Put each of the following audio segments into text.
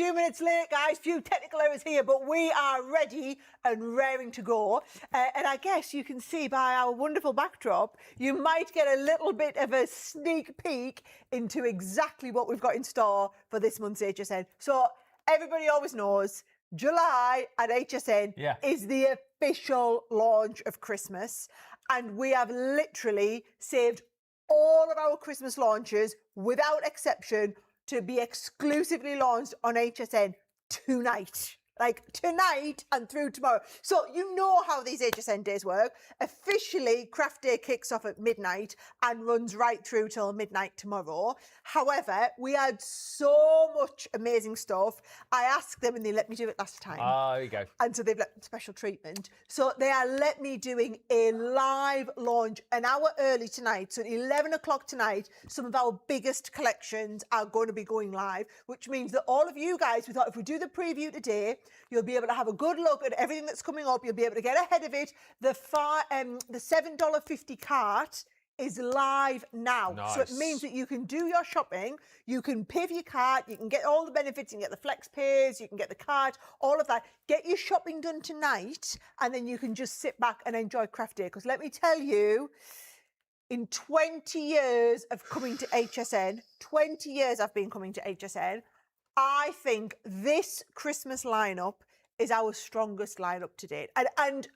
few minutes late, guys. Few technical errors here, but we are ready and raring to go. And I guess you can see by our wonderful backdrop, you might get a little bit of a sneak peek into exactly what we've got in store for this month's HSN. So everybody always knows July at HSN is the official launch of Christmas. And we have literally saved all of our Christmas launches, without exception, to be exclusively launched on HSN tonight. Like tonight and through tomorrow. So you know how these HSN days work. Officially, Craft Day kicks off at midnight and runs right through till midnight tomorrow. However, we had so much amazing stuff. I asked them and they let me do it last time. Oh, there you go. And so they've let special treatment. So they are let me doing a live launch an hour early tonight. So at 11 o'clock tonight, some of our biggest collections are going to be going live, which means that all of you guys, we thought if we do the preview today, you'll be able to have a good look at everything that's coming up. You'll be able to get ahead of it. The $7.50 cart is live now. Nice. So it means that you can do your shopping, you can pay for your cart, you can get all the benefits, you can get the flex pays, you can get the cart, all of that. Get your shopping done tonight, and then you can just sit back and enjoy Craft Day. Because let me tell you, in 20 years of coming to HSN, 20 years I've been coming to HSN, I think this Christmas lineup is our strongest lineup to date. And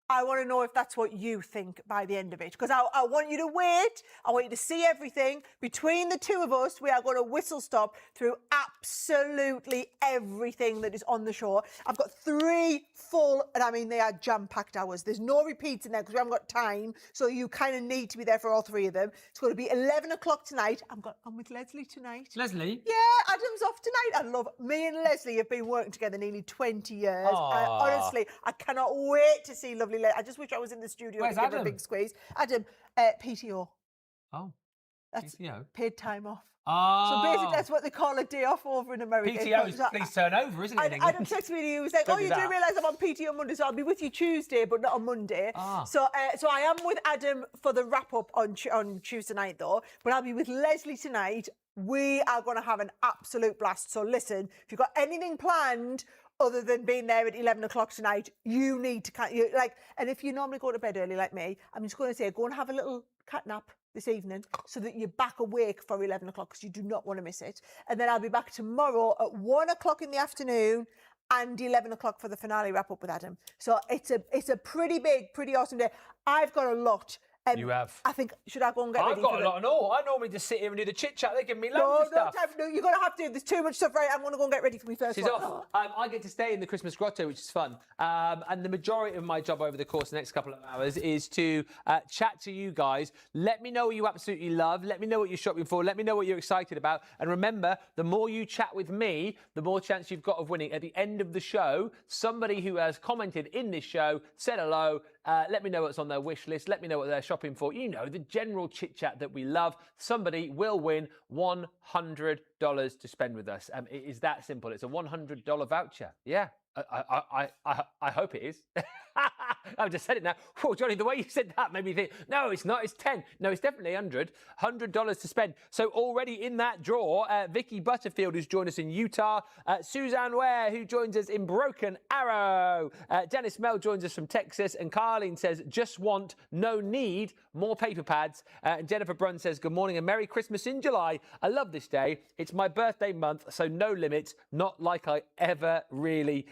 I want to know if that's what you think by the end of it. Because I want you to wait. I want you to see everything. Between the two of us, we are going to whistle stop through absolutely everything that is on the show. I've got 3 full, and I mean, they are jam-packed hours. There's no repeats in there because we haven't got time. So you kind of need to be there for all 3 of them. It's going to be 11 o'clock tonight. I'm with Leslie tonight. Leslie? Yeah, Adam's off tonight. Me and Leslie have been working together nearly 20 years. Honestly, I cannot wait to see lovely I just wish I was in the studio to give her a big squeeze. Adam, PTO. Oh, that's PTO? Paid time off. Oh. So basically, that's what they call a day off over in America. PTO is please turn over, isn't it? Adam texted me, he was like, you do realise I'm on PTO on Monday, so I'll be with you Tuesday, but not on Monday. So I am with Adam for the wrap-up on Tuesday night, though, but I'll be with Leslie tonight. We are going to have an absolute blast. So listen, if you've got anything planned other than being there at 11 o'clock tonight, you need to, and if you normally go to bed early like me, I'm just going to say, go and have a little cat nap this evening so that you're back awake for 11 o'clock because you do not want to miss it. And then I'll be back tomorrow at 1 o'clock in the afternoon and 11 o'clock for the finale wrap up with Adam. So it's a pretty big, pretty awesome day. I've got a lot. You have. I think, should I go and get ready? I've got a lot and all. I normally just sit here and do the chit-chat. They give me loads of stuff. No, you're going to have to. There's too much stuff, right? I'm going to go and get ready for me first. She's off. I get to stay in the Christmas grotto, which is fun. And the majority of my job over the course of the next couple of hours is to chat to you guys. Let me know what you absolutely love. Let me know what you're shopping for. Let me know what you're excited about. And remember, the more you chat with me, the more chance you've got of winning. At the end of the show, somebody who has commented in this show, said hello, let me know what's on their wish list. Let me know what they're shopping for. You know, the general chit-chat that we love. Somebody will win $100 to spend with us. It is that simple. It's a $100 voucher. Yeah, I hope it is. I've just said it now. Whoa, Johnny, the way you said that made me think, no, it's not, it's 10. No, it's definitely $100 to spend. So already in that draw, Vicky Butterfield, who's joined us in Utah, Suzanne Ware, who joins us in Broken Arrow, Dennis Mel joins us from Texas, and Carlene says, just want, no need, more paper pads. And Jennifer Brunn says, good morning and Merry Christmas in July. I love this day. It's my birthday month, so no limits, not like I ever really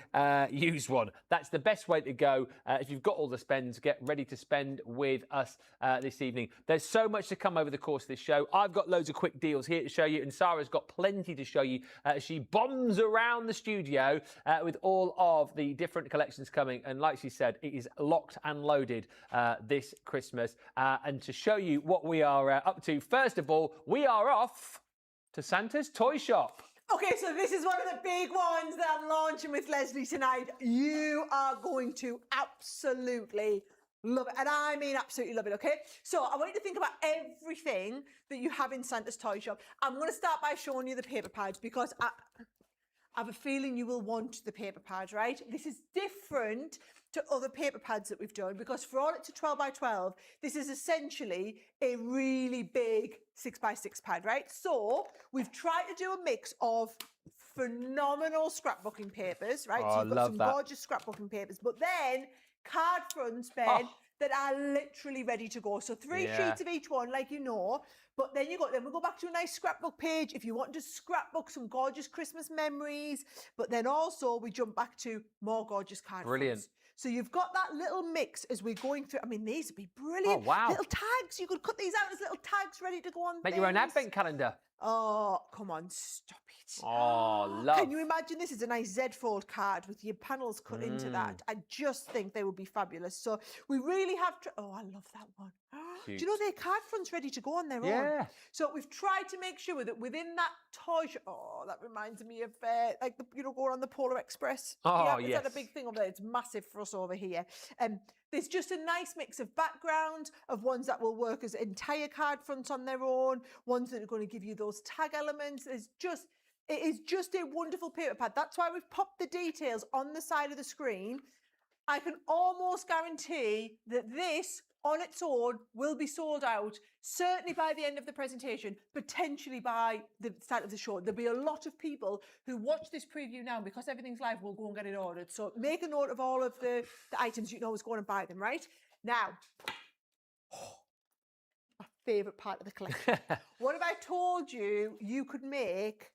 used one. That's the best way to go. If you've got all the spends, get ready to spend with us this evening. There's so much to come over the course of this show. I've got loads of quick deals here to show you, and Sarah's got plenty to show you. She bombs around the studio with all of the different collections coming. And like she said, it is locked and loaded this Christmas. And to show you what we are up to, first of all, we are off to Santa's Toy Shop. Okay, so this is one of the big ones that I'm launching with Leslie tonight. You are going to absolutely love it. And I mean absolutely love it, okay? So I want you to think about everything that you have in Santa's Toy Shop. I'm going to start by showing you the paper pads because I have a feeling you will want the paper pads, right? This is different to other paper pads that we've done because for all it's a 12 by 12, this is essentially a really big 6 by 6 pad, right? So we've tried to do a mix of phenomenal scrapbooking papers, right? Oh, So I you've got love some that. gorgeous scrapbooking papers, but then card fronts, Ben, Oh. that are literally ready to go. So 3 Yeah. sheets of each one, like you know. But then we'll go back to a nice scrapbook page if you want to scrapbook some gorgeous Christmas memories. But then also we jump back to more gorgeous card Brilliant. fronts. So you've got that little mix as we're going through. I mean, these would be brilliant. Oh, wow. Little tags. You could cut these out as little tags ready to go on Make your own things. advent calendar. Oh, come on, stop it. Oh, love. Can you imagine this is a nice Z-fold card with your panels cut into that? I just think they would be fabulous. So we really have to, oh, I love that one. Do you know their card fronts ready to go on their own? Yeah. So we've tried to make sure that within that toy shop, oh, that reminds me of like the, going on the Polar Express. Oh, Is that a big thing over there? It's massive for us over here. There's just a nice mix of background of ones that will work as entire card fronts on their own, ones that are going to give you those tag elements. It is just a wonderful paper pad. That's why we've popped the details on the side of the screen. I can almost guarantee that this on its own will be sold out, certainly by the end of the presentation, potentially by the start of the show. There'll be a lot of people who watch this preview now, because everything's live, will go and get it ordered. So make a note of all of the items. You can always go and buy them, right? Now, my favourite part of the collection. What if I told you you could make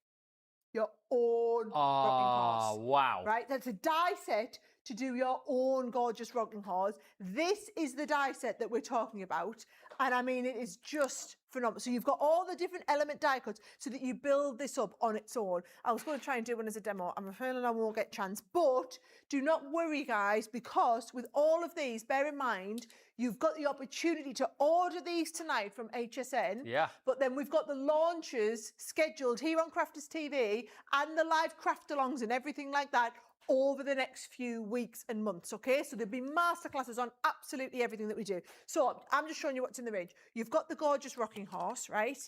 your own rocking horse? Wow. Right? That's a die set to do your own gorgeous rocking horse. This is the die set that we're talking about. And I mean, it is just phenomenal. So you've got all the different element die cuts so that you build this up on its own. I was going to try and do one as a demo. I'm afraid I won't get a chance. But do not worry, guys, because with all of these, bear in mind, you've got the opportunity to order these tonight from HSN. Yeah. But then we've got the launches scheduled here on Crafters TV and the live craft-alongs and everything like that over the next few weeks and months, okay? So there'll be masterclasses on absolutely everything that we do. So I'm just showing you what's in the range. You've got the gorgeous rocking horse, right?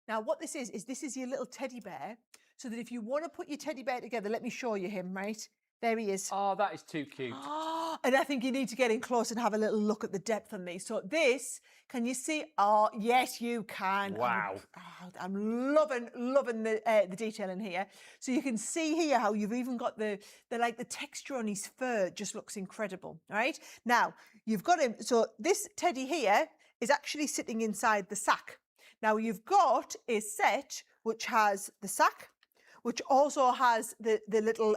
Now what this is this is your little teddy bear, so that if you want to put your teddy bear together, let me show you him, right? There he is. Oh, that is too cute. And I think you need to get in close and have a little look at the depth on these. So this, can you see? Oh, yes, you can. Wow. I'm loving the detail in here. So you can see here how you've even got the texture on his fur just looks incredible, right? Now, you've got him. So this teddy here is actually sitting inside the sack. Now, you've got a set which has the sack, which also has the little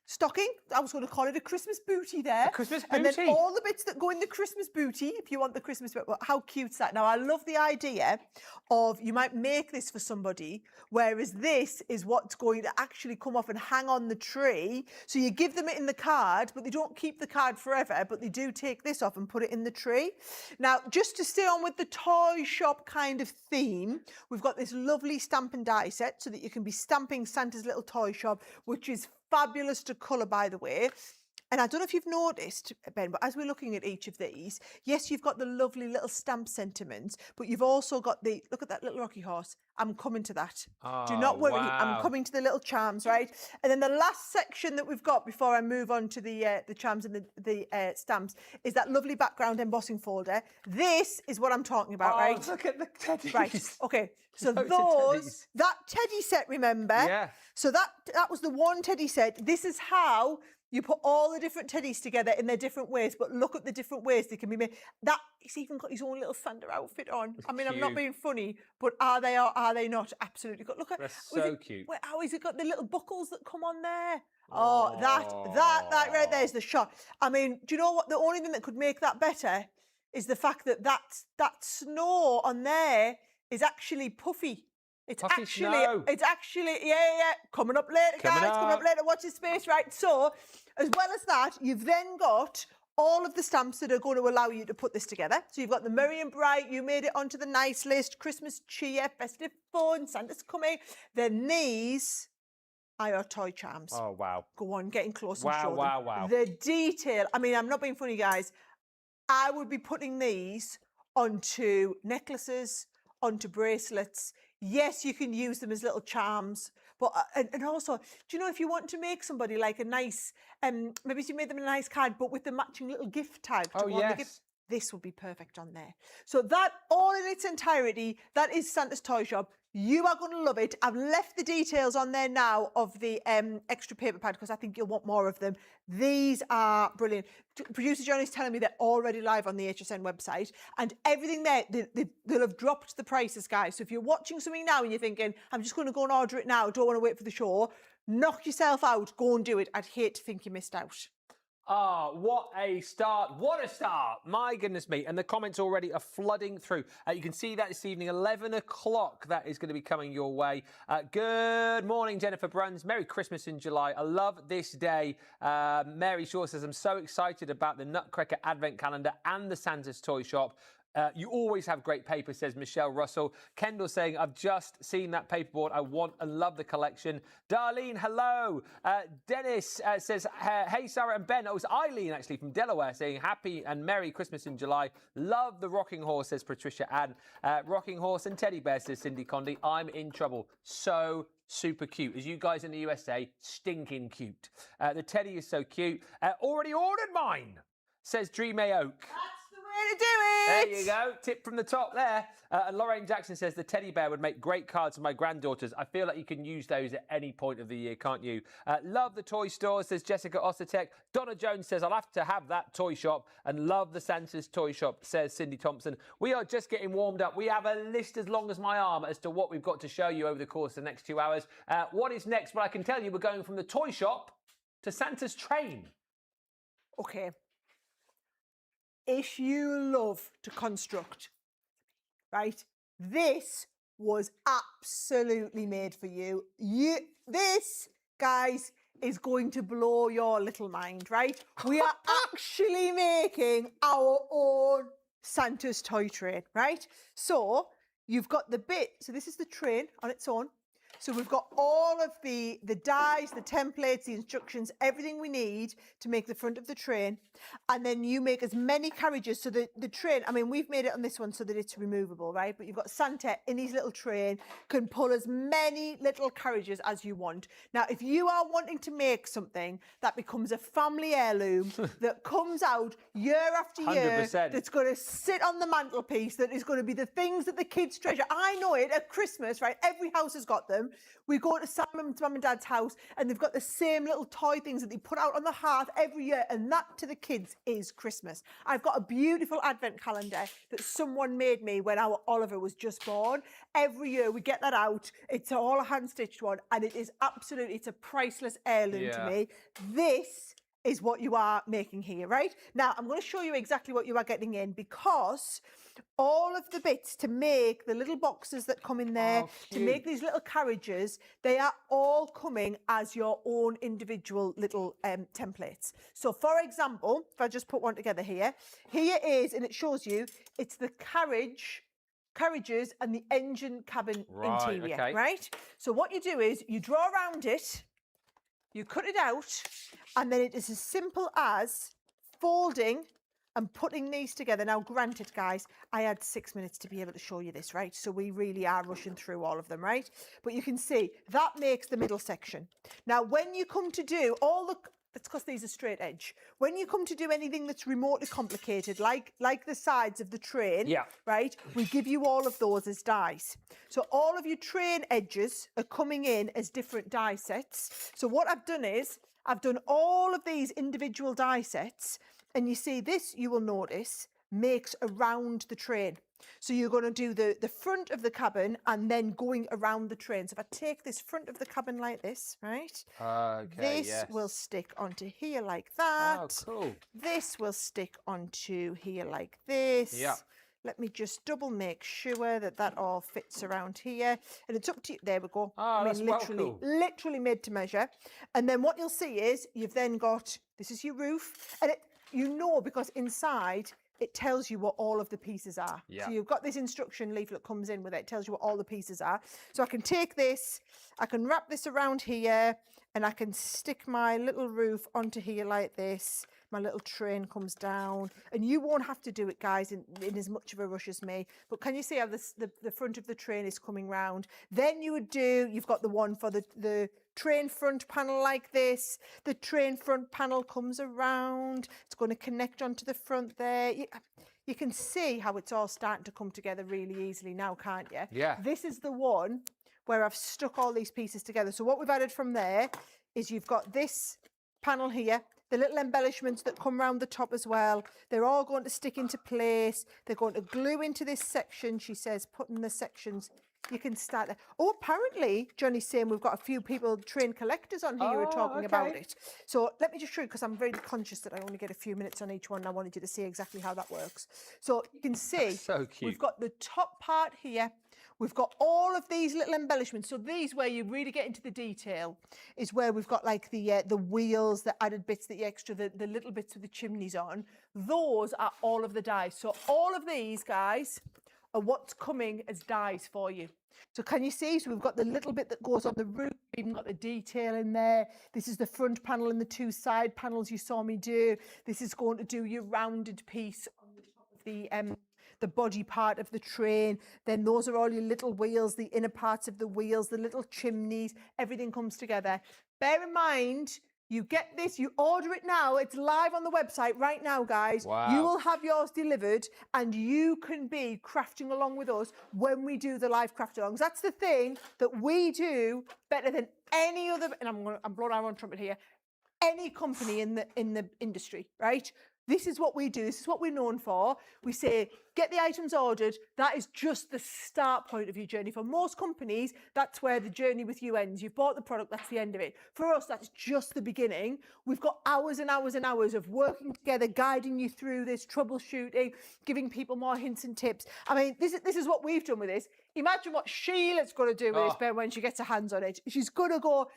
stocking. I was going to call it a Christmas booty there. A Christmas And then booty? all the bits that go in the Christmas booty, if you want the Christmas bit. How cute's that? Now, I love the idea of you might make this for somebody, whereas this is what's going to actually come off and hang on the tree. So you give them it in the card, but they don't keep the card forever, but they do take this off and put it in the tree. Now, just to stay on with the toy shop kind of theme, we've got this lovely stamp and die set so that you can be stamping Santa's little toy shop, which is fabulous to colour, by the way. And I don't know if you've noticed, Ben, but as we're looking at each of these, yes, you've got the lovely little stamp sentiments, but you've also got look at that little rocky horse. I'm coming to that. Do not worry. Wow. I'm coming to the little charms, right? And then the last section that we've got before I move on to the charms and the stamps is that lovely background embossing folder. This is what I'm talking about, right? Look at the teddies. Right. Okay. So Loads of teddies. that teddy set, remember? Yeah. So that was the one teddy set. This is how you put all the different teddies together in their different ways, but look at the different ways they can be made. He's even got his own little Santa outfit on. I mean, I'm not cute. being funny, but are they or are they not? Absolutely. Look at That's so cute. How has it got the little buckles that come on there? Oh, that right there is the shot. I mean, do you know what? The only thing that could make that better is the fact that that snow on there is actually puffy. It's Puffy snow. Yeah. Coming up later, guys. Coming up later. Watch your space, right? So, as well as that, you've then got all of the stamps that are going to allow you to put this together. So you've got the Merry and Bright. You made it onto the nice list. Christmas cheer, festive fun, Santa's coming. Then these are your toy charms. Oh, wow. Go on, getting close and show them. Wow. The detail. I mean, I'm not being funny, guys. I would be putting these onto necklaces, onto bracelets. Yes, you can use them as little charms, but and also, do you know, if you want to make somebody like a nice, maybe you made them a nice card, but with the matching little gift tag. Oh, go on the yes. gift, this would be perfect on there. So that, all in its entirety, that is Santa's Toy Shop. You are going to love it. I've left the details on there now of the extra paper pad because I think you'll want more of them. These are brilliant. Producer Johnny's telling me they're already live on the HSN website, and everything there, they'll have dropped the prices, guys. So if you're watching something now and you're thinking, I'm just going to go and order it now, don't want to wait for the show, knock yourself out, go and do it. I'd hate to think you missed out. Ah, what a start. What a start. My goodness me. And the comments already are flooding through. You can see that this evening, 11 o'clock, that is going to be coming your way. Good morning, Jennifer Bruns. Merry Christmas in July. I love this day. Mary Shaw says, I'm so excited about the Nutcracker Advent Calendar and the Santa's Toy Shop. You always have great paper, says Michelle Russell. Kendall saying, I've just seen that paperboard. I want and love the collection. Darlene, hello. Dennis says, hey, Sarah and Ben. Oh, it's Eileen, actually, from Delaware, saying happy and Merry Christmas in July. Love the rocking horse, says Patricia Ann. Rocking horse and teddy bear, says Cindy Condy. I'm in trouble. So super cute. As you guys in the USA, stinking cute. The teddy is so cute. Already ordered mine, says Dream A Oak. Way to do it. There you go. Tip from the top there. And Lorraine Jackson says the teddy bear would make great cards for my granddaughters. I feel like you can use those at any point of the year, can't you? Love the toy store, says Jessica Ostertech. Donna Jones says, I'll have to have that toy shop. And love the Santa's Toy Shop, says Cindy Thompson. We are just getting warmed up. We have a list as long as my arm as to what we've got to show you over the course of the next 2 hours. What is next? Well, I can tell you we're going from the toy shop to Santa's train. Okay. If you love to construct, right, this was absolutely made for you. This, guys, is going to blow your little mind, right? We are actually making our own Santa's toy train, right? So you've got the bit, so this is the train on its own. So we've got all of the dies, the templates, the instructions, everything we need to make the front of the train. And then you make as many carriages. So the train, I mean, we've made it on this one so that it's removable, right? But you've got Santa in his little train, can pull as many little carriages as you want. Now, if you are wanting to make something that becomes a family heirloom that comes out year after year, 100%. that's going to sit on the mantelpiece, that is going to be the things that the kids treasure. I know it at Christmas, right? Every house has got them. We go to Sam's mum and dad's house and they've got the same little toy things that they put out on the hearth every year, and that to the kids is Christmas. I've got a beautiful advent calendar that someone made me when our Oliver was just born. Every year we get that out. It's all a hand-stitched one, and it is absolutely, it's a priceless heirloom to me. This is what you are making here, right? Now, I'm going to show you exactly what you are getting in, because all of the bits to make the little boxes that come in there, to make these little carriages, they are all coming as your own individual little templates. So, for example, if I just put one together here is, and it shows you, it's the carriages and the engine cabin interior, right? So what you do is you draw around it, you cut it out, and then it is as simple as folding and putting these together. Now, granted, guys, I had 6 minutes to be able to show you this, right? So we really are rushing through all of them, right? But you can see that makes the middle section. Now, when you come to do all the, that's because these are straight edge. When you come to do anything that's remotely complicated, like the sides of the train, right, we give you all of those as dies. So all of your train edges are coming in as different die sets. So what I've done is, I've done all of these individual die sets, and you see this, you will notice, makes around the train. So you're going to do the front of the cabin and then going around the train. So if I take this front of the cabin like this, right? Okay, this will stick onto here like that. Oh, cool. This will stick onto here like this. Yeah. Let me just double make sure that that all fits around here. And it's up to you. There we go. Oh, I mean, that's literally, literally made to measure. And then what you'll see is you've then got, this is your roof. And you know, because inside it tells you what all of the pieces are. Yeah. So you've got this instruction leaflet comes in with it. It tells you what all the pieces are. So I can take this, I can wrap this around here, and I can stick my little roof onto here like this. My little train comes down, and you won't have to do it, guys, in as much of a rush as me. But can you see how the front of the train is coming round? Then you've got the one for the train front panel like this. The train front panel comes around. It's going to connect onto the front there. You can see how it's all starting to come together really easily now, can't you? Yeah. This is the one where I've stuck all these pieces together. So what we've added from there is you've got this panel here, the little embellishments that come around the top as well. They're all going to stick into place. They're going to glue into this section, she says, putting the sections. You can start there. Oh, apparently, Johnny's saying we've got a few people, trained collectors on here who are talking about it. So let me just show you, because I'm very conscious that I only get a few minutes on each one. And I wanted you to see exactly how that works. So you can see So cute. we've got the top part here. We've got all of these little embellishments. So these, where you really get into the detail, is where we've got like the wheels, the added bits, the extra, the little bits with the chimneys on. Those are all of the dies. So all of these, guys, are what's coming as dies for you. So can you see? So we've got the little bit that goes on the roof, we've even got the detail in there. This is the front panel and the two side panels you saw me do. This is going to do your rounded piece on the top of the body part of the train. Then those are all your little wheels, the inner parts of the wheels, the little chimneys, everything comes together. Bear in mind, you get this, you order it now, it's live on the website right now, guys. Wow. You will have yours delivered and you can be crafting along with us when we do the live craft alongs. That's the thing that we do better than any other, and I'm blowing our own trumpet here, any company in the industry, right? This is what we do. This is what we're known for. We say, get the items ordered. That is just the start point of your journey. For most companies, that's where the journey with you ends. You've bought the product, that's the end of it. For us, that's just the beginning. We've got hours and hours and hours of working together, guiding you through this, troubleshooting, giving people more hints and tips. I mean, this is what we've done with this. Imagine what Sheila's going to do with this, Ben, when she gets her hands on it. She's gonna go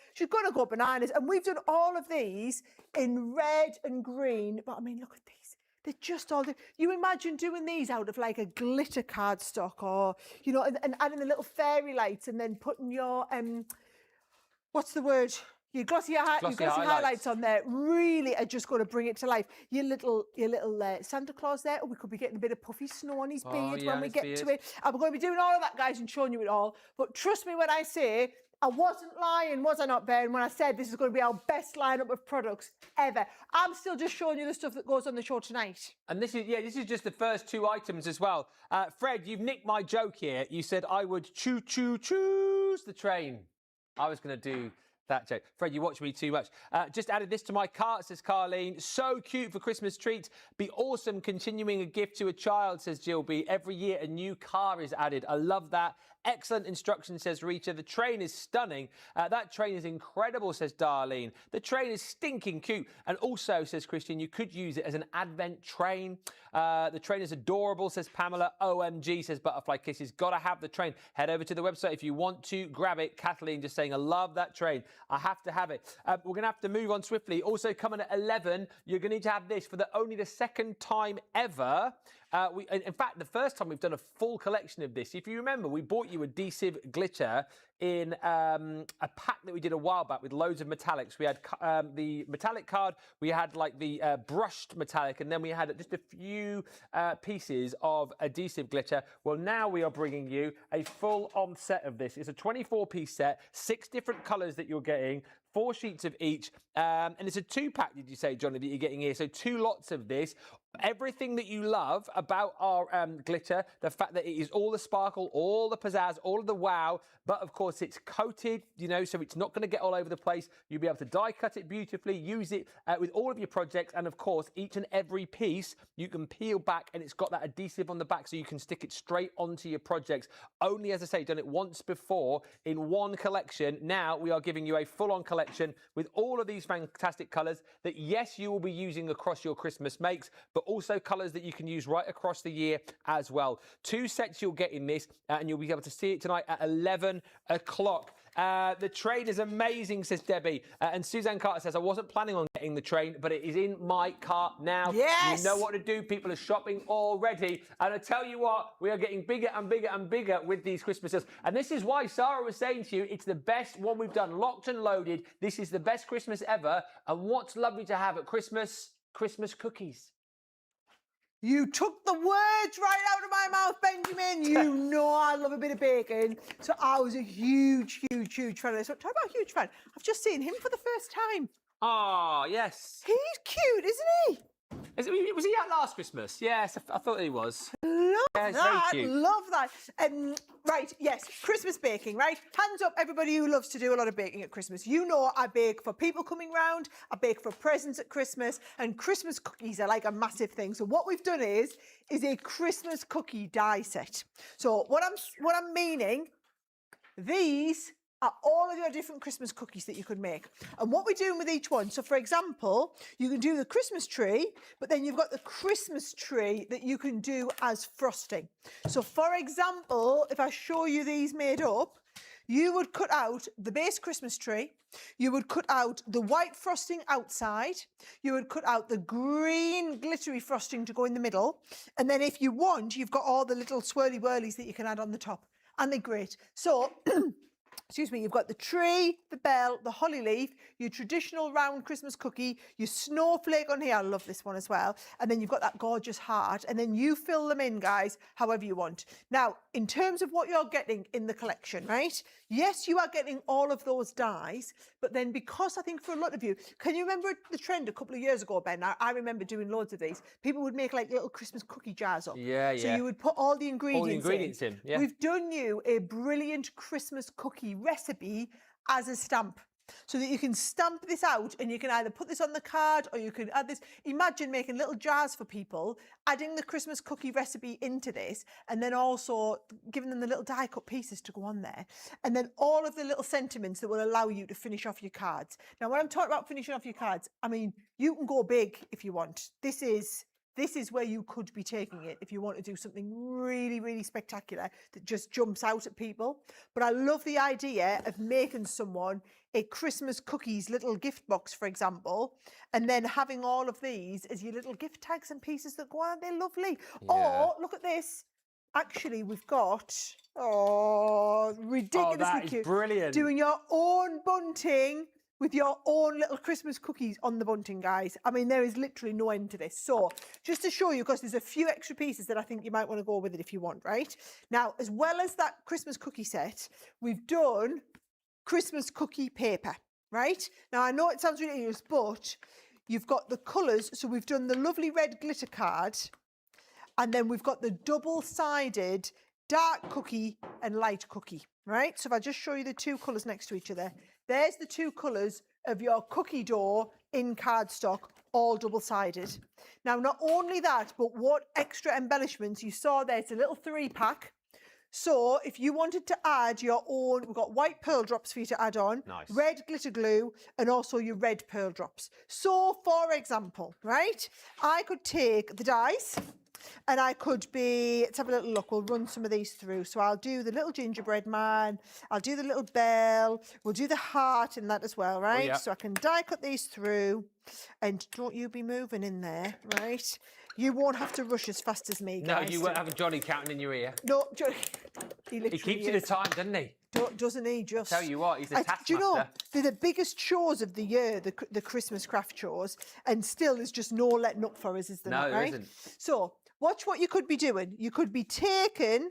bananas. And we've done all of these in red and green. But I mean, look at these. They're just all you imagine doing these out of like a glitter cardstock, or you know, and adding the little fairy lights, and then putting your what's the word? Your glossy highlights on there really are just going to bring it to life. Your little Santa Claus there. Oh, we could be getting a bit of puffy snow on his beard when we get to it. And we're going to be doing all of that, guys, and showing you it all. But trust me when I say, I wasn't lying, was I not, Ben, when I said this is going to be our best lineup of products ever. I'm still just showing you the stuff that goes on the show tonight. And this is just the first two items as well. Fred, you've nicked my joke here. You said I would choose the train. I was going to do that joke. Fred, you watch me too much. Just added this to my cart, says Carleen. So cute for Christmas treats. Be awesome continuing a gift to a child, says Jill B. Every year a new car is added. I love that. Excellent instruction, says Rita. The train is stunning. That train is incredible, says Darlene. The train is stinking cute. And also, says Christian, you could use it as an advent train. The train is adorable, says Pamela. OMG, says Butterfly Kisses. Gotta have the train. Head over to the website if you want to grab it. Kathleen just saying, I love that train. I have to have it. We're going to have to move on swiftly. Also coming at 11, you're going to need to have this for only the second time ever. In fact, the first time we've done a full collection of this. If you remember, we bought you adhesive glitter in a pack that we did a while back with loads of metallics. We had the metallic card, we had like the brushed metallic, and then we had just a few pieces of adhesive glitter. Well, now we are bringing you a full-on set of this. It's a 24-piece set, 6 different colours that you're getting, 4 sheets of each, and it's a 2-pack, did you say, Johnny, that you're getting here? So 2 lots of this. Everything that you love about our glitter, the fact that it is all the sparkle, all the pizzazz, all of the wow, but of course it's coated, you know, so it's not going to get all over the place. You'll be able to die cut it beautifully, use it with all of your projects, and of course each and every piece you can peel back and it's got that adhesive on the back so you can stick it straight onto your projects. Only, as I say, done it once before in one collection. Now we are giving you a full-on collection with all of these fantastic colours that, yes, you will be using across your Christmas makes, but also colours that you can use right across the year as well. 2 sets you'll get in this, and you'll be able to see it tonight at 11 o'clock. The train is amazing, says Debbie. And Suzanne Carter says, I wasn't planning on getting the train, but it is in my cart now. Yes! You know what to do. People are shopping already. And I tell you what, we are getting bigger and bigger and bigger with these Christmas sales. And this is why Sarah was saying to you, it's the best one we've done, locked and loaded. This is the best Christmas ever. And what's lovely to have at Christmas? Christmas cookies. You took the words right out of my mouth, Benjamin. You know I love a bit of bacon. So I was a huge, huge, huge fan of this. Talk about a huge fan. I've just seen him for the first time. Ah, yes. He's cute, isn't he? Was he out last Christmas? Yes, I thought he was. Love Yeah, it's very that. cute. Love that. Right, yes, Christmas baking, right? Hands up, everybody who loves to do a lot of baking at Christmas. You know I bake for people coming round, I bake for presents at Christmas, and Christmas cookies are like a massive thing. So what we've done is a Christmas cookie die set. So what I'm meaning, these are all of your different Christmas cookies that you could make. And what we're doing with each one, so for example, you can do the Christmas tree, but then you've got the Christmas tree that you can do as frosting. So for example, if I show you these made up, you would cut out the base Christmas tree, you would cut out the white frosting outside, you would cut out the green glittery frosting to go in the middle, and then if you want, you've got all the little swirly whirlies that you can add on the top. And they're great. So excuse me, you've got the tree, the bell, the holly leaf, your traditional round Christmas cookie, your snowflake on here. I love this one as well. And then you've got that gorgeous heart. And then you fill them in, guys, however you want. Now, in terms of what you're getting in the collection, right? Yes, you are getting all of those dies. But then because I think for a lot of you, can you remember the trend a couple of years ago, Ben? I remember doing loads of these. People would make like little Christmas cookie jars up. Yeah, So yeah. you would put all the ingredients in. Yeah. We've done you a brilliant Christmas cookie recipe as a stamp so that you can stamp this out and you can either put this on the card or you can add this. Imagine making little jars for people, adding the Christmas cookie recipe into this, and then also giving them the little die cut pieces to go on there, and then all of the little sentiments that will allow you to finish off your cards. Now, when I'm talking about finishing off your cards, I mean, you can go big if you want. This is where you could be taking it if you want to do something really, really spectacular that just jumps out at people. But I love the idea of making someone a Christmas cookies little gift box, for example, and then having all of these as your little gift tags and pieces that go on. They're lovely. Yeah. Or look at this. Actually, we've got, ridiculously that is cute. brilliant. Doing your own bunting with your own little Christmas cookies on the bunting, guys. I mean, there is literally no end to this. So just to show you, because there's a few extra pieces that I think you might want to go with it if you want, right? Now, as well as that Christmas cookie set, we've done Christmas cookie paper, right? Now, I know it sounds ridiculous, but you've got the colours. So we've done the lovely red glitter card, and then we've got the double-sided dark cookie and light cookie, right? So if I just show you the two colours next to each other, there's the two colours of your cookie dough in cardstock, all double-sided. Now, not only that, but what extra embellishments you saw there, it's a little 3-pack. So if you wanted to add your own, we've got white pearl drops for you to add on, Nice. red glitter glue, and also your red pearl drops. So for example, right, I could take the dies, and I could be, let's have a little look, we'll run some of these through. So I'll do the little gingerbread man, I'll do the little bell, we'll do the heart in that as well, right? yeah. So I can die cut these through, and don't you be moving in there, right? You won't have to rush as fast as me, No, guys. you won't have Johnny counting in your ear. No, Johnny, he He literally keeps you the is. time, doesn't he? Doesn't he just? Tell you what, he's a taskmaster. Do you know, they're the biggest chores of the year, the Christmas craft chores, and still there's just no letting up for us, is there No, not, there right? isn't. So watch what you could be doing. You could be taking,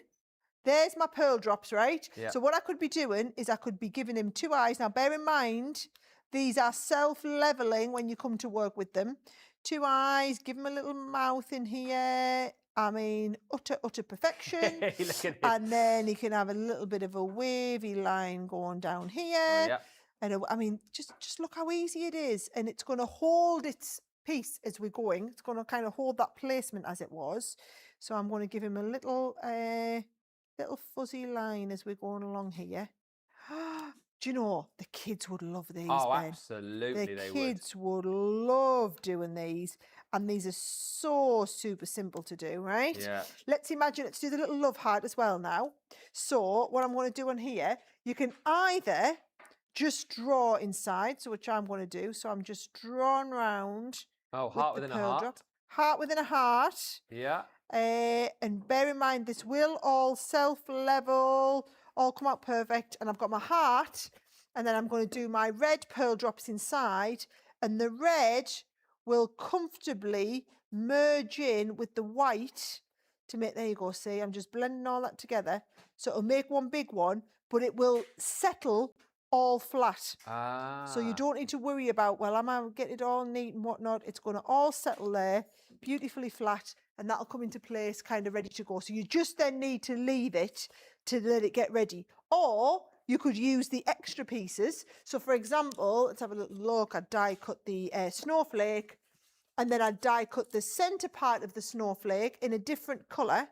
there's my pearl drops, right? Yeah. So what I could be doing is I could be giving him 2 eyes. Now, bear in mind, these are self-leveling when you come to work with them. 2 eyes, give him a little mouth in here. I mean, utter perfection. Look at him. And then he can have a little bit of a wavy line going down here. Oh, yeah. And I mean, just look how easy it is. And it's going to hold its piece as we're going. It's going to kind of hold that placement as it was. So I'm going to give him a little fuzzy line as we're going along here. Do you know, the kids would love these, Oh, Ben. absolutely The they would. kids would love doing these. And these are so super simple to do, right? Yeah. Let's imagine, let's do the little love heart as well now. So what I'm going to do on here, you can either just draw inside, so which I'm going to do. So I'm just drawing round. Oh, heart with the within a pearl heart. drop. Heart within a heart. Yeah. And bear in mind, this will all self-level, all come out perfect. And I've got my heart, and then I'm going to do my red pearl drops inside, and the red will comfortably merge in with the white to make, there you go, see, I'm just blending all that together. So it'll make one big one, but it will settle all flat. Ah. So you don't need to worry about, well, am I getting it all neat and whatnot? It's going to all settle there, beautifully flat, and that'll come into place kind of ready to go. So you just then need to leave it to let it get ready. Or you could use the extra pieces. So for example, let's have a little look. I'd die cut the snowflake, and then I'd die cut the centre part of the snowflake in a different colour,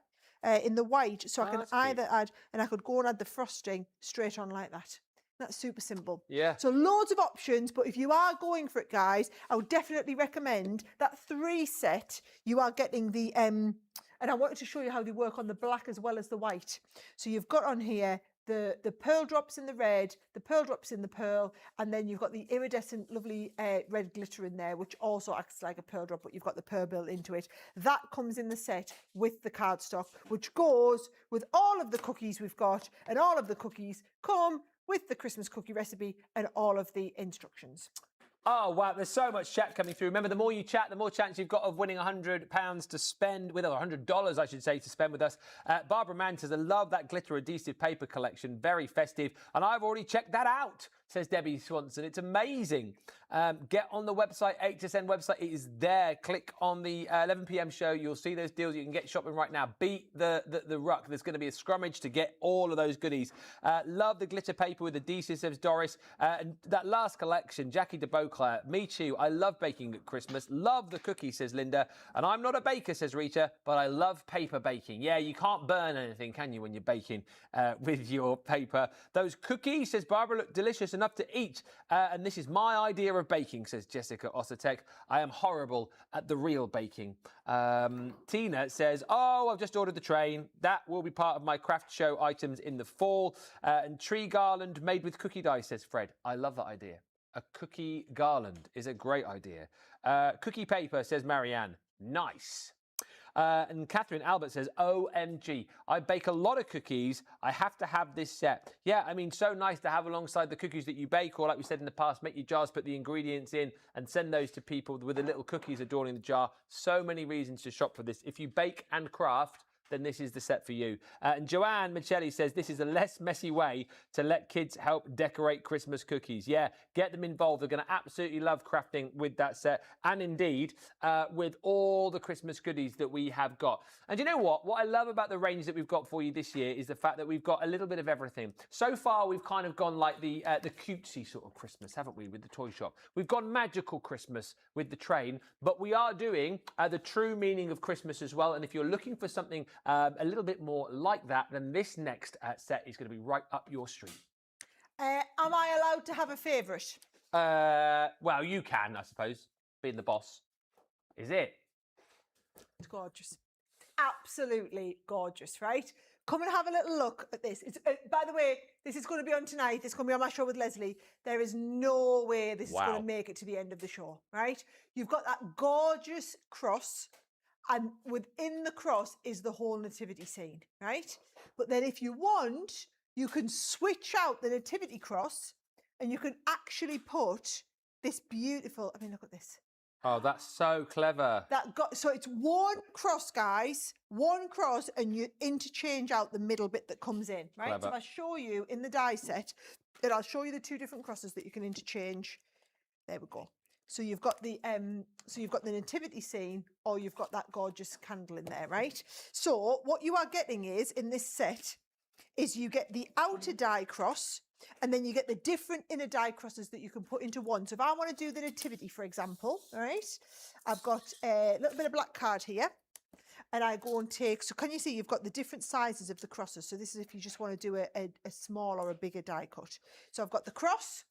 in the white. So I can either add, and I could go and add the frosting straight on like that. That's super simple. Yeah. So loads of options, but if you are going for it, guys, I would definitely recommend that 3 set. You are getting the, and I wanted to show you how they work on the black as well as the white. So you've got on here the pearl drops in the red, the pearl drops in the pearl, and then you've got the iridescent, lovely red glitter in there, which also acts like a pearl drop, but you've got the pearl built into it. That comes in the set with the cardstock, which goes with all of the cookies we've got, and all of the cookies come with the Christmas cookie recipe and all of the instructions. Oh, wow, there's so much chat coming through. Remember, the more you chat, the more chance you've got of winning £100 to spend with, or $100, I should say, to spend with us. Barbara Mann says, I love that glitter adhesive paper collection. Very festive. And I've already checked that out, says Debbie Swanson. It's amazing. Get on the website, HSN website. It is there. Click on the 11 p.m. show. You'll see those deals. You can get shopping right now. Beat the ruck. There's going to be a scrummage to get all of those goodies. Love the glitter paper with adhesive, says Doris. And that last collection, Jackie de Beauclair. Me too. I love baking at Christmas. Love the cookie, says Linda. And I'm not a baker, says Rita, but I love paper baking. Yeah, you can't burn anything, can you, when you're baking with your paper? Those cookies, says Barbara, look delicious enough to eat. And this is my idea of baking, says Jessica Osatek. I am horrible at the real baking. Tina says, oh, I've just ordered the train. That will be part of my craft show items in the fall. And tree garland made with cookie dye, says Fred. I love that idea. A cookie garland is a great idea. Cookie paper, says Marianne. Nice. And Catherine Albert says, OMG, I bake a lot of cookies. I have to have this set. Yeah, I mean, so nice to have alongside the cookies that you bake, or like we said in the past, make your jars, put the ingredients in and send those to people with the little cookies adorning the jar. So many reasons to shop for this. If you bake and craft, then this is the set for you. And Joanne Michelli says this is a less messy way to let kids help decorate Christmas cookies. Yeah, get them involved. They're going to absolutely love crafting with that set, and indeed with all the Christmas goodies that we have got. And you know what? What I love about the range that we've got for you this year is the fact that we've got a little bit of everything. So far, we've kind of gone like the cutesy sort of Christmas, haven't we, with the toy shop? We've gone magical Christmas with the train, but we are doing the true meaning of Christmas as well. And if you're looking for something a little bit more like that, then this next set is going to be right up your street. Am I allowed to have a favourite? Well, you can, I suppose, being the boss. Is it? It's gorgeous. Absolutely gorgeous, right? Come and have a little look at this. It's, by the way, this is going to be on tonight. It's going to be on my show with Leslie. There is no way this is going to make it to the end of the show, right? You've got that gorgeous cross, and within the cross is the whole nativity scene, right? But then if you want, you can switch out the nativity cross and you can actually put this beautiful, I mean, look at this. Oh, that's so clever. So it's one cross, guys, one cross, and you interchange out the middle bit that comes in, right? Clever. So if I show you in the die set, then I'll show you the 2 different crosses that you can interchange. There we go. So you've got the nativity scene, or you've got that gorgeous candle in there, right? So what you are getting is, in this set, is you get the outer die cross, and then you get the different inner die crosses that you can put into one. So if I want to do the nativity, for example, all right, I've got a little bit of black card here, and I go and take, so can you see you've got the different sizes of the crosses? So this is if you just want to do a small or a bigger die cut. So I've got the cross.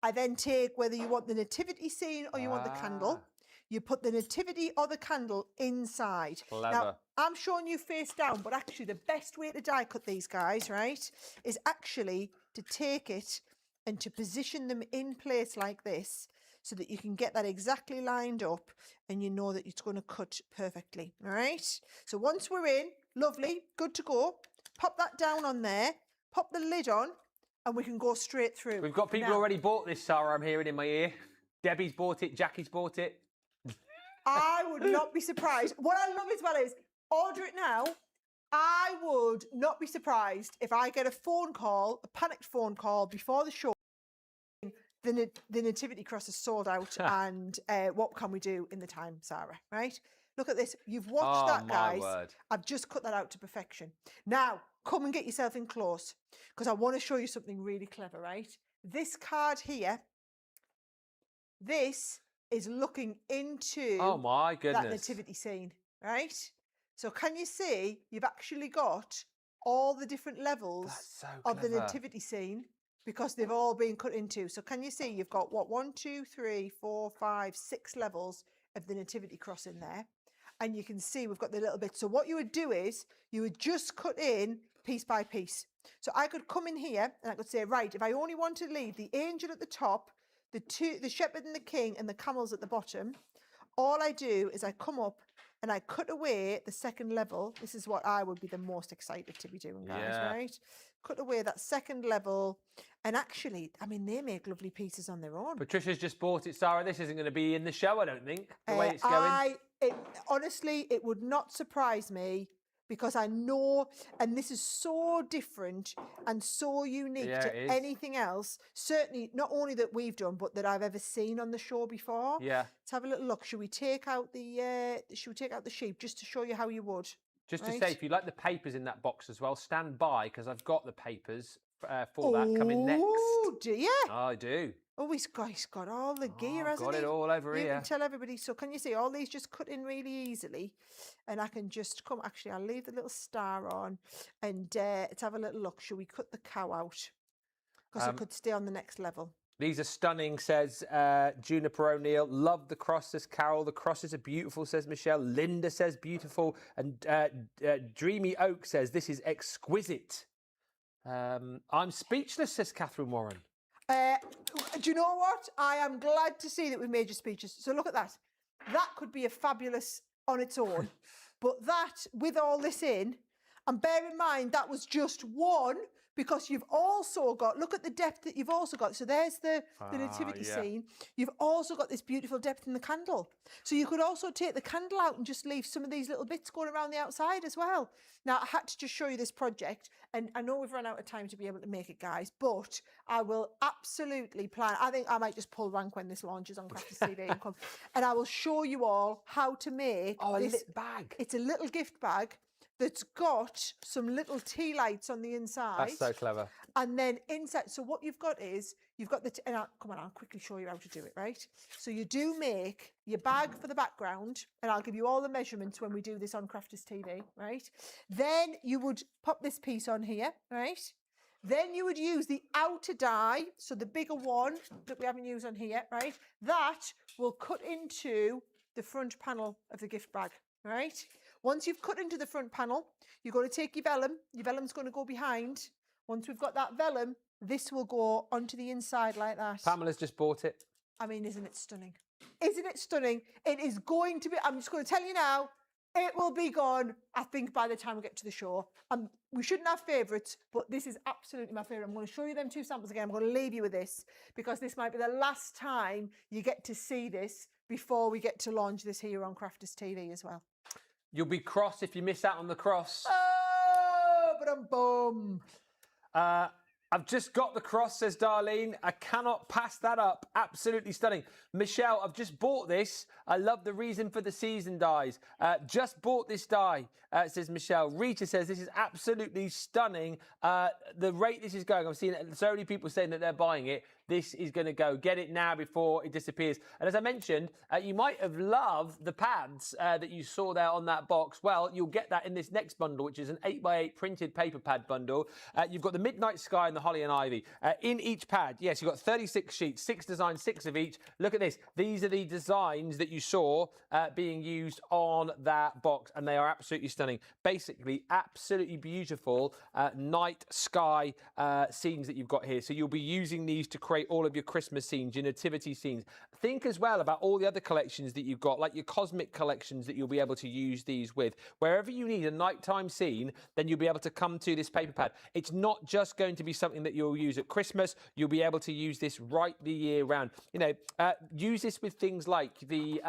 I then take whether you want the nativity scene or you want the candle. You put the nativity or the candle inside. Clever. Now, I'm showing you face down, but actually the best way to die cut these guys, right, is actually to take it and to position them in place like this so that you can get that exactly lined up and you know that it's going to cut perfectly, all right? So once we're in, lovely, good to go. Pop that down on there, pop the lid on, and we can go straight through. We've got people already bought this, Sarah, I'm hearing in my ear. Debbie's bought it, Jackie's bought it. I would not be surprised. What I love as well is, order it now. I would not be surprised if I get a phone call, a panicked phone call before the show. the nativity cross is sold out, and what can we do in the time, Sarah? Right? Look at this. You've watched that, guys. Word. I've just cut that out to perfection. Now, come and get yourself in close, because I want to show you something really clever, right? This card here, this is looking into Oh my goodness. that nativity scene, right? So can you see you've actually got all the different levels of the nativity scene, because they've all been cut into. So can you see you've got what, 1, 2, 3, 4, 5, 6 levels of the nativity cross in there. And you can see we've got the little bits. So what you would do is you would just cut in piece by piece. So I could come in here and I could say, right, if I only want to leave the angel at the top, the shepherd and the king and the camels at the bottom, all I do is I come up and I cut away the second level. This is what I would be the most excited to be doing, guys, right? Cut away that second level. And actually, I mean, they make lovely pieces on their own. Patricia's just bought it, Sarah. This isn't going to be in the show, I don't think, the way it's going. Honestly, it would not surprise me, because I know, and this is so different and so unique to anything else, certainly not only that we've done, but that I've ever seen on the show before. Yeah. Let's have a little look. Should we take out the sheep just to show you how you would? Just to say, if you like the papers in that box as well, stand by, because I've got the papers for that coming next. Oh, do you? I do. Oh, he's got all the gear, hasn't he? Got it all over here. You can tell everybody. So can you see all these just cut in really easily? And I can just come, actually, I'll leave the little star on, and let's have a little look. Should we cut the cow out? Because it could stay on the next level. These are stunning, says Juniper O'Neill. Love the cross, says Carol. The crosses are beautiful, says Michelle. Linda says beautiful. And Dreamy Oak says this is exquisite. I'm speechless, says Catherine Warren. Do you know what? I am glad to see that we've made you speeches. So look at that. That could be a fabulous on its own. But that, with all this in, and bear in mind, that was just one, because you've also got, look at the depth that you've also got. So there's the nativity scene. You've also got this beautiful depth in the candle. So you could also take the candle out and just leave some of these little bits going around the outside as well. Now, I had to just show you this project, and I know we've run out of time to be able to make it, guys, but I will absolutely plan. I think I might just pull rank when this launches on Crafters TV and come, and I will show you all how to make this bag. It's a little gift bag that's got some little tea lights on the inside. That's so clever. And then inside, so what you've got is, you've got and come on, I'll quickly show you how to do it, right? So you do make your bag for the background, and I'll give you all the measurements when we do this on Crafters TV, right? Then you would pop this piece on here, right? Then you would use the outer die, so the bigger one that we haven't used on here, right? That will cut into the front panel of the gift bag, right? Once you've cut into the front panel, you're going to take your vellum. Your vellum's going to go behind. Once we've got that vellum, this will go onto the inside like that. Pamela's just bought it. I mean, isn't it stunning? Isn't it stunning? It is going to be, I'm just going to tell you now, it will be gone, I think, by the time we get to the show. We shouldn't have favourites, but this is absolutely my favourite. I'm going to show you them 2 samples again. I'm going to leave you with this, because this might be the last time you get to see this before we get to launch this here on Crafters TV as well. You'll be cross if you miss out on the cross. Oh, but I'm bum. I've just got the cross, says Darlene. I cannot pass that up. Absolutely stunning. Michelle, I've just bought this. I love the reason for the season dies. Just bought this die, says Michelle. Rita says this is absolutely stunning. The rate this is going, I'm seeing so many people saying that they're buying it. This is going to go. Get it now before it disappears. And as I mentioned, you might have loved the pads that you saw there on that box. Well, you'll get that in this next bundle, which is an 8x8 printed paper pad bundle. You've got the Midnight Sky and the Holly and Ivy. In each pad, yes, you've got 36 sheets, 6 designs, 6 of each. Look at this. These are the designs that you saw being used on that box, and they are absolutely stunning. Basically, absolutely beautiful night sky scenes that you've got here. So you'll be using these to create all of your Christmas scenes, your nativity scenes. Think as well about all the other collections that you've got, like your cosmic collections that you'll be able to use these with. Wherever you need a nighttime scene, then you'll be able to come to this paper pad. It's not just going to be something that you'll use at Christmas. You'll be able to use this right the year round. You know, use this with things like the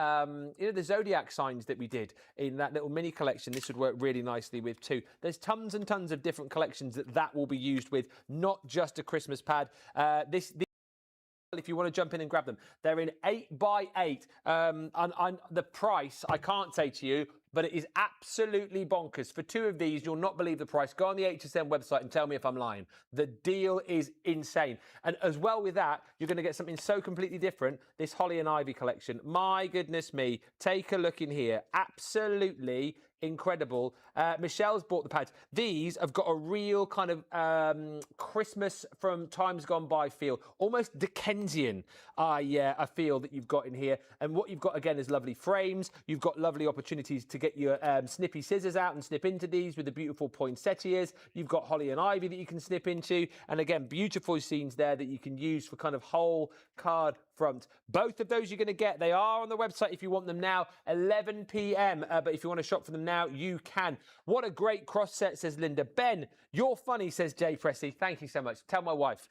the zodiac signs that we did in that little mini collection. This would work really nicely with too. There's tons and tons of different collections that will be used with, not just a Christmas pad. This if you want to jump in and grab them. They're in 8x8. And the price, I can't say to you, but it is absolutely bonkers. For 2 of these, you'll not believe the price. Go on the HSN website and tell me if I'm lying. The deal is insane. And as well with that, you're going to get something so completely different, this Holly and Ivy collection. My goodness me, take a look in here. Absolutely incredible. Michelle's bought the pads. These have got a real kind of Christmas from times gone by feel, almost Dickensian. I feel that you've got in here. And what you've got again is lovely frames. You've got lovely opportunities to get your snippy scissors out and snip into these with the beautiful poinsettias. You've got Holly and Ivy that you can snip into. And again, beautiful scenes there that you can use for kind of whole card front. Both of those you're going to get. They are on the website if you want them now, 11 p.m. But if you want to shop for them now, you can. What a great cross set, says Linda. Ben, you're funny, says Jay Pressy. Thank you so much. Tell my wife.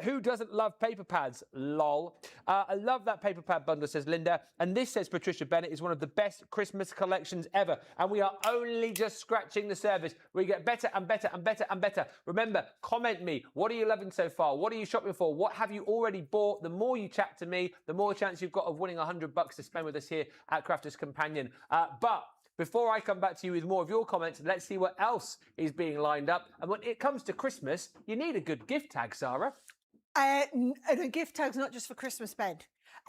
Who doesn't love paper pads? Lol. I love that paper pad bundle, says Linda. And this, says Patricia Bennett, is one of the best Christmas collections ever. And we are only just scratching the surface. We get better and better and better and better. Remember, comment me. What are you loving so far? What are you shopping for? What have you already bought? The more you chat to me, the more chance you've got of winning $100 to spend with us here at Crafters Companion. But before I come back to you with more of your comments, let's see what else is being lined up. And when it comes to Christmas, you need a good gift tag, Sarah. And a gift tag's not just for Christmas, Ben.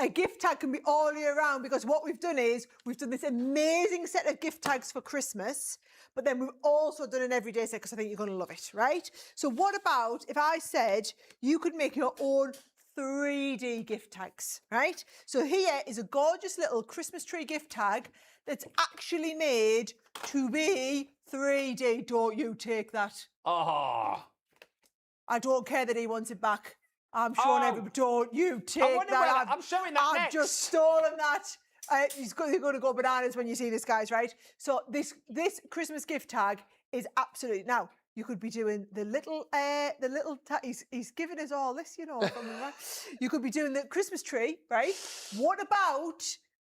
A gift tag can be all year round, because what we've done is we've done this amazing set of gift tags for Christmas, but then we've also done an everyday set because I think you're going to love it, right? So what about if I said you could make your own 3D gift tags, right? So here is a gorgeous little Christmas tree gift tag that's actually made to be 3D. Don't you take that. Oh. I don't care that he wants it back. I'm showing everybody. Don't you take that. I'm showing that I've next. just stolen that. You're going to go bananas when you see this, guys, right? So this Christmas gift tag is absolutely... Now, you could be doing the little he's giving us all this, you know. Right? You could be doing the Christmas tree, right? What about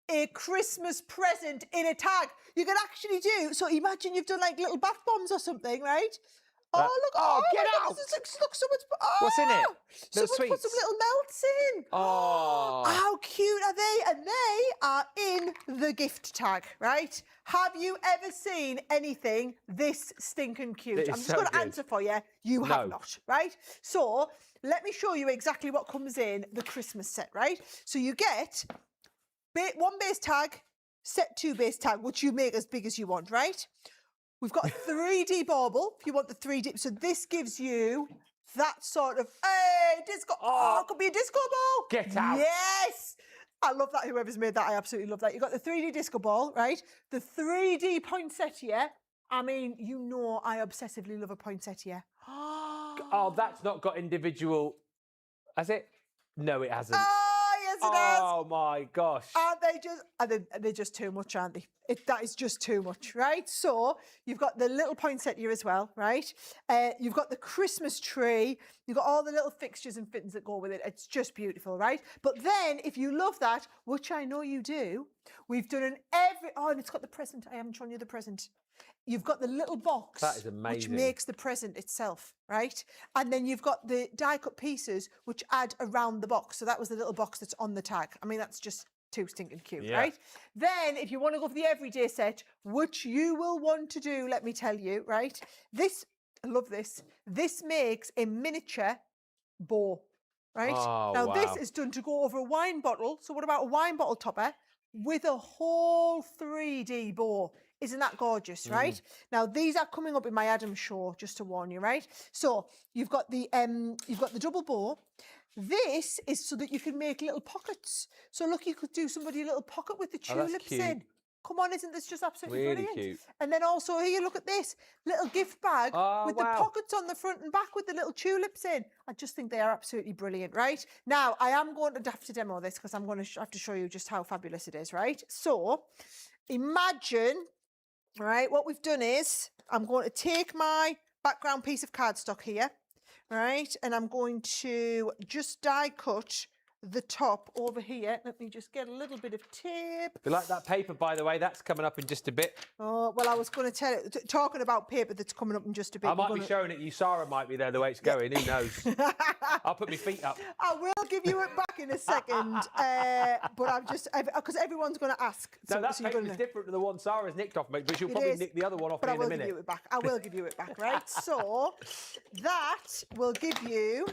a Christmas present in a tag? You could actually do... So imagine you've done like little bath bombs or something, right? Oh, look. Oh, get my out. goodness, look, someone's... Oh, What's in it? Little someone's put some sweets. little melts in. Oh. How cute are they? And they are in the gift tag, right? Have you ever seen anything this stinking cute? It I'm is just so going to good. answer for you. You have not, right? So let me show you exactly what comes in the Christmas set, right? So you get one base tag, set 2 base tag, which you make as big as you want, right? We've got a 3D bauble, if you want the 3D. So this gives you that sort of, hey, disco. Oh, it could be a disco ball. Get out. Yes. I love that. Whoever's made that, I absolutely love that. You've got the 3D disco ball, right? The 3D poinsettia. I mean, you know I obsessively love a poinsettia. Oh, that's not got individual... Has it? No, it hasn't. Oh, yes, it has. Oh, my gosh. Aren't they just... They're just too much, aren't they? That is just too much, right? So you've got the little poinsettia as well, right? You've got the Christmas tree. You've got all the little fixtures and fittings that go with it. It's just beautiful, right? But then, if you love that, which I know you do, we've done oh, and it's got the present. I haven't shown you the present. You've got the little box. That is amazing. Which makes the present itself, right? And then you've got the die-cut pieces, which add around the box. So that was the little box that's on the tag. I mean, that's just too stinking cute, right? Then, if you want to go for the everyday set, which you will want to do, let me tell you, right? This, I love this. This makes a miniature bow, right? Oh, now, wow. this is done to go over a wine bottle. So what about a wine bottle topper with a whole 3D bow? Isn't that gorgeous, right? Now, these are coming up in my Adam show, just to warn you, right? So you've got the double bow. This is so that you can make little pockets. So look, you could do somebody a little pocket with the tulips in. Come on, isn't this just absolutely brilliant? Cute. And then also here, look at this little gift bag with the pockets on the front and back with the little tulips in. I just think they are absolutely brilliant, right? Now, I am going to have to demo this because I'm going to have to show you just how fabulous it is, right? So imagine, right, what we've done is I'm going to take my background piece of cardstock here, right, and I'm going to just die cut the top over here. Let me just get a little bit of tape. If you like that paper, by the way, that's coming up in just a bit. Oh, well, I was going to tell you, talking about paper that's coming up in just a bit. I might be showing it you. Sarah might be there the way it's going. Who knows? I'll put my feet up. I will give you it back in a second, but I'm just, because everyone's going to ask. No, that so you're paper's gonna, different to the one Sarah's nicked off me, but she'll probably nick the other one off but me I in a will minute. give you it back. I will give you it back, right? So that will give you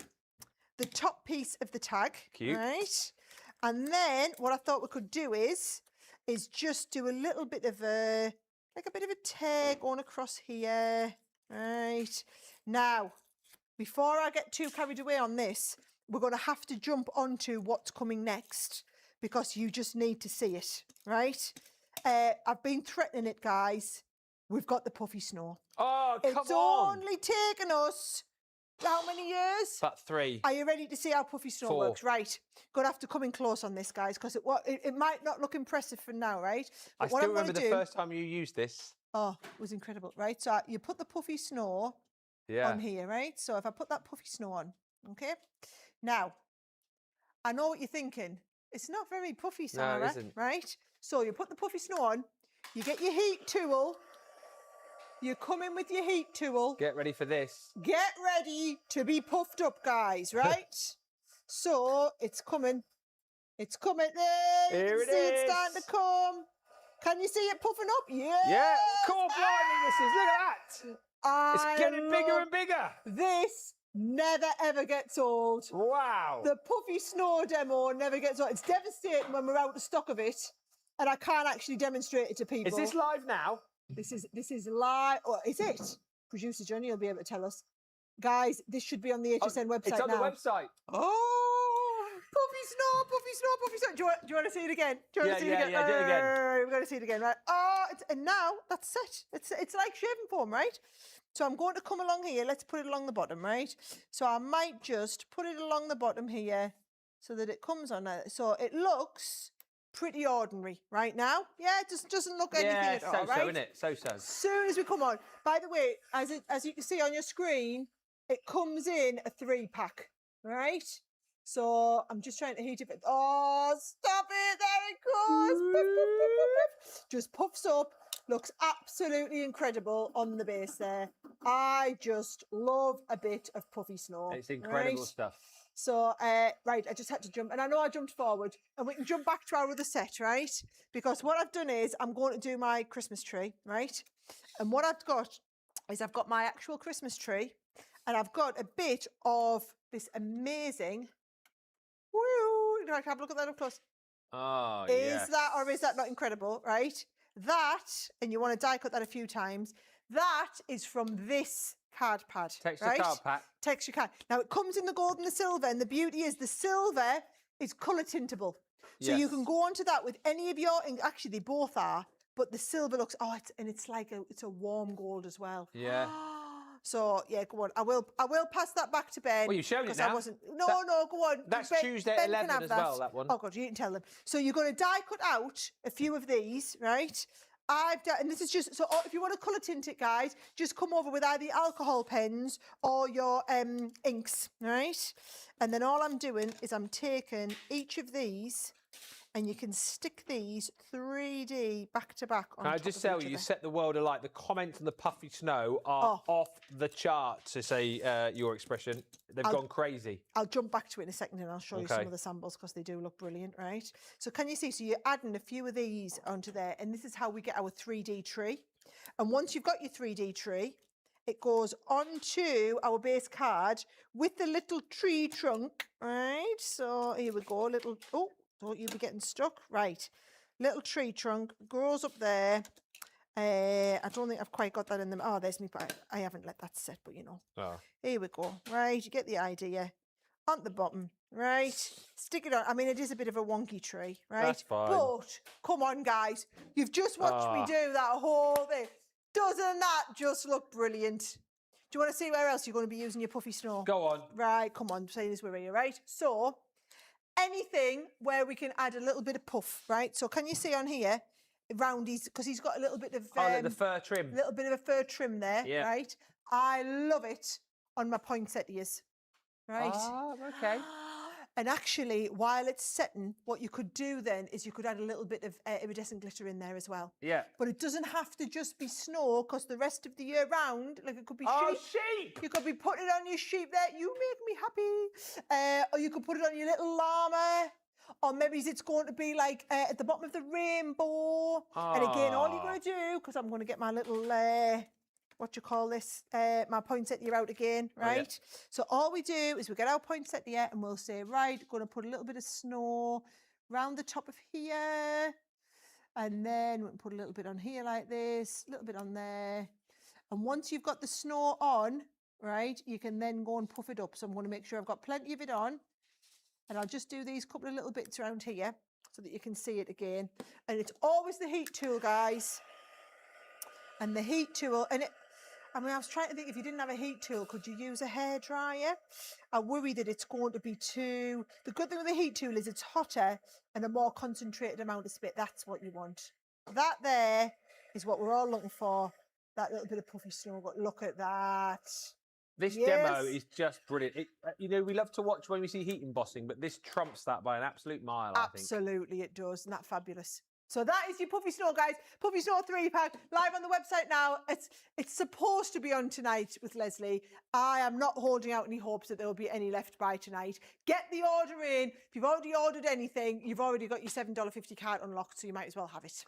the top piece of the tag. Cute. Right? And then what I thought we could do is just do a little bit of a tear going across here. Right. Now, before I get too carried away on this, we're going to have to jump onto what's coming next because you just need to see it, right? I've been threatening it, guys. We've got the puffy snow. Oh, come on. It's only taken us how many years? About 3. Are you ready to see how puffy snow 4. works? Right. Gonna have to come in close on this, guys, because it might not look impressive for now, right? But I still remember the first time you used this. Oh, it was incredible, right? So you put the puffy snow on here, right? So if I put that puffy snow on, okay? Now, I know what you're thinking. It's not very puffy, Sarah, No, it isn't. right? So you put the puffy snow on, you get your heat tool, you come in with your heat tool. Get ready for this. Get ready to be puffed up, guys, right? So it's coming. It's coming there. Here you can see it's starting to come. Can you see it puffing up? Yeah. Yeah. Cool, blinding this is. Look at that. It's getting bigger and bigger. This never ever gets old. Wow. The puffy snow demo never gets old. It's devastating when we're out of stock of it, and I can't actually demonstrate it to people. Is this live now? This is live. Or is it? Producer Johnny will be able to tell us. Guys, this should be on the HSN website It's on now. the website. Oh, puffy snow, puffy snow, puffy snow. Do you want to see it again? Do you want to see it again? Yeah, do it again. We're going to see it again, right? Oh, and now that's set. It's like shaving foam, right? So I'm going to come along here. Let's put it along the bottom, right? So I might just put it along the bottom here so that it comes on there. So it looks pretty ordinary right now. Yeah, it just doesn't look anything at all, right? isn't it? So. As soon as we come on. By the way, as you can see on your screen, it comes in a 3-pack, right? So I'm just trying to heat it. Oh, stop it! There it goes. Puff, puff, puff, puff, puff. Just puffs up. Looks absolutely incredible on the base there. I just love a bit of puffy snow. It's incredible stuff. So, right, I just had to jump. And I know I jumped forward. And we can jump back to our other set, right? Because what I've done is I'm going to do my Christmas tree, right? And what I've got is I've got my actual Christmas tree. And I've got a bit of this amazing... Woo! Right, have a look at that up close. Oh, Is that, or is that not incredible, right? That, and you want to die cut that a few times, that is from this card pad. Texture right? card pack. Texture card. Now, it comes in the gold and the silver, and the beauty is the silver is colour tintable. So you can go onto that with any of your, and actually they both are, but the silver looks, it's like it's a warm gold as well. Yeah. So yeah, go on. I will pass that back to Ben. Well, you've shown it I now. wasn't. No, go on. That's Ben, Tuesday at Ben 11 can have as that. well, that one. Oh God, you didn't tell them. So you're going to die cut out a few of these, right? I've done, and this is just, so if you want to colour tint it, guys, just come over with either alcohol pens or your inks, right? And then all I'm doing is I'm taking each of these, and you can stick these 3D back to back on Can I top just of tell each you, you other. set the world alight. The comments on the puffy snow are off the chart, to say your expression. They've gone crazy. I'll jump back to it in a second and I'll show you some Okay. of the samples because they do look brilliant, right? So can you see? So you're adding a few of these onto there, and this is how we get our 3D tree. And once you've got your 3D tree, it goes onto our base card with the little tree trunk, right? So here we go, little, oh, don't you be getting stuck, right? Little tree trunk goes up there. I don't think I've quite got that in them. Oh, there's me. I haven't let that set, but you know. Oh. Here we go. Right, you get the idea. On the bottom, right? Stick it on. I mean, it is a bit of a wonky tree, right? That's fine. But come on, guys. You've just watched me do that whole thing. Doesn't that just look brilliant? Do you want to see where else you're going to be using your puffy snow? Go on. Right, come on. Say this we're here, right? So, anything where we can add a little bit of puff, right? So, can you see on here? Around his, because he's got a little bit of the fur trim. little bit of a fur trim there, right? I love it on my poinsettias, right? Ah, okay. And actually, while it's setting, what you could do then is you could add a little bit of iridescent glitter in there as well. Yeah. But it doesn't have to just be snow, because the rest of the year round, like it could be Oh, sheep. sheep! You could be putting it on your sheep there. You make me happy. Or you could put it on your little llama. Or maybe it's going to be like at the bottom of the rainbow. And again, all you're going to do, because I'm going to get my little, what you call this, my poinsettia out again, right? Oh, yeah. So all we do is we get our poinsettia and we'll say, right, going to put a little bit of snow round the top of here. And then we can put a little bit on here like this, a little bit on there. And once you've got the snow on, right, you can then go and puff it up. So I'm going to make sure I've got plenty of it on. And I'll just do these couple of little bits around here so that you can see it again. And it's always the heat tool, guys. And the heat tool, I was trying to think, if you didn't have a heat tool, could you use a hairdryer? I worry that it's going to be too... The good thing with the heat tool is it's hotter and a more concentrated amount of spit. That's what you want. That there is what we're all looking for. That little bit of puffy snow. But look at that. This demo is just brilliant. We love to watch when we see heat embossing, but this trumps that by an absolute mile, I think. Absolutely it does. Isn't that fabulous? So that is your Puffy Snow, guys. Puffy Snow 3-pack, live on the website now. It's supposed to be on tonight with Leslie. I am not holding out any hopes that there will be any left by tonight. Get the order in. If you've already ordered anything, you've already got your $7.50 card unlocked, so you might as well have it.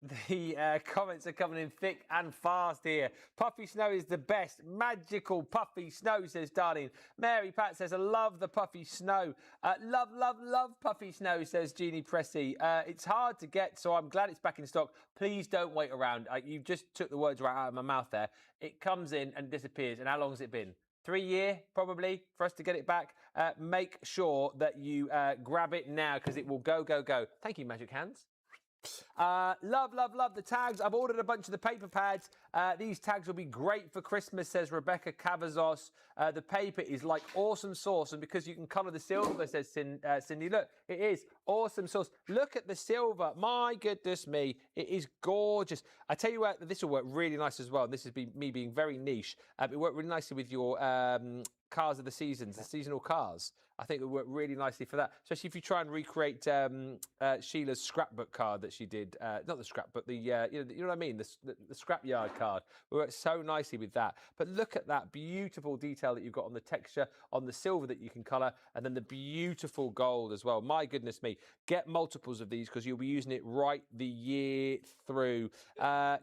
The comments are coming in thick and fast here. Puffy Snow is the best. Magical Puffy Snow, says Darlene. Mary Pat says, I love the Puffy Snow. Love, love, love Puffy Snow, says Jeannie Pressy. It's hard to get, so I'm glad it's back in stock. Please don't wait around. You just took the words right out of my mouth there. It comes in and disappears. And how long has it been? 3 years, probably, for us to get it back. Make sure that you grab it now, because it will go, go, go. Thank you, Magic Hands. Love, love, love the tags. I've ordered a bunch of the paper pads. These tags will be great for Christmas, says Rebecca Cavazos. The paper is like awesome sauce, and because you can colour the silver, says Cindy. Look, it is awesome sauce. Look at the silver. My goodness me, it is gorgeous. I tell you what, this will work really nice as well. And this is me being very niche. It worked really nicely with your cars of the seasons, the seasonal cars. I think it would work really nicely for that, especially if you try and recreate Sheila's scrapbook card that she did. Not the scrapbook, the you know what I mean, the scrapyard card. It works so nicely with that. But look at that beautiful detail that you've got on the texture, on the silver that you can colour, and then the beautiful gold as well. My goodness me, get multiples of these because you'll be using it right the year through.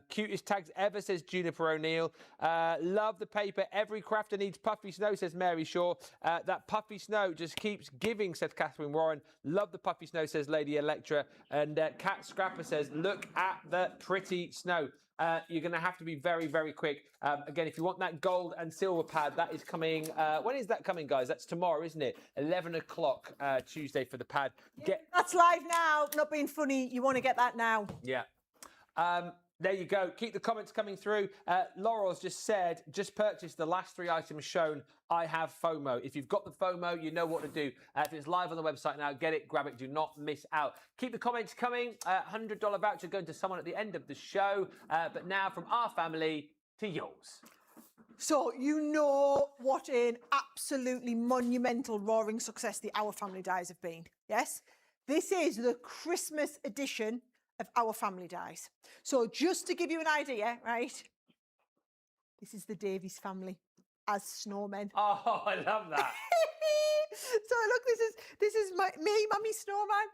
Cutest tags ever, says Juniper O'Neill. Love the paper. Every crafter needs Puffy Snow, says Mary Shaw. That Puffy Snow just keeps giving, says Catherine Warren. Love the Puffy Snow, says Lady Electra. And Cat Scrapper says, look at the pretty snow. You're going to have to be very, very quick. Again, if you want that gold and silver pad, that is coming. When is that coming, guys? That's tomorrow, isn't it? 11 o'clock Tuesday for the pad. That's live now. Not being funny. You want to get that now. Yeah. There you go. Keep the comments coming through. Laurel's just said, just purchase the last 3 items shown. I have FOMO. If you've got the FOMO, you know what to do. If it's live on the website now, get it, grab it. Do not miss out. Keep the comments coming. $100 voucher going to someone at the end of the show. But now from our family to yours. So you know what an absolutely monumental roaring success the Our Family Dies have been. Yes? This is the Christmas edition of Our Family Dies. So just to give you an idea, right? This is the Davies family as snowmen. Oh, I love that. So look, this is me, Mummy Snowman,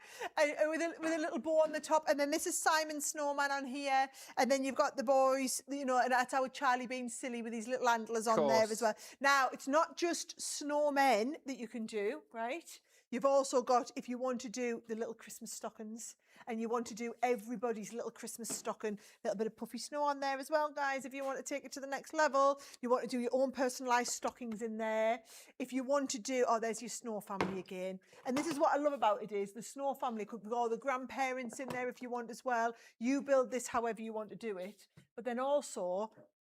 with a little bow on the top, and then this is Simon Snowman on here, and then you've got the boys, and that's our Charlie being silly with his little antlers on there as well. Now, it's not just snowmen that you can do, right? You've also got, if you want to do the little Christmas stockings, and you want to do everybody's little Christmas stocking, a little bit of Puffy Snow on there as well, guys. If you want to take it to the next level, you want to do your own personalised stockings in there. If you want to do, oh, there's your Snow family again. And this is what I love about it is the Snow family could put all the grandparents in there if you want as well. You build this however you want to do it. But then also,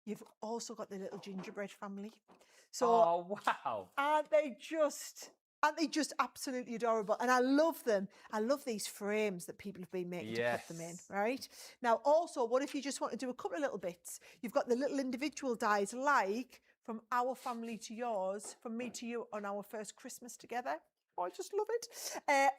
you've also got the little gingerbread family. So, oh, wow. Aren't they just absolutely adorable? And I love them. I love these frames that people have been making to put them in, right? Now, also, what if you just want to do a couple of little bits? You've got the little individual dies like from our family to yours, from me to you on our first Christmas together. Oh, I just love it.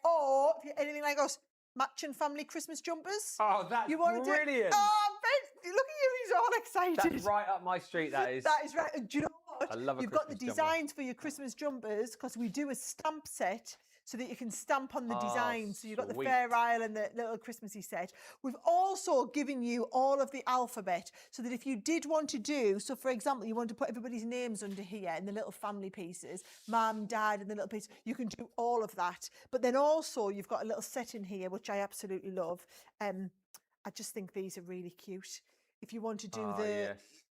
Or if you're anything like us, matching family Christmas jumpers. Oh, that's wanna brilliant. Oh, Ben, look at you, he's all excited. That's right up my street, that is. That is right. And do you know what? I love a You've got the Christmas jumper. designs for your Christmas jumpers because we do a stamp set so that you can stamp on the design. So you've got the sweet. Fair Isle and the little Christmassy set. We've also given you all of the alphabet so that if you did want to do, so for example, you want to put everybody's names under here in the little family pieces, mum, dad, and the little piece, you can do all of that. But then also you've got a little set in here, which I absolutely love. I just think these are really cute. If you want to do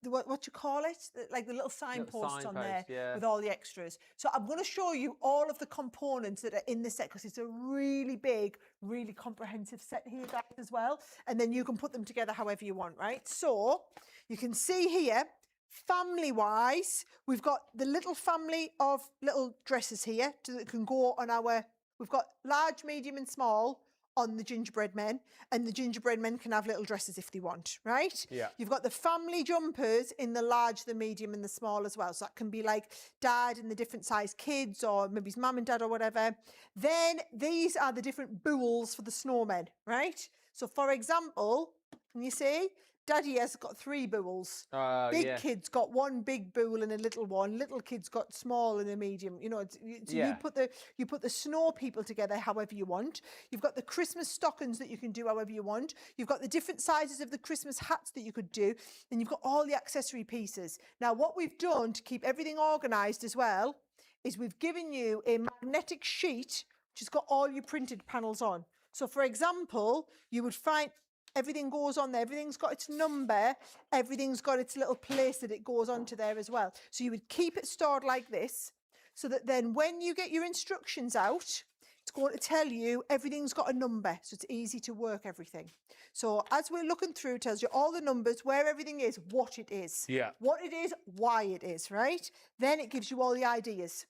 what you call it, like the little signposts on there with all the extras. So I'm going to show you all of the components that are in the set because it's a really big, really comprehensive set here, guys, as well. And then you can put them together however you want, right? So you can see here, family-wise, we've got the little family of little dresses here that can go on our. We've got large, medium, and small on the gingerbread men, and the gingerbread men can have little dresses if they want, right? Yeah. You've got the family jumpers in the large, the medium, and the small as well. So that can be like dad and the different size kids, or maybe his mum and dad or whatever. Then these are the different bools for the snowmen, right? So for example, can you see? Daddy has got 3 bools. Big kid's got 1 big bool and a little one. Little kid's got small and a medium. You know, you put the snow people together however you want. You've got the Christmas stockings that you can do however you want. You've got the different sizes of the Christmas hats that you could do, and you've got all the accessory pieces. Now, what we've done to keep everything organised as well is we've given you a magnetic sheet which has got all your printed panels on. So, for example, you would find. Everything goes on there. Everything's got its number. Everything's got its little place that it goes onto there as well. So you would keep it stored like this so that then when you get your instructions out, it's going to tell you everything's got a number. So it's easy to work everything. So as we're looking through, it tells you all the numbers, where everything is, what it is. Yeah. What it is, why it is, right? Then it gives you all the ideas.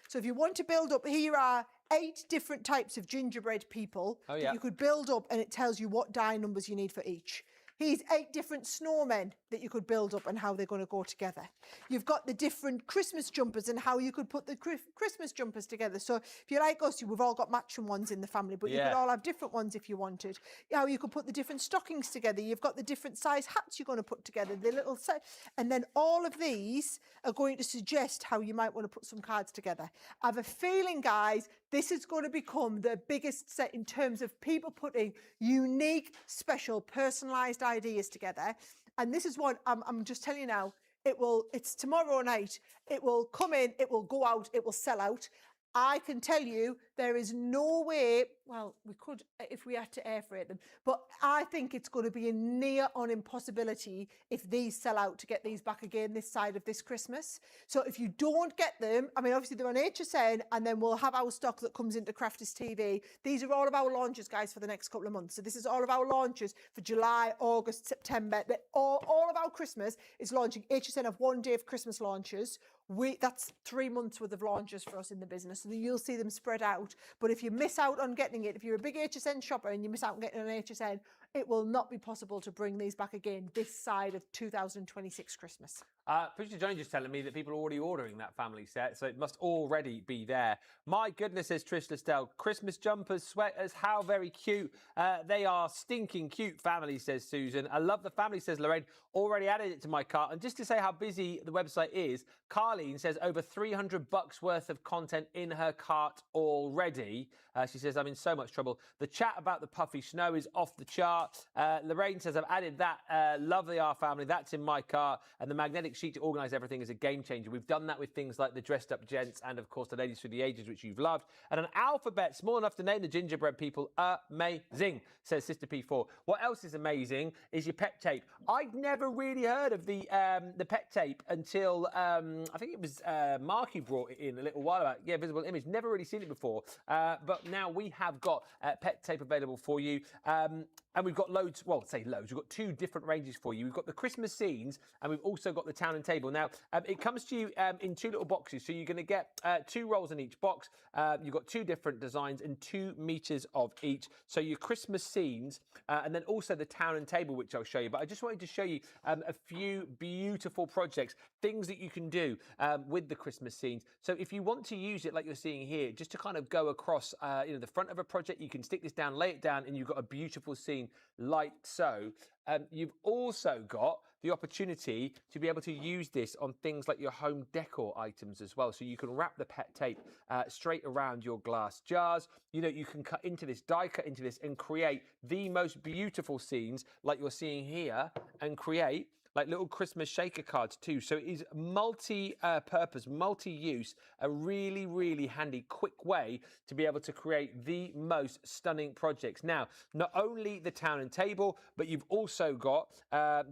So if you want to build up, here are 8 different types of gingerbread people that you could build up, and it tells you what die numbers you need for each. Here's 8 different snowmen that you could build up and how they're going to go together. You've got the different Christmas jumpers and how you could put the Christmas jumpers together. So if you're like us, we've all got matching ones in the family, but you could all have different ones if you wanted. How you could put the different stockings together. You've got the different size hats you're going to put together, the little set. And then all of these are going to suggest how you might want to put some cards together. I have a feeling, guys, this is going to become the biggest set in terms of people putting unique, special, personalised ideas together. And this is what I'm just telling you now. It's tomorrow night. It will come in, it will go out, it will sell out. I can tell you there is no way, well, we could if we had to air freight them, but I think it's going to be a near on impossibility if these sell out to get these back again this side of this Christmas. So if you don't get them, I mean, obviously they're on HSN, and then we'll have our stock that comes into Crafters TV. These are all of our launches, guys, for the next couple of months. So this is all of our launches for July, August, September. All of our Christmas is launching. HSN have 1 day of Christmas launches. That's 3 months worth of launches for us in the business, so you'll see them spread out. But if you miss out on getting it, if you're a big HSN shopper and you miss out on getting an HSN, it will not be possible to bring these back again this side of 2026 Christmas. Producer Johnny just telling me that people are already ordering that family set, so it must already be there. My goodness, says Trish Listel. Christmas jumpers, sweaters, how very cute. They are stinking cute family, says Susan. I love the family, says Lorraine. Already added it to my cart. And just to say how busy the website is, Carlene says over $300 worth of content in her cart already. She says, I'm in so much trouble. The chat about the puffy snow is off the chart. Lorraine says, I've added that. Love the R family. That's in my cart. And the magnetic sheet to organise everything is a game changer. We've done that with things like the dressed up gents and, of course, the ladies through the ages, which you've loved. And an alphabet small enough to name the gingerbread people. Amazing, says Sister P4. What else is amazing is your pet tape. I'd never really heard of the pet tape until I think it was Mark who brought it in a little while back. Yeah, Visible Image. Never really seen it before. But now we have got pet tape available for you. And we've got loads, well, say loads, we've got 2 different ranges for you. We've got the Christmas scenes, and we've also got the town and table. Now, it comes to you in 2 little boxes, so you're going to get 2 rolls in each box. You've got 2 different designs and 2 meters of each. So your Christmas scenes, and then also the town and table, which I'll show you. But I just wanted to show you a few beautiful projects, things that you can do with the Christmas scenes. So if you want to use it like you're seeing here, just to kind of go across the front of a project, you can stick this down, lay it down, and you've got a beautiful scene like so. You've also got the opportunity to be able to use this on things like your home decor items as well. So you can wrap the pet tape straight around your glass jars. You know, you can cut into this, die cut into this, and create the most beautiful scenes like you're seeing here, and create like little Christmas shaker cards too. So it is multi-purpose, multi-use, a really, really handy, quick way to be able to create the most stunning projects. Now, not only the town and table, but you've also got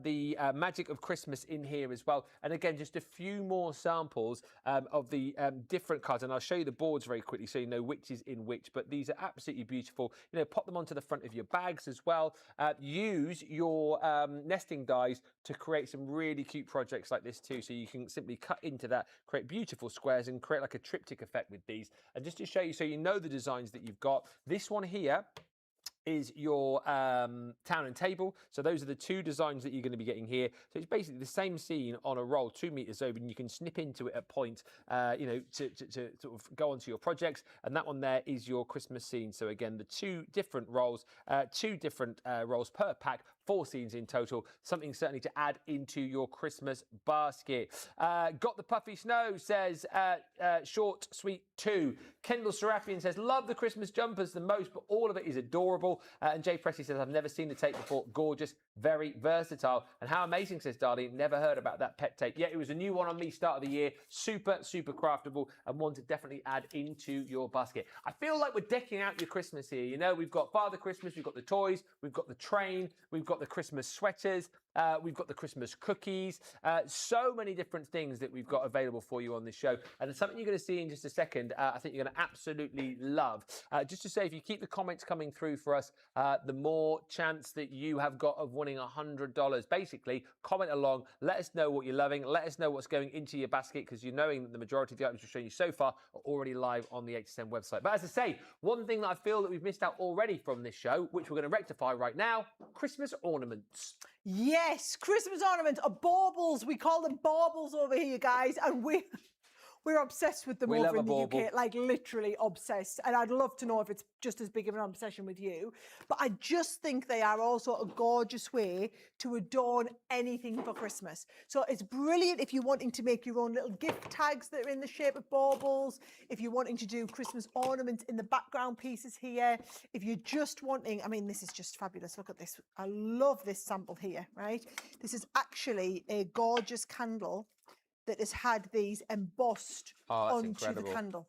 the magic of Christmas in here as well. And again, just a few more samples of the different cards. And I'll show you the boards very quickly so you know which is in which, but these are absolutely beautiful. You know, pop them onto the front of your bags as well. Use your nesting dies to create some really cute projects like this too. So you can simply cut into that, create beautiful squares, and create like a triptych effect with these. And just to show you, so you know the designs that you've got, this one here is your town and table. So those are the 2 designs that you're going to be getting here. So it's basically the same scene on a roll 2 meters over, and you can snip into it at point, to sort of go onto your projects. And that one there is your Christmas scene. So again, the 2 different rolls, 2 different rolls per pack, 4 scenes in total. Something certainly to add into your Christmas basket. Got the puffy snow, says short sweet 2. Kendall Serapian says, love the Christmas jumpers the most, but all of it is adorable. And Jay Presley says, I've never seen the tape before. Gorgeous, very versatile. And how amazing, says Darlene, never heard about that pet tape. Yeah, it was a new one on me start of the year. Super, super craftable, and one to definitely add into your basket. I feel like we're decking out your Christmas here. You know, we've got Father Christmas, we've got the toys, we've got the train, we've got the Christmas sweaters, we've got the Christmas cookies, so many different things that we've got available for you on this show. And it's something you're going to see in just a second, I think you're going to absolutely love. Just to say, if you keep the comments coming through for us, the more chance that you have got of winning $100. Basically, comment along, let us know what you're loving, let us know what's going into your basket, because you're knowing that the majority of the items we've shown you so far are already live on the HSN website. But as I say, one thing that I feel that we've missed out already from this show, which we're going to rectify right now, Christmas ornaments. Yes, Christmas ornaments are baubles. We call them baubles over here, guys, and we're obsessed with them We over love a in the bauble. UK, like literally obsessed. And I'd love to know if it's just as big of an obsession with you. But I just think they are also a gorgeous way to adorn anything for Christmas. So it's brilliant if you're wanting to make your own little gift tags that are in the shape of baubles, if you're wanting to do Christmas ornaments in the background pieces here, if you're just wanting, I mean, this is just fabulous. Look at this. I love this sample here, right? This is actually a gorgeous candle that has had these embossed onto the candle.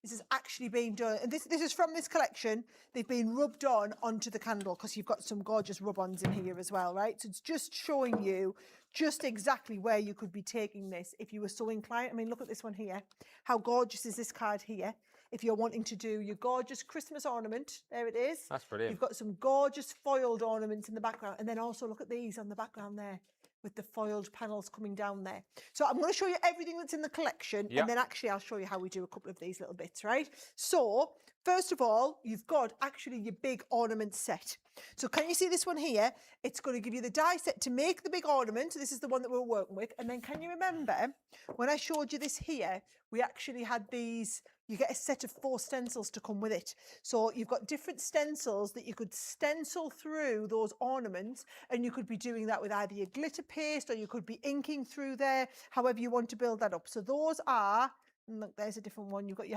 This is actually being done, and this is from this collection. They've been rubbed on onto the candle because you've got some gorgeous rub-ons in here as well, right? So it's just showing you just exactly where you could be taking this if you were so inclined. I mean, look at this one here. How gorgeous is this card here? If you're wanting to do your gorgeous Christmas ornament, there it is. That's brilliant. You've got some gorgeous foiled ornaments in the background, and then also look at these on the background there, with the foiled panels coming down there. So I'm going to show you everything that's in the collection, and then actually I'll show you how we do a couple of these little bits, right? So first of all, you've got actually your big ornament set. So can you see this one here? It's going to give you the die set to make the big ornament. This is the one that we're working with. And then can you remember when I showed you this here, we actually had these, you get a set of 4 stencils to come with it. So you've got different stencils that you could stencil through those ornaments, and you could be doing that with either your glitter paste, or you could be inking through there, however you want to build that up. So those are, look, there's a different one. You've got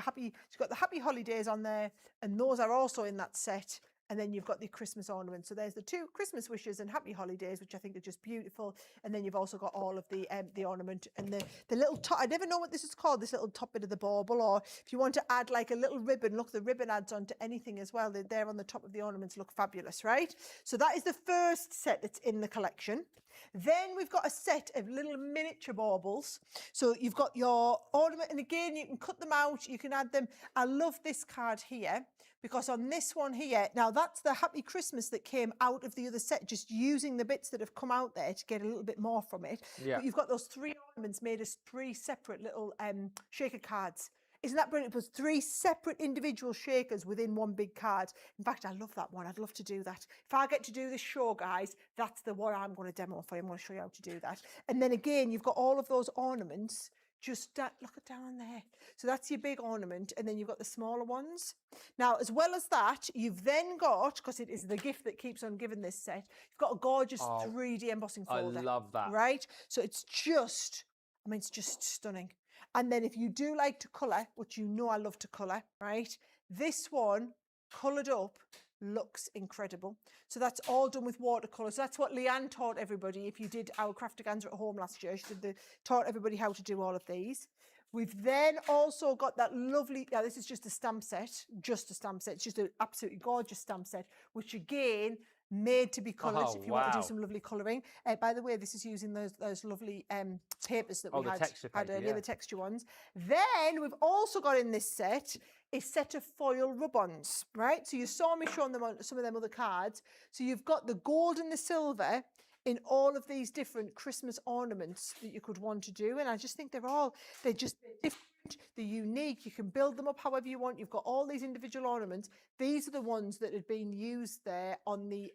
the happy holidays on there, and those are also in that set. And then you've got the Christmas ornaments. So there's the 2 Christmas wishes and happy holidays, which I think are just beautiful. And then you've also got all of the ornament and the little top. I never know what this is called, this little top bit of the bauble. Or if you want to add like a little ribbon, look, the ribbon adds onto anything as well. They're there on the top of the ornaments, look fabulous, right? So that is the first set that's in the collection. Then we've got a set of little miniature baubles. So you've got your ornament, and again, you can cut them out, you can add them. I love this card here because on this one here, now that's the Happy Christmas that came out of the other set, just using the bits that have come out there to get a little bit more from it. Yeah. But you've got those 3 ornaments made as 3 separate little shaker cards. Isn't that brilliant? It was 3 separate individual shakers within one big card. In fact, I love that one. I'd love to do that. If I get to do this show, guys, that's the one I'm going to demo for you. I'm going to show you how to do that. And then again, you've got all of those ornaments. Just look at down there. So that's your big ornament, and then you've got the smaller ones. Now, as well as that, you've then got, because it is the gift that keeps on giving this set, you've got a gorgeous 3D embossing folder. I love that. Right? So it's just, I mean, it's just stunning. And then if you do like to colour, which you know I love to colour, right? This one, coloured up, looks incredible. So that's all done with watercolours. So that's what Leanne taught everybody. If you did our Craftaganza at home last year, she taught everybody how to do all of these. We've then also got that lovely, this is just a stamp set, It's just an absolutely gorgeous stamp set, which again, made to be coloured if you want to do some lovely colouring. By the way, this is using those lovely papers that we had earlier, the texture ones. Then we've also got in this set a set of foil rub-ons, right? So you saw me showing them on some of them other cards. So you've got the gold and the silver in all of these different Christmas ornaments that you could want to do. And I just think they're just different, they're unique. You can build them up however you want. You've got all these individual ornaments. These are the ones that had been used there on the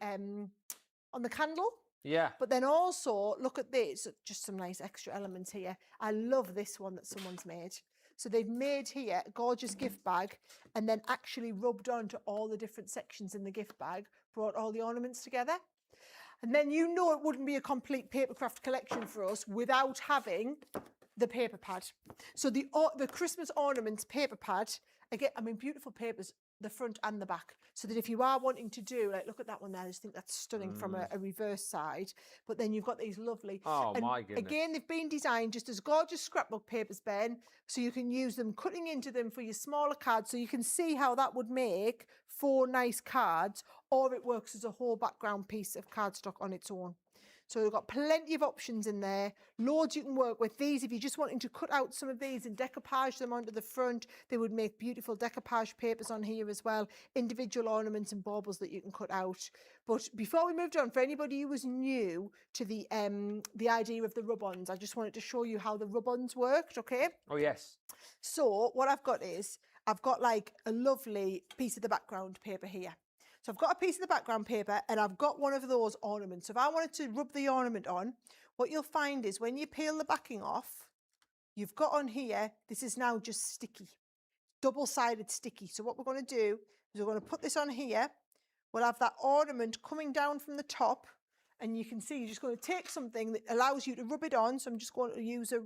candle. Yeah. But then also, look at this, just some nice extra elements here. I love this one that someone's made. So they've made here a gorgeous gift bag and then actually rubbed onto all the different sections in the gift bag, brought all the ornaments together. And then you know it wouldn't be a complete papercraft collection for us without having the paper pad. So the Christmas ornaments paper pad, again, I mean, beautiful papers, the front and the back. So that if you are wanting to do, like, look at that one there, I just think that's stunning from a reverse side. But then you've got these lovely, my goodness. Again, they've been designed just as gorgeous scrapbook papers, Ben, so you can use them cutting into them for your smaller cards. So you can see how that would make 4 nice cards, or it works as a whole background piece of cardstock on its own. So we've got plenty of options in there, loads you can work with. These, if you're just wanting to cut out some of these and decoupage them onto the front, they would make beautiful decoupage papers on here as well, individual ornaments and baubles that you can cut out. But before we moved on, for anybody who was new to the idea of the rub-ons, I just wanted to show you how the rub-ons worked, okay? Oh, yes. So what I've got is, I've got like a lovely piece of the background paper here. So I've got a piece of the background paper and I've got one of those ornaments. So if I wanted to rub the ornament on, what you'll find is when you peel the backing off, you've got on here, this is now just sticky, double-sided sticky. So what we're going to do is we're going to put this on here. We'll have that ornament coming down from the top, and you can see you're just going to take something that allows you to rub it on. So I'm just going to use a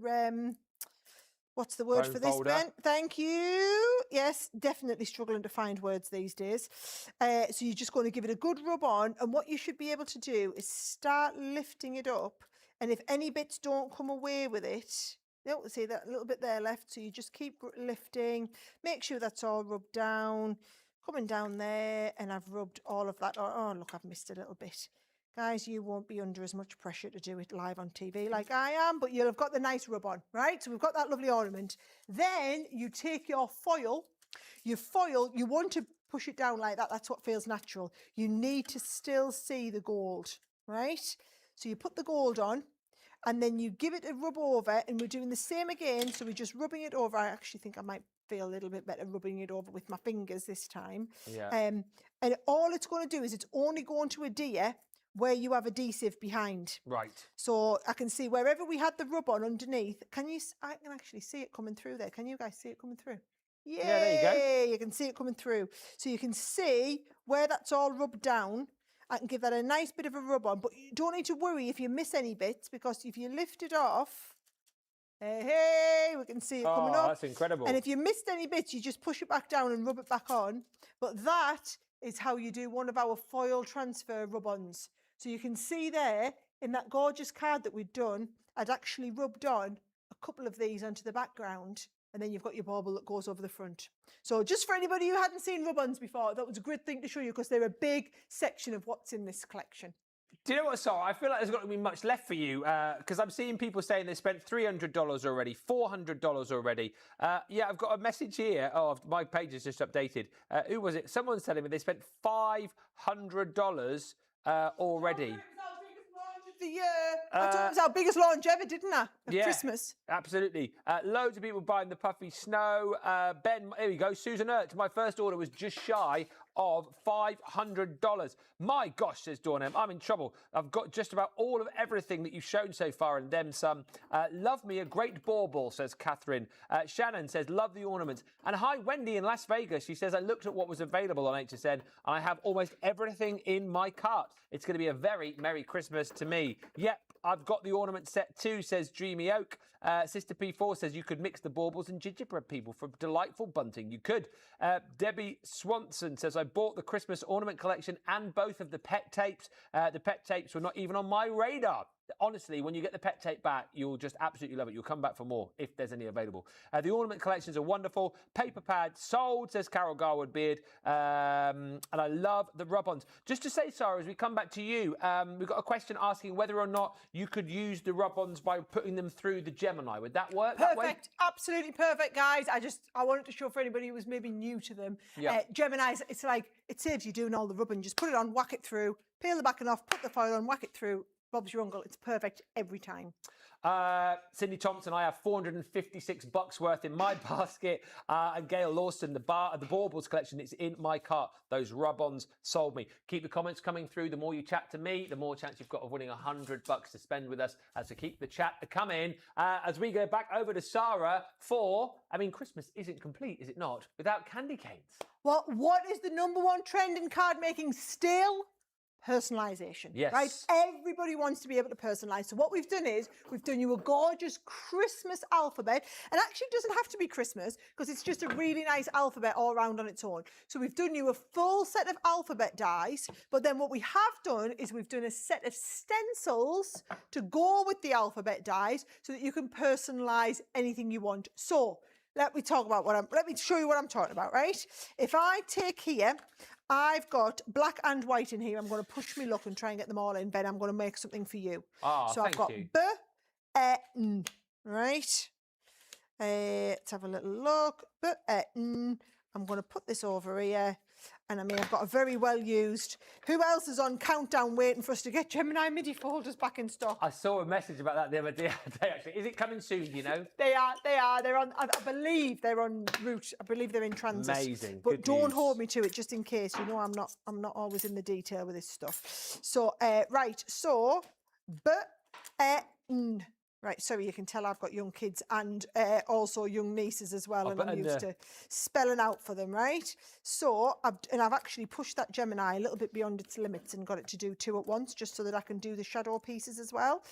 what's the word for this, Ben? Thank you. Yes, definitely struggling to find words these days. So you're just going to give it a good rub on. And what you should be able to do is start lifting it up. And if any bits don't come away with it, you'll see that little bit there left. So you just keep lifting. Make sure that's all rubbed down. Coming down there. And I've rubbed all of that. Oh, look, I've missed a little bit. Guys, you won't be under as much pressure to do it live on TV like I am, but you'll have got the nice rub on, right? So we've got that lovely ornament. Then you take your foil, you want to push it down like that. That's what feels natural. You need to still see the gold, right? So you put the gold on and then you give it a rub over, and we're doing the same again. So we're just rubbing it over. I actually think I might feel a little bit better rubbing it over with my fingers this time. Yeah. And all it's going to do is it's only going to adhere where you have adhesive behind. Right. So I can see wherever we had the rub on underneath. I can actually see it coming through there. Can you guys see it coming through? Yay! Yeah, there you go. You can see it coming through. So you can see where that's all rubbed down. I can give that a nice bit of a rub on, but you don't need to worry if you miss any bits, because if you lift it off, hey, we can see it coming up. That's incredible. And if you missed any bits, you just push it back down and rub it back on. But that is how you do one of our foil transfer rub-ons. So you can see there in that gorgeous card that we'd done, I'd actually rubbed on a couple of these onto the background, and then you've got your bauble that goes over the front. So just for anybody who hadn't seen rub-ons before, that was a great thing to show you, because they're a big section of what's in this collection. Do you know what, Sarah? I feel like there's not going to be much left for you because I'm seeing people saying they spent $300 already, $400 already. Yeah, I've got a message here. Oh, my page is just updated. Who was it? Someone's telling me they spent $500 already. The year. I told him it was our biggest launch ever, didn't I? Of Yeah, Christmas. absolutely. Loads of people buying the puffy snow. Ben, here we go. Susan Ertz, my first order was just shy of $500. My gosh, says Dawn M, I'm in trouble. I've got just about all of everything that you've shown so far and then some. Love me a great bauble, says Catherine. Shannon says, love the ornaments. And hi, Wendy in Las Vegas. She says, I looked at what was available on HSN and I have almost everything in my cart. It's going to be a very Merry Christmas to me. Yep, I've got the ornament set too, says Dreamy Oak. Sister P4 says you could mix the baubles and gingerbread people for delightful bunting. You could. Debbie Swanson says, I bought the Christmas ornament collection and both of the pet tapes. The pet tapes were not even on my radar. Honestly, when you get the pet tape back, you'll just absolutely love it. You'll come back for more if there's any available. The ornament collections are wonderful. Paper pad sold, says Carol Garwood Beard. And I love the rub-ons. Just to say, Sarah, as we come back to you, we've got a question asking whether or not you could use the rub-ons by putting them through the Gemini. Would that work? Perfect. That way? Absolutely perfect, guys. I wanted to show for anybody who was maybe new to them. Yeah. Gemini's, it's like, it saves you doing all the rubbing. Just put it on, whack it through, peel the backing off, put the foil on, whack it through. Bob's your uncle. It's perfect every time. Cindy Thompson, I have $456 worth in my basket. And Gail Lawson, the baubles collection, it's in my cart. Those rub-ons sold me. Keep the comments coming through. The more you chat to me, the more chance you've got of winning $100 to spend with us. So keep the chat coming. As we go back over to Sarah for, Christmas isn't complete, is it not, without candy canes? Well, what is the #1 trend in card making still? Personalisation. Yes. Right? Everybody wants to be able to personalise. So what we've done is we've done you a gorgeous Christmas alphabet. And actually it doesn't have to be Christmas because it's just a really nice alphabet all around on its own. So we've done you a full set of alphabet dies. But then what we have done is we've done a set of stencils to go with the alphabet dies so that you can personalise anything you want. So let me show you what I'm talking about, right? If I take here, I've got black and white in here. I'm going to push my luck and try and get them all in. Ben, I'm going to make something for you. So I've got you. B, E, N, right? Let's have a little look. B, E, N. I'm going to put this over here. And I've got a very well used. Who else is on countdown waiting for us to get Gemini MIDI folders back in stock? I saw a message about that the other day, actually. Is it coming soon, do you know? They are. They're on, I believe they're en route. I believe they're in transit. Amazing. But Good don't news. hold me to it just in case. You know I'm not always in the detail with this stuff. So, right. So, B, E, N. Right, sorry, you can tell I've got young kids and also young nieces as well, and I'm used to spelling out for them, right? So, I've actually pushed that Gemini a little bit beyond its limits and got it to do 2 at once, just so that I can do the shadow pieces as well.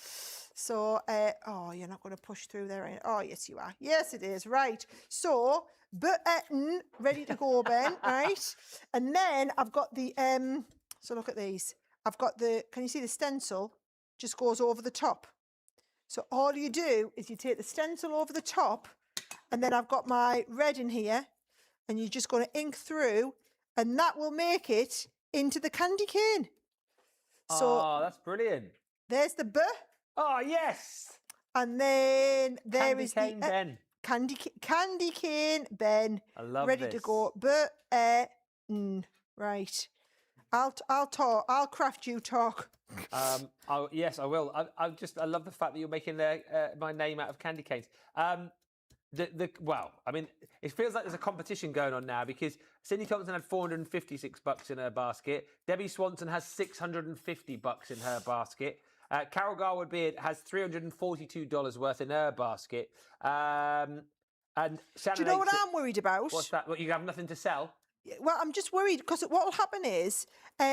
So, oh, you're not going to push through there. Oh, yes, you are. Yes, it is. Right. So, button, ready to go, Ben, right? And then I've got the, so look at these. I've got the, can you see the stencil? Just goes over the top. So all you do is you take the stencil over the top, and then I've got my red in here, and you're just going to ink through, and that will make it into the candy cane. So that's brilliant. There's the B. Oh, yes. And then there candy is cane the Ben. Candy cane Ben. I love ready this. to go. B, N. Right. I'll talk. I'll craft you talk. Yes, I will. I love the fact that you're making my name out of candy canes. Well, it feels like there's a competition going on now because Cindy Thompson had $456 in her basket. Debbie Swanson has $650 in her basket. Carol Garwood Beard has $342 worth in her basket. And Shannon, do you know what I'm worried about? What's that? What, you have nothing to sell? Well, I'm just worried because what will happen is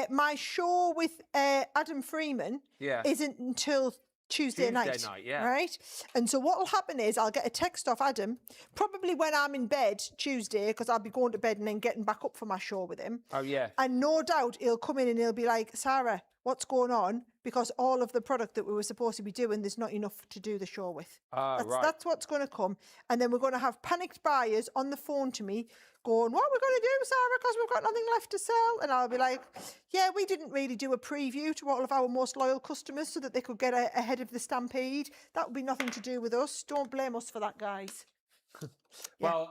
my show with Adam Freeman isn't until Tuesday night, right? And so what will happen is I'll get a text off Adam, probably when I'm in bed Tuesday, because I'll be going to bed and then getting back up for my show with him. Oh, yeah. And no doubt he'll come in and he'll be like, Sarah, what's going on because all of the product that we were supposed to be doing, there's not enough to do the show with. That's what's going to come. And then we're going to have panicked buyers on the phone to me going, what are we going to do, Sarah, because we've got nothing left to sell? And I'll be like, yeah, we didn't really do a preview to all of our most loyal customers so that they could get ahead of the stampede. That would be nothing to do with us. Don't blame us for that, guys. Well,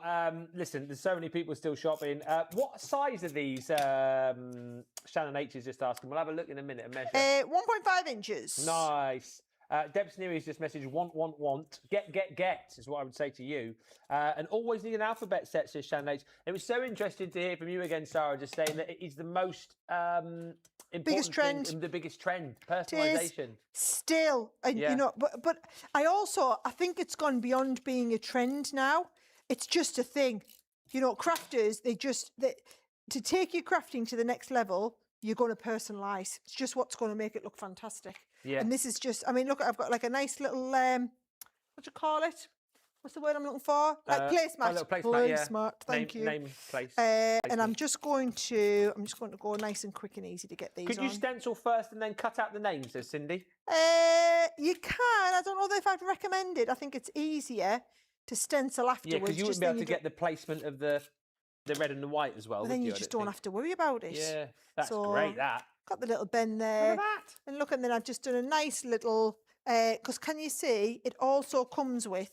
listen, there's so many people still shopping. What size are these? Shannon H is just asking. We'll have a look in a minute and measure. 1.5 inches. Nice. Deb Sneery's just messaged want. Get is what I would say to you. And always need an alphabet set, says Shannon H. It was so interesting to hear from you again, Sarah, just saying that it is the most important thing, the biggest trend, personalisation. Still, and you know, but I think it's gone beyond being a trend now. It's just a thing. You know, crafters, to take your crafting to the next level, you're going to personalise. It's just what's going to make it look fantastic. Yeah. And this is just, I mean, look, I've got like a nice little, what do you call it? What's the word I'm looking for? Like placemat. A little placemat, Thank you. Name, place. And I'm just going to go nice and quick and easy to get these Could you stencil first and then cut out the names, says Cindy? You can. I don't know if I'd recommend it. I think it's easier to stencil afterwards. Yeah, because you wouldn't be able to get the placement of the red and the white as well. But then you just don't have to worry about it. Yeah, that's great, that. Got the little bend there. Look at that. And look, and then I've just done a nice little, because can you see, it also comes with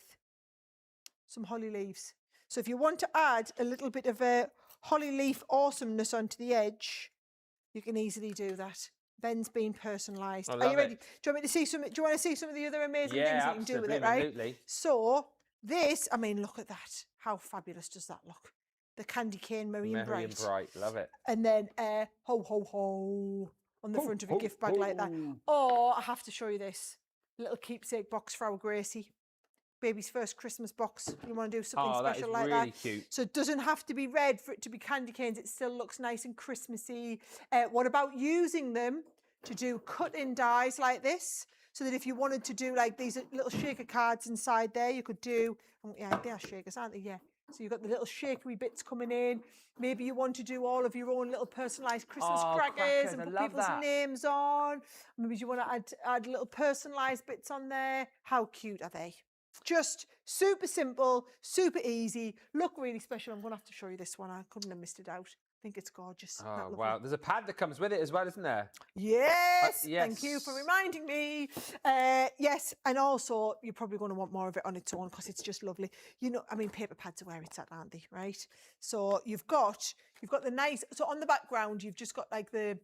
some holly leaves. So if you want to add a little bit of a holly leaf awesomeness onto the edge, you can easily do that. Ben's being personalised. Are you ready? Do you want me to see some? Do you want to see some of the other amazing things that you can do with it? Right. Absolutely. So this, I mean, look at that. How fabulous does that look? The candy cane, Merry and Bright. Love it. And then ho ho ho on the front of a gift bag like that. Oh, I have to show you this little keepsake box for our Gracie. Baby's first Christmas box. You want to do something special like that? Really cute. So it doesn't have to be red for it to be candy canes. It still looks nice and Christmassy. What about using them to do cut-in dies like this? So that if you wanted to do like these little shaker cards inside there, you could do, yeah, they are shakers, aren't they? Yeah. So you've got the little shakery bits coming in. Maybe you want to do all of your own little personalised Christmas crackers and put people's names on. Maybe you want to add little personalised bits on there. How cute are they? Just super simple, super easy, look really special. I'm going to have to show you this one. I couldn't have missed it out. I think it's gorgeous. Oh, wow. There's a pad that comes with it as well, isn't there? Yes. Thank you for reminding me. Yes. And also, you're probably going to want more of it on its own because it's just lovely. You know, I mean, paper pads are where it's at, aren't they? Right. So you've got the nice, so on the background, you've just got like the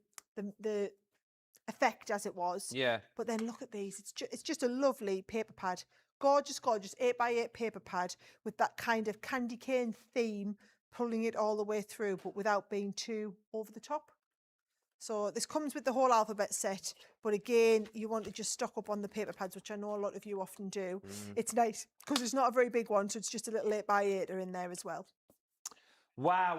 effect as it was. Yeah. But then look at these. It's just a lovely paper pad. Gorgeous, gorgeous 8x8 paper pad with that kind of candy cane theme, pulling it all the way through, but without being too over the top. So this comes with the whole alphabet set, but again, you want to just stock up on the paper pads, which I know a lot of you often do. It's nice because it's not a very big one, so it's just a little 8x8 in there as well. Wow,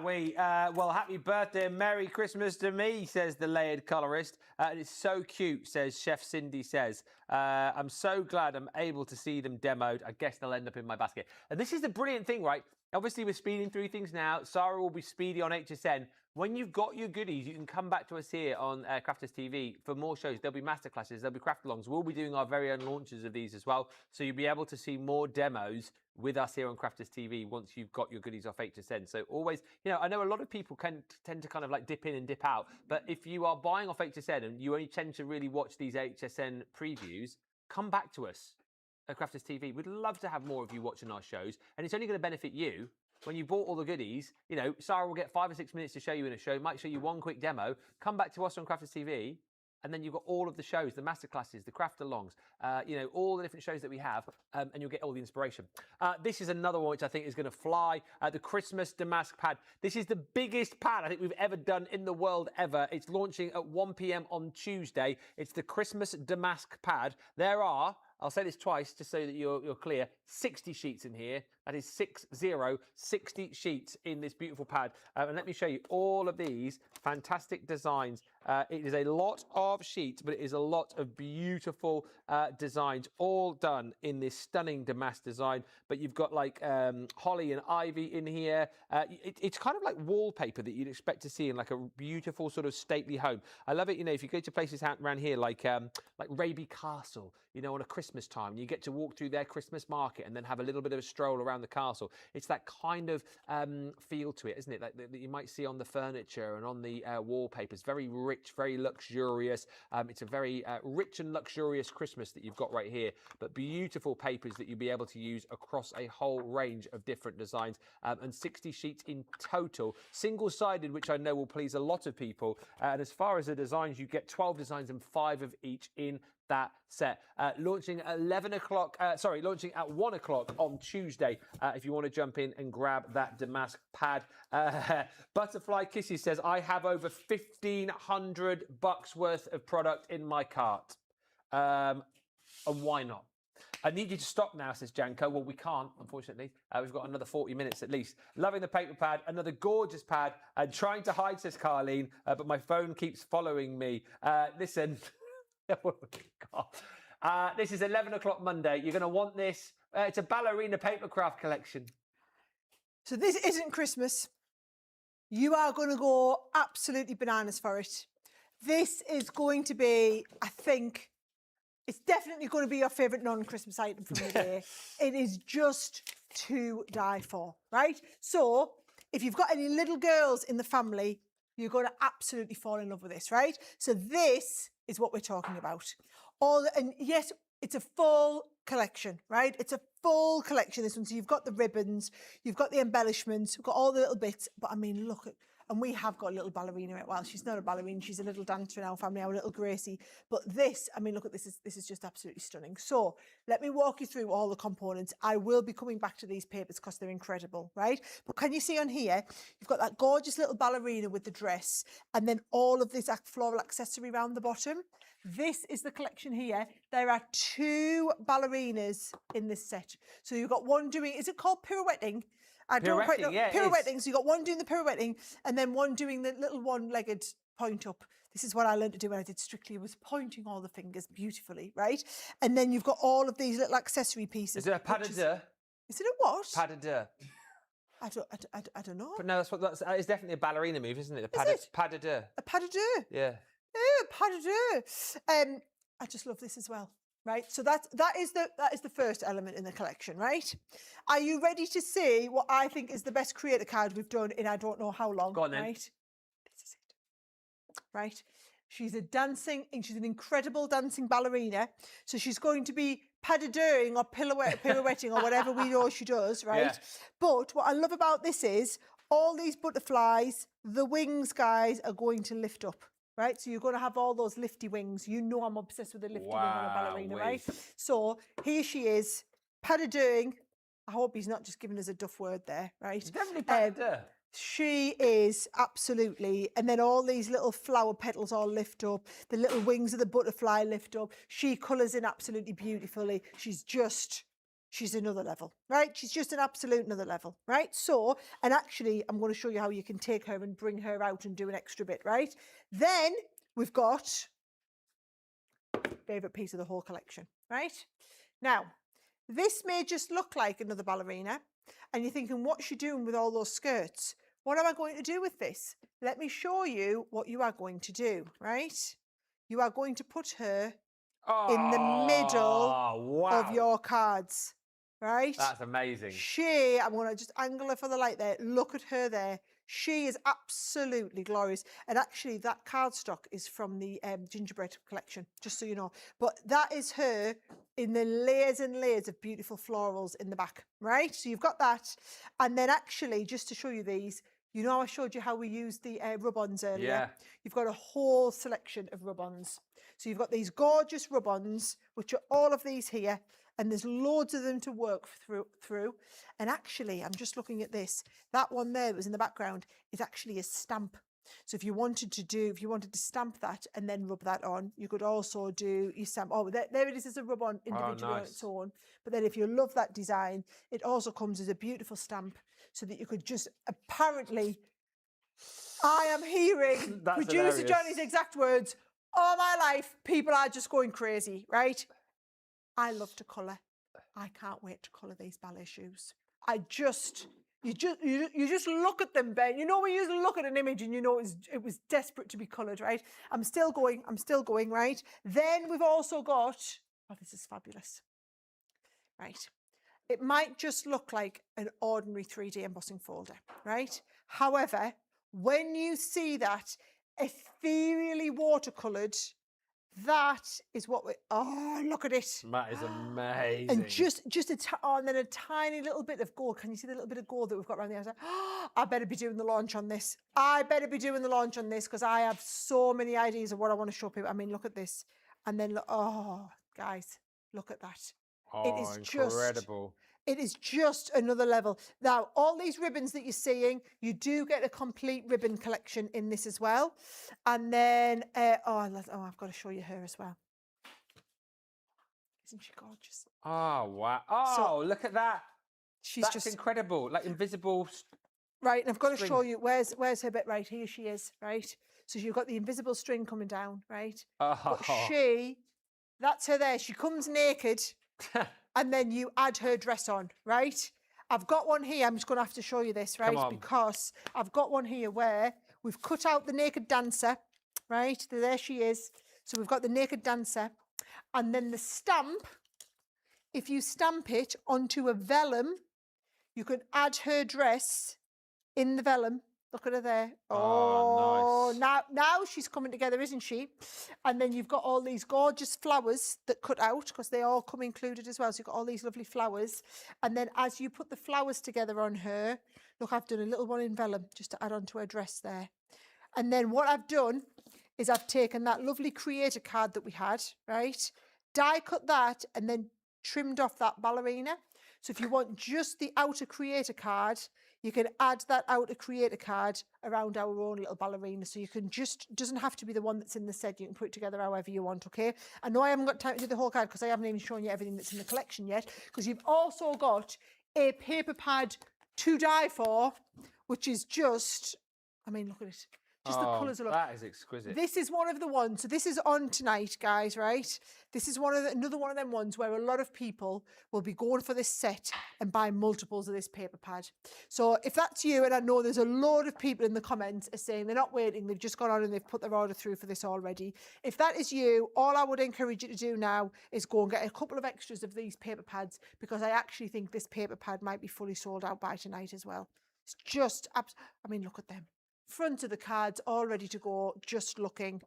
well, happy birthday and Merry Christmas to me, says the layered colorist. And it's so cute, says Chef Cindy says. I'm so glad I'm able to see them demoed. I guess they'll end up in my basket. And this is the brilliant thing, right? Obviously, we're speeding through things now. Sarah will be speedy on HSN. When you've got your goodies, you can come back to us here on Crafters TV for more shows. There'll be masterclasses, there'll be craft-alongs. We'll be doing our very own launches of these as well. So you'll be able to see more demos with us here on Crafters TV once you've got your goodies off HSN. So always, you know, I know a lot of people tend to kind of like dip in and dip out. But if you are buying off HSN and you only tend to really watch these HSN previews, come back to us at Crafters TV. We'd love to have more of you watching our shows. And it's only going to benefit you. When you bought all the goodies, you know, Sarah will get 5 or 6 minutes to show you in a show, might show you one quick demo, come back to us on Crafters TV, and then you've got all of the shows, the masterclasses, the craft-alongs, you know, all the different shows that we have, and you'll get all the inspiration. This is another one which I think is going to fly, the Christmas Damask pad. This is the biggest pad I think we've ever done in the world ever. It's launching at 1 p.m. on Tuesday. It's the Christmas Damask pad. There are, I'll say this twice just so that you're clear, 60 sheets in here. That is 60 sheets in this beautiful pad. And let me show you all of these fantastic designs. It is a lot of sheets, but it is a lot of beautiful designs, all done in this stunning damask design. But you've got like holly and ivy in here. It's kind of like wallpaper that you'd expect to see in like a beautiful sort of stately home. I love it. You know, if you go to places around here like Raby Castle, you know, on a Christmas time, you get to walk through their Christmas market and then have a little bit of a stroll around the castle. It's that kind of feel to it, isn't it? That you might see on the furniture and on the wallpapers. Very rich, very luxurious. It's a very rich and luxurious Christmas that you've got right here, but beautiful papers that you'll be able to use across a whole range of different designs, and 60 sheets in total, single-sided, which I know will please a lot of people. And as far as the designs, you get 12 designs and 5 of each in that set. Launching at 11 o'clock, launching at 1 o'clock on Tuesday, if you want to jump in and grab that damask pad. Butterfly Kisses says, I have over $1,500 worth of product in my cart. And why not? I need you to stop now, says Janko. Well, we can't, unfortunately. We've got another 40 minutes at least. Loving the paper pad, another gorgeous pad, and trying to hide, says Carleen, but my phone keeps following me. Listen, oh God. This is 11 o'clock Monday. You're going to want this. It's a ballerina papercraft collection. So this isn't Christmas. You are going to go absolutely bananas for it. This is going to be, I think, it's definitely going to be your favourite non-Christmas item from the day. It is just to die for, right? So if you've got any little girls in the family, you're going to absolutely fall in love with this, right? So this is what we're talking about. And yes, it's a full collection, right? It's a full collection, this one. So you've got the ribbons, you've got the embellishments, you've got all the little bits. But I mean, look at, and we have got a little ballerina. Well, she's not a ballerina, she's a little dancer in our family, our little Gracie. But this, I mean, look at this, this is just absolutely stunning. So let me walk you through all the components. I will be coming back to these papers because they're incredible, right? But can you see on here, you've got that gorgeous little ballerina with the dress, and then all of this floral accessory around the bottom. This is the collection here. There are 2 ballerinas in this set. So you've got one doing, is it called pirouetting? I don't quite know. Yeah, pirouetting. So you've got one doing the pirouetting and then one doing the little one-legged point up. This is what I learned to do when I did Strictly, was pointing all the fingers beautifully, right? And then you've got all of these little accessory pieces. Is it a pas de deux? Is it a what? Pas de deux. I don't know. But no, that is definitely a ballerina move, isn't it? Pas de deux. A pas de deux. Yeah. Yeah, pas de deux. I just love this as well. Right, so that is the first element in the collection, right? Are you ready to see what I think is the best creator card we've done in I don't know how long? Go on then. Right, this is it. Right, she's an incredible dancing ballerina. So she's going to be pas de deux or pirouetting or whatever we know she does, right? Yeah. But what I love about this is all these butterflies, the wings, guys, are going to lift up. Right, so you're going to have all those lifty wings. You know I'm obsessed with the lifty wing on a ballerina, right? So here she is, pas de deux. I hope he's not just giving us a duff word there, right? Definitely pas de deux. She is absolutely, and then all these little flower petals all lift up. The little wings of the butterfly lift up. She colours in absolutely beautifully. She's another level, right? She's just an absolute another level, right? So, and actually, I'm going to show you how you can take her and bring her out and do an extra bit, right? Then we've got favourite piece of the whole collection, right? Now, this may just look like another ballerina, and you're thinking, what's she doing with all those skirts? What am I going to do with this? Let me show you what you are going to do, right? You are going to put her in the middle of your cards. Right? That's amazing. I'm going to just angle her for the light there. Look at her there. She is absolutely glorious. And actually, that cardstock is from the gingerbread collection, just so you know. But that is her in the layers and layers of beautiful florals in the back, right? So you've got that. And then actually, just to show you these, you know I showed you how we used the rub-ons earlier? Yeah. You've got a whole selection of rub-ons. So you've got these gorgeous rub-ons, which are all of these here. And there's loads of them to work through. And actually, I'm just looking at this. That one there that was in the background is actually a stamp. So if you wanted to stamp that and then rub that on, you could also do your stamp. Oh, there it is as a rub on individually on its own. But then if you love that design, it also comes as a beautiful stamp so that you could just apparently, I am hearing That's producer hilarious. Johnny's exact words, all my life, people are just going crazy, right? I love to colour. I can't wait to colour these ballet shoes. You just look at them, Ben. You know when you just look at an image and you know it was desperate to be coloured, right? I'm still going, right? Then we've also got, oh, this is fabulous, right? It might just look like an ordinary 3D embossing folder, right? However, when you see that ethereally watercoloured, that is what we, oh, look at it. That is amazing. And and then a tiny little bit of gold. Can you see the little bit of gold that we've got around the outside? Oh, I better be doing the launch on this. Because I have so many ideas of what I want to show people. I mean, look at this. And then, oh, guys, look at that. Oh, it is incredible. It is just another level. Now, all these ribbons that you're seeing, you do get a complete ribbon collection in this as well. And then, I've got to show you her as well. Isn't she gorgeous? Oh, wow. Oh, look at that. That's Just incredible. Like invisible. Right, and I've got to show you, where's her bit? Right, here she is, right? So you've got the invisible string coming down, right? Oh. But that's her there. She comes naked. And then you add her dress on, right? I've got one here. I'm just going to have to show you this, right? Because I've got one here where we've cut out the naked dancer, right? There she is. So we've got the naked dancer. And then the stamp, if you stamp it onto a vellum, you can add her dress in the vellum. Look at her there. Oh, nice. Now she's coming together, isn't she? And then you've got all these gorgeous flowers that cut out because they all come included as well. So you've got all these lovely flowers. And then as you put the flowers together on her, look, I've done a little one in vellum just to add onto her dress there. And then what I've done is I've taken that lovely creator card that we had, right? Die cut that and then trimmed off that ballerina. So if you want just the outer creator card, you can add that outer creator card around our own little ballerina. So you can doesn't have to be the one that's in the set. You can put it together however you want, okay? I know I haven't got time to do the whole card because I haven't even shown you everything that's in the collection yet, because you've also got a paper pad to die for, which is just, I mean, look at it. Just the colours are that is exquisite. This is one of the ones. So this is on tonight, guys, right? This is another one of them ones where a lot of people will be going for this set and buy multiples of this paper pad. So if that's you, and I know there's a load of people in the comments are saying they're not waiting, they've just gone on and they've put their order through for this already. If that is you, all I would encourage you to do now is go and get a couple of extras of these paper pads, because I actually think this paper pad might be fully sold out by tonight as well. It's just, I mean, look at them. Front of the cards all ready to go, just looking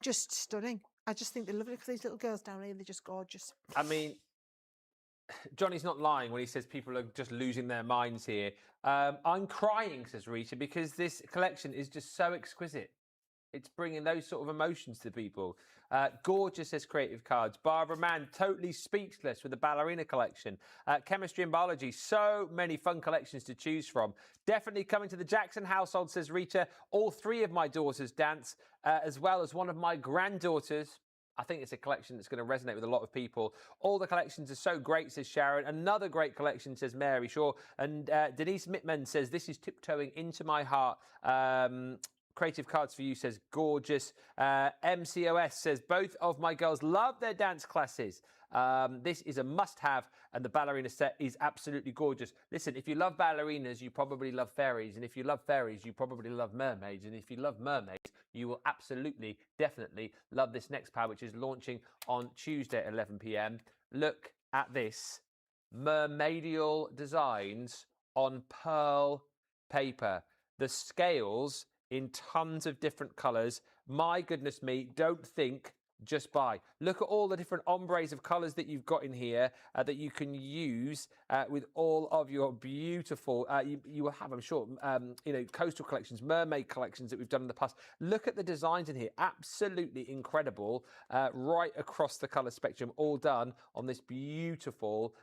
just stunning. I just think they're lovely because these little girls down here, they're just gorgeous. I mean, Johnny's not lying when he says people are just losing their minds here. I'm crying, says Rita, because this collection is just so exquisite. It's bringing those sort of emotions to people. Gorgeous, says Creative Cards. Barbara Mann, totally speechless with the ballerina collection. Chemistry and Biology, so many fun collections to choose from. Definitely coming to the Jackson household, says Rita. All three of my daughters dance, as well as one of my granddaughters. I think it's a collection that's going to resonate with a lot of people. All the collections are so great, says Sharon. Another great collection, says Mary Shaw. And Denise Mittman says, this is tiptoeing into my heart. Creative Cards for You says, gorgeous. MCOS says, both of my girls love their dance classes. This is a must-have, and the ballerina set is absolutely gorgeous. Listen, if you love ballerinas, you probably love fairies. And if you love fairies, you probably love mermaids. And if you love mermaids, you will absolutely, definitely love this next pad, which is launching on Tuesday at 11 p.m. Look at this. Mermaidial designs on pearl paper. The scales in tons of different colours. My goodness me, don't think, just buy. Look at all the different ombres of colours that you've got in here that you can use with all of your beautiful, you will have, I'm sure, coastal collections, mermaid collections that we've done in the past. Look at the designs in here, absolutely incredible, right across the colour spectrum, all done on this beautiful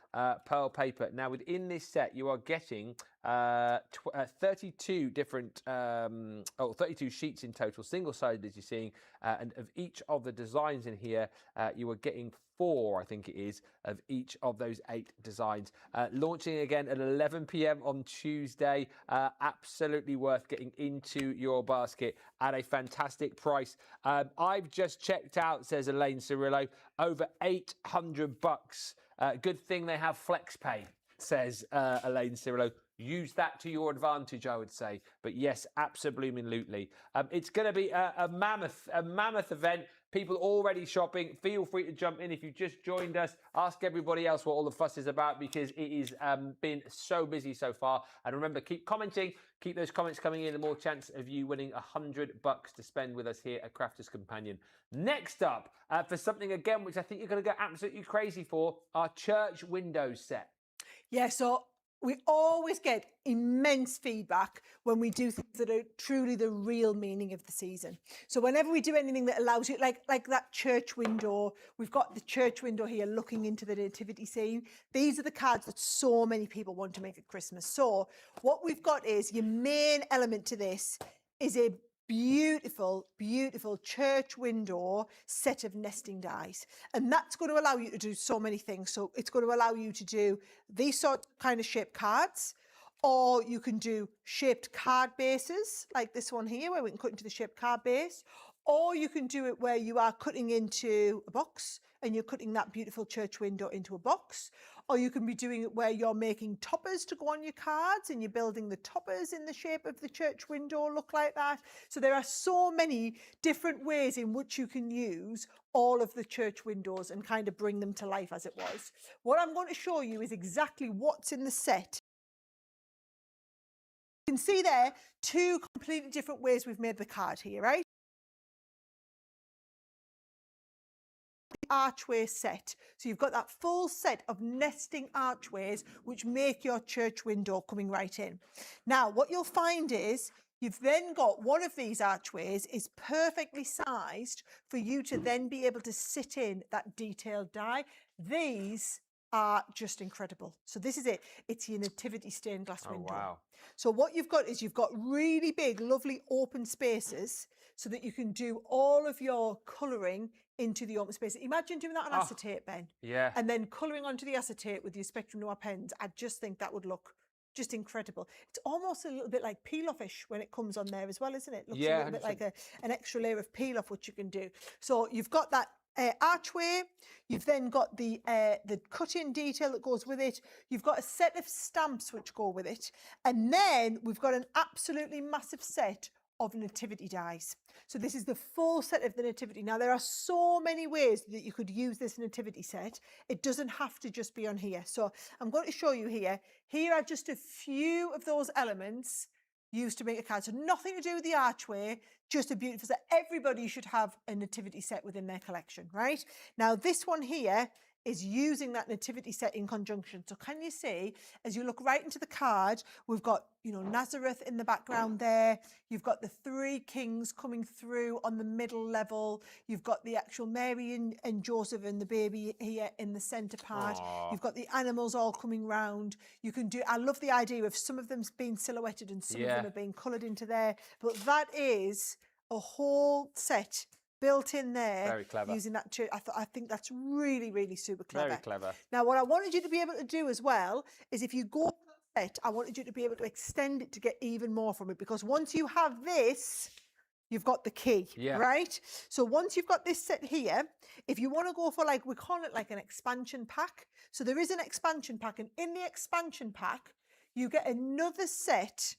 pearl paper. Now, within this set, you are getting 32 different, 32 sheets in total, single-sided as you're seeing, and of each of the designs in here, you are getting 4, I think it is, of each of those 8 designs. Launching again at 11 p.m. on Tuesday. Absolutely worth getting into your basket at a fantastic price. I've just checked out, says Elaine Cirillo, over $800. Good thing they have FlexPay, says Elaine Cirillo. Use that to your advantage, I would say. But yes, absolutely. It's going to be a mammoth event. People already shopping. Feel free to jump in if you've just joined us. Ask everybody else what all the fuss is about, because it has been so busy so far. And remember, keep commenting. Keep those comments coming in. The more chance of you winning $100 to spend with us here at Crafters Companion. Next up, for something again, which I think you're going to go absolutely crazy for, our church windows set. Yeah, so we always get immense feedback when we do things that are truly the real meaning of the season. So whenever we do anything that allows you, like that church window, we've got the church window here looking into the nativity scene. These are the cards that so many people want to make at Christmas. So what we've got is your main element to this is a beautiful church window set of nesting dies, and that's going to allow you to do so many things. So it's going to allow you to do these sort of kind of shaped cards, or you can do shaped card bases like this one here where we can cut into the shaped card base, or you can do it where you are cutting into a box and you're cutting that beautiful church window into a box, or you can be doing it where you're making toppers to go on your cards and you're building the toppers in the shape of the church window look like that. So there are so many different ways in which you can use all of the church windows and kind of bring them to life as it was. What I'm going to show you is exactly what's in the set. You can see there 2 completely different ways we've made the card here, right? Archway set. So you've got that full set of nesting archways which make your church window coming right in. Now what you'll find is you've then got one of these archways is perfectly sized for you to then be able to sit in that detailed die. These are just incredible. So this is it. It's your nativity stained glass window. Wow. So what you've got is you've got really big, lovely open spaces so that you can do all of your colouring into the open space. Imagine doing that on acetate, Ben. Yeah. And then colouring onto the acetate with your Spectrum Noir pens. I just think that would look just incredible. It's almost a little bit like peel-off-ish when it comes on there as well, isn't it? Looks a little bit like an extra layer of peel-off, which you can do. So you've got that archway, you've then got the cut-in detail that goes with it, you've got a set of stamps which go with it, and then we've got an absolutely massive set of nativity dies. So this is the full set of the nativity. Now there are so many ways that you could use this nativity set. It doesn't have to just be on here. So I'm going to show you here. Here are just a few of those elements used to make a card. So nothing to do with the archway, just a beautiful set. Everybody should have a nativity set within their collection, right? Now this one here is using that nativity set in conjunction. So can you see, as you look right into the card, we've got, you know, Nazareth in the background there. You've got the 3 kings coming through on the middle level. You've got the actual Mary and Joseph and the baby here in the center part. Aww. You've got the animals all coming round. You can do, I love the idea of some of them being silhouetted and some of them are being coloured into there. But that is a whole set built in there. Very clever. Using that church. I think that's really super clever. Very clever. Now what I wanted you to be able to do as well is if you go set, I wanted you to be able to extend it to get even more from it, because once you have this, you've got the key, right? So once you've got this set here, if you want to go for, like, we call it like an expansion pack. So there is an expansion pack, and in the expansion pack, you get another set.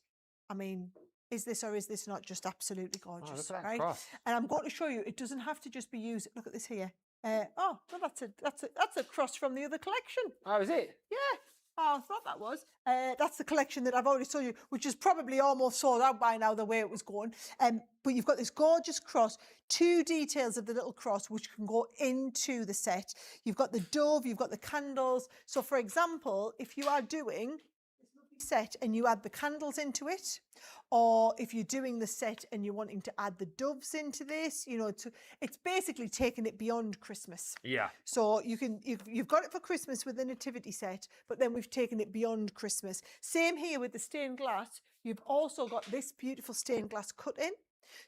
I mean, is this or is this not just absolutely gorgeous, right? Cross. And I'm going to show you, it doesn't have to just be used. Look at this here. Oh, well, that's a cross from the other collection. Oh, is it? Yeah. Oh, I thought that was. That's the collection that I've already told you, which is probably almost sold out by now, the way it was going. But you've got this gorgeous cross, 2 details of the little cross, which can go into the set. You've got the dove, you've got the candles. So, for example, if you are doing set and you add the candles into it, or if you're doing the set and you're wanting to add the doves into this, you know, it's basically taking it beyond Christmas. Yeah. So you've got it for Christmas with the nativity set, but then we've taken it beyond Christmas. Same here with the stained glass. You've also got this beautiful stained glass cut in,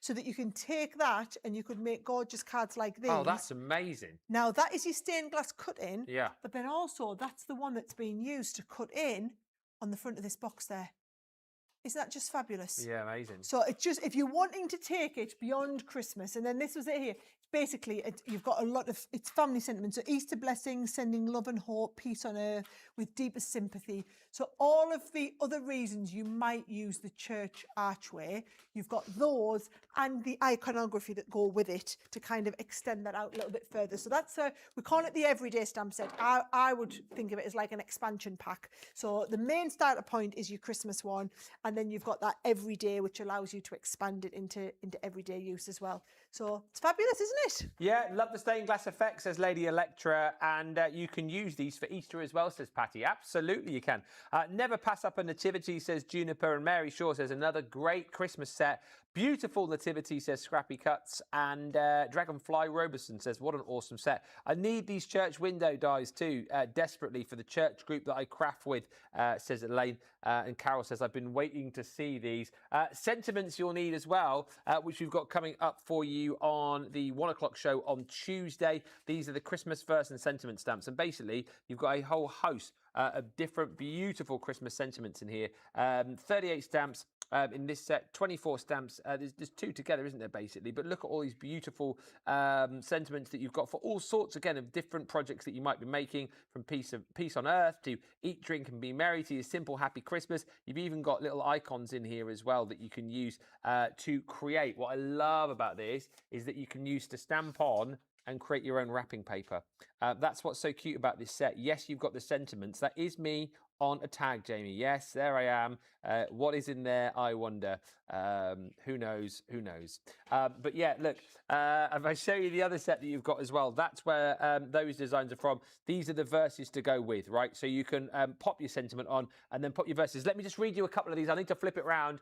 so that you can take that and you could make gorgeous cards like these. Oh, that's amazing. Now that is your stained glass cut in. Yeah. But then also that's the one that's being used to cut in on the front of this box there. Isn't that just fabulous? Yeah, amazing. So it's just, if you're wanting to take it beyond Christmas, and then this was it here. Basically, you've got a lot of, it's family sentiment. So Easter blessings, sending love and hope, peace on earth with deepest sympathy. So all of the other reasons you might use the church archway, you've got those and the iconography that go with it to kind of extend that out a little bit further. So that's, we call it the everyday stamp set. I would think of it as like an expansion pack. So the main starter point is your Christmas one, and then you've got that everyday, which allows you to expand it into everyday use as well. So it's fabulous, isn't it? Yeah, love the stained glass effect, says Lady Electra, and you can use these for Easter as well, says Patty. Absolutely you can. Never pass up a nativity, says Juniper, and Mary Shaw says another great Christmas set. Beautiful nativity, says Scrappy Cuts, and Dragonfly Roberson says, what an awesome set. I need these church window dies too, desperately for the church group that I craft with, says Elaine. And Carol says, I've been waiting to see these. Sentiments you'll need as well, which we've got coming up for you on the 1 o'clock show on Tuesday. These are the Christmas verse and sentiment stamps. And basically, you've got a whole host of different beautiful Christmas sentiments in here. 38 stamps in this set, 24 stamps. There's two together, isn't there, basically? But look at all these beautiful sentiments that you've got for all sorts, again, of different projects that you might be making, from peace on earth to eat, drink and be merry to your simple, happy Christmas. You've even got little icons in here as well that you can use to create. What I love about this is that you can use to stamp on and create your own wrapping paper. That's what's so cute about this set. Yes, you've got the sentiments. That is me on a tag, Jamie. Yes, there I am. What is in there, I wonder. Who knows? Who knows? But yeah, look, if I show you the other set that you've got as well, that's where those designs are from. These are the verses to go with, right? So you can pop your sentiment on and then pop your verses. Let me just read you a couple of these. I need to flip it round.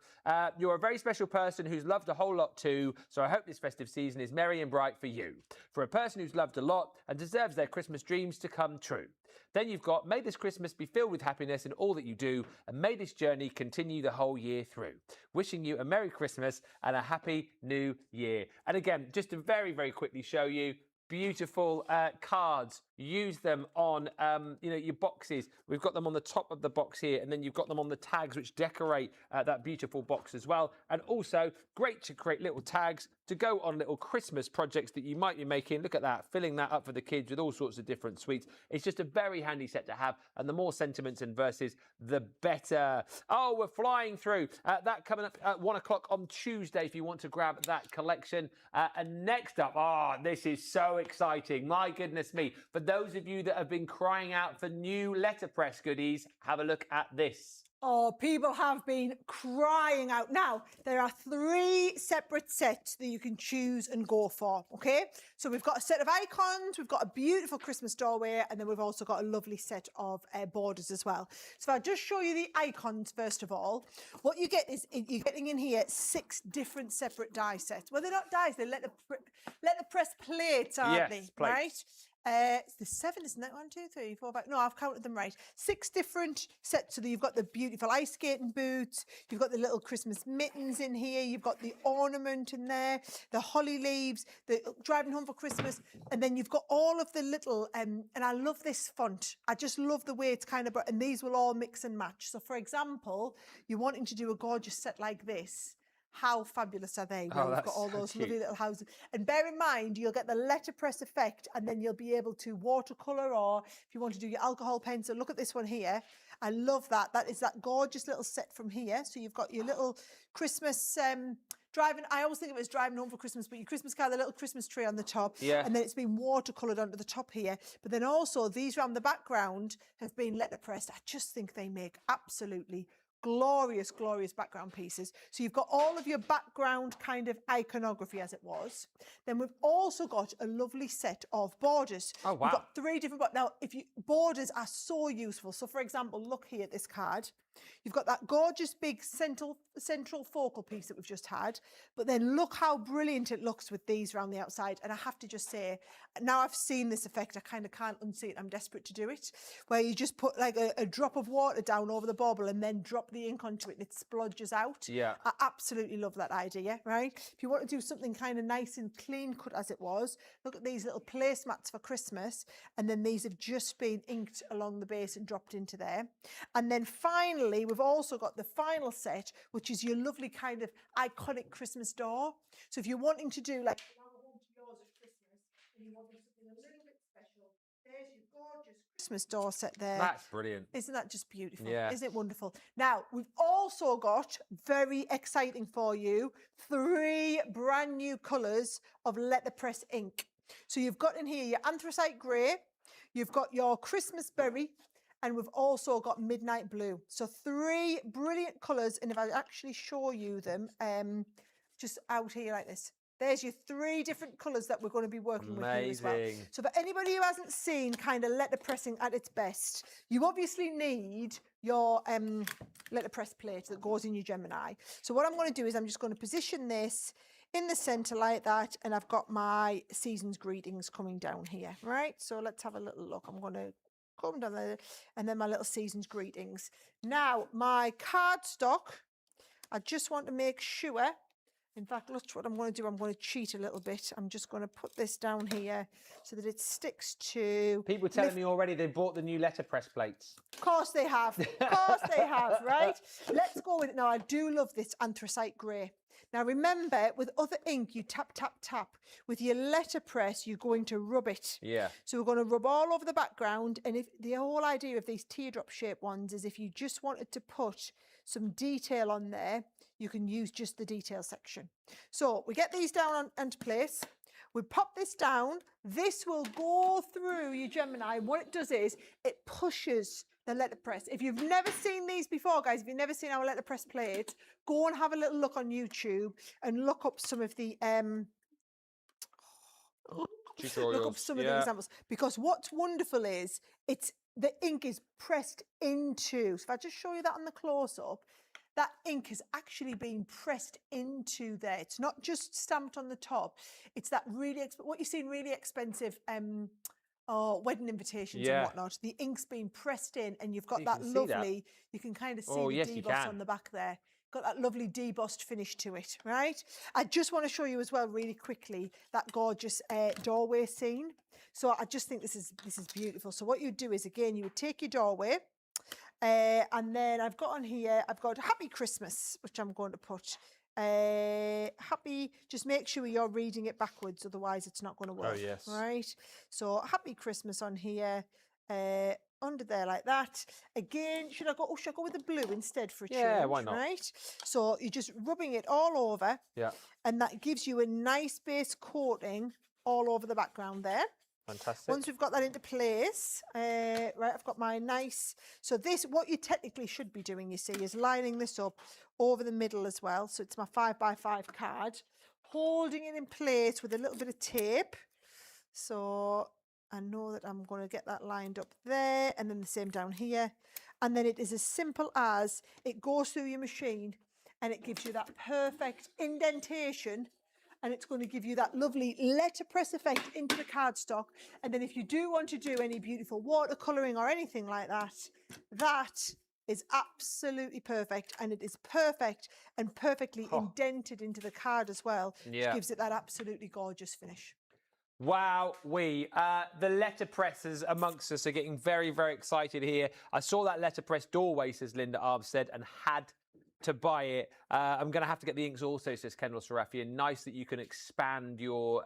You're a very special person who's loved a whole lot too, so I hope this festive season is merry and bright for you. For a person who's loved a lot and deserves their Christmas dreams to come true. Then you've got, may this Christmas be filled with happiness in all that you do, and may this journey continue the whole year through. Wishing you a Merry Christmas and a Happy New Year. And again, just to very, very quickly show you, beautiful cards. Use them on your boxes. We've got them on the top of the box here, and then you've got them on the tags which decorate that beautiful box as well. And also great to create little tags to go on little Christmas projects that you might be making. Look at that, filling that up for the kids with all sorts of different sweets. It's just a very handy set to have, and the more sentiments and verses, the better. Oh, we're flying through. That coming up at 1 o'clock on Tuesday if you want to grab that collection. And next up, this is so exciting. My goodness me. For those of you that have been crying out for new letterpress goodies, have a look at this. Oh, people have been crying out. Now, there are 3 separate sets that you can choose and go for, okay? So we've got a set of icons, we've got a beautiful Christmas doorway, and then we've also got a lovely set of borders as well. So if I just show you the icons, first of all, what you get is, you're getting in here 6 different separate die sets. Well, they're not dies, they're letterpress plates, aren't they? Yes, plates. Right? It's the 7, isn't it? 1, 2, 3, 4, 5. No, I've counted them right. 6 different sets. So you've got the beautiful ice skating boots. You've got the little Christmas mittens in here. You've got the ornament in there, the holly leaves, the driving home for Christmas. And then you've got all of the little, and I love this font. I just love the way it's kind of, and these will all mix and match. So for example, you're wanting to do a gorgeous set like this. How fabulous are they? Where we've got all those lovely little houses. And bear in mind, you'll get the letterpress effect, and then you'll be able to watercolour, or if you want to do your alcohol pencil, look at this one here. I love that. That is that gorgeous little set from here. So you've got your little Christmas driving, I always think of it as driving home for Christmas, but your Christmas car, the little Christmas tree on the top. Yeah. And then it's been watercoloured onto the top here. But then also these around the background have been letterpressed. I just think they make absolutely glorious, glorious background pieces. So you've got all of your background kind of iconography as it was. Then we've also got a lovely set of borders. Oh, wow. We've got 3 different, now, borders are so useful. So for example, look here at this card. You've got that gorgeous big central focal piece that we've just had, but then look how brilliant it looks with these around the outside. And I have to just say, now I've seen this effect, I kind of can't unsee it. I'm desperate to do it, where you just put like a drop of water down over the bauble and then drop the ink onto it and it splodges out. Yeah. I absolutely love that idea, right? If you want to do something kind of nice and clean cut as it was, look at these little placemats for Christmas, and then these have just been inked along the base and dropped into there. And then finally, we've also got the final set, which is your lovely kind of iconic Christmas door. So if you're wanting to do like home to yours at Christmas and you want something a little bit special, there's your gorgeous Christmas door set there. That's brilliant. Isn't that just beautiful? Yeah. Isn't it wonderful? Now, we've also got, very exciting for you, 3 brand new colours of letterpress ink. So you've got in here your anthracite grey, you've got your Christmas berry, and we've also got midnight blue. So 3 brilliant colours, and if I actually show you them, just out here like this, there's your 3 different colours that we're going to be working with here as well. So for anybody who hasn't seen kind of letterpressing at its best, you obviously need your letterpress plate that goes in your Gemini. So what I'm going to do is I'm just going to position this in the centre like that, and I've got my season's greetings coming down here, right? So let's have a little look. I'm going to come down there, and then my little season's greetings. Now, my cardstock, I just want to make sure, in fact, look what I'm going to do. I'm going to cheat a little bit. I'm just going to put this down here so that it sticks to... People telling me already they bought the new letterpress plates. Of course they have. Of course they have, right? Let's go with it. Now, I do love this anthracite grey. Now, remember, with other ink, you tap, tap, tap. With your letterpress, you're going to rub it. Yeah. So we're going to rub all over the background. And if the whole idea of these teardrop shaped ones is if you just wanted to put some detail on there, you can use just the detail section. So we get these down into place. We pop this down. This will go through your Gemini. What it does is it pushes the letterpress. If you've never seen these before, guys, if you've never seen our letterpress plates, go and have a little look on YouTube and look up some of the tutorials. Look up some of the examples, because what's wonderful is the ink is pressed into. So if I just show you that on the close-up, that ink has actually been pressed into there. It's not just stamped on the top. It's that really what you see in really expensive wedding invitations and whatnot. The ink's been pressed in, and you've got that lovely. You can kind of see the deboss on the back there. Got that lovely debossed finish to it, right? I just want to show you as well, really quickly, that gorgeous doorway scene. So I just think this is beautiful. So what you do is, again, you would take your doorway, and then I've got on here, I've got Happy Christmas, which I'm going to put. Happy, just make sure you're reading it backwards, otherwise it's not going to work. Oh, yes. Right? So Happy Christmas on here, under there like that. Again, should I go with the blue instead for a change? Yeah, why not? Right? So you're just rubbing it all over. Yeah. And that gives you a nice base coating all over the background there. Fantastic. Once we've got that into place, right, I've got my nice, so this, what you technically should be doing, you see, is lining this up over the middle as well. So it's my 5x5 card, holding it in place with a little bit of tape. So I know that I'm going to get that lined up there, and then the same down here. And then it is as simple as it goes through your machine and it gives you that perfect indentation, and it's going to give you that lovely letterpress effect into the cardstock. And then if you do want to do any beautiful watercolouring or anything like that, that is absolutely perfect, and it is perfect and perfectly indented into the card as well, which gives it that absolutely gorgeous finish. Wow, the letterpressers amongst us are getting very, very excited here. I saw that letterpress doorway, says Linda Armstead, and had to buy it. I'm going to have to get the inks also, says Kendall Serafian. Nice that you can expand your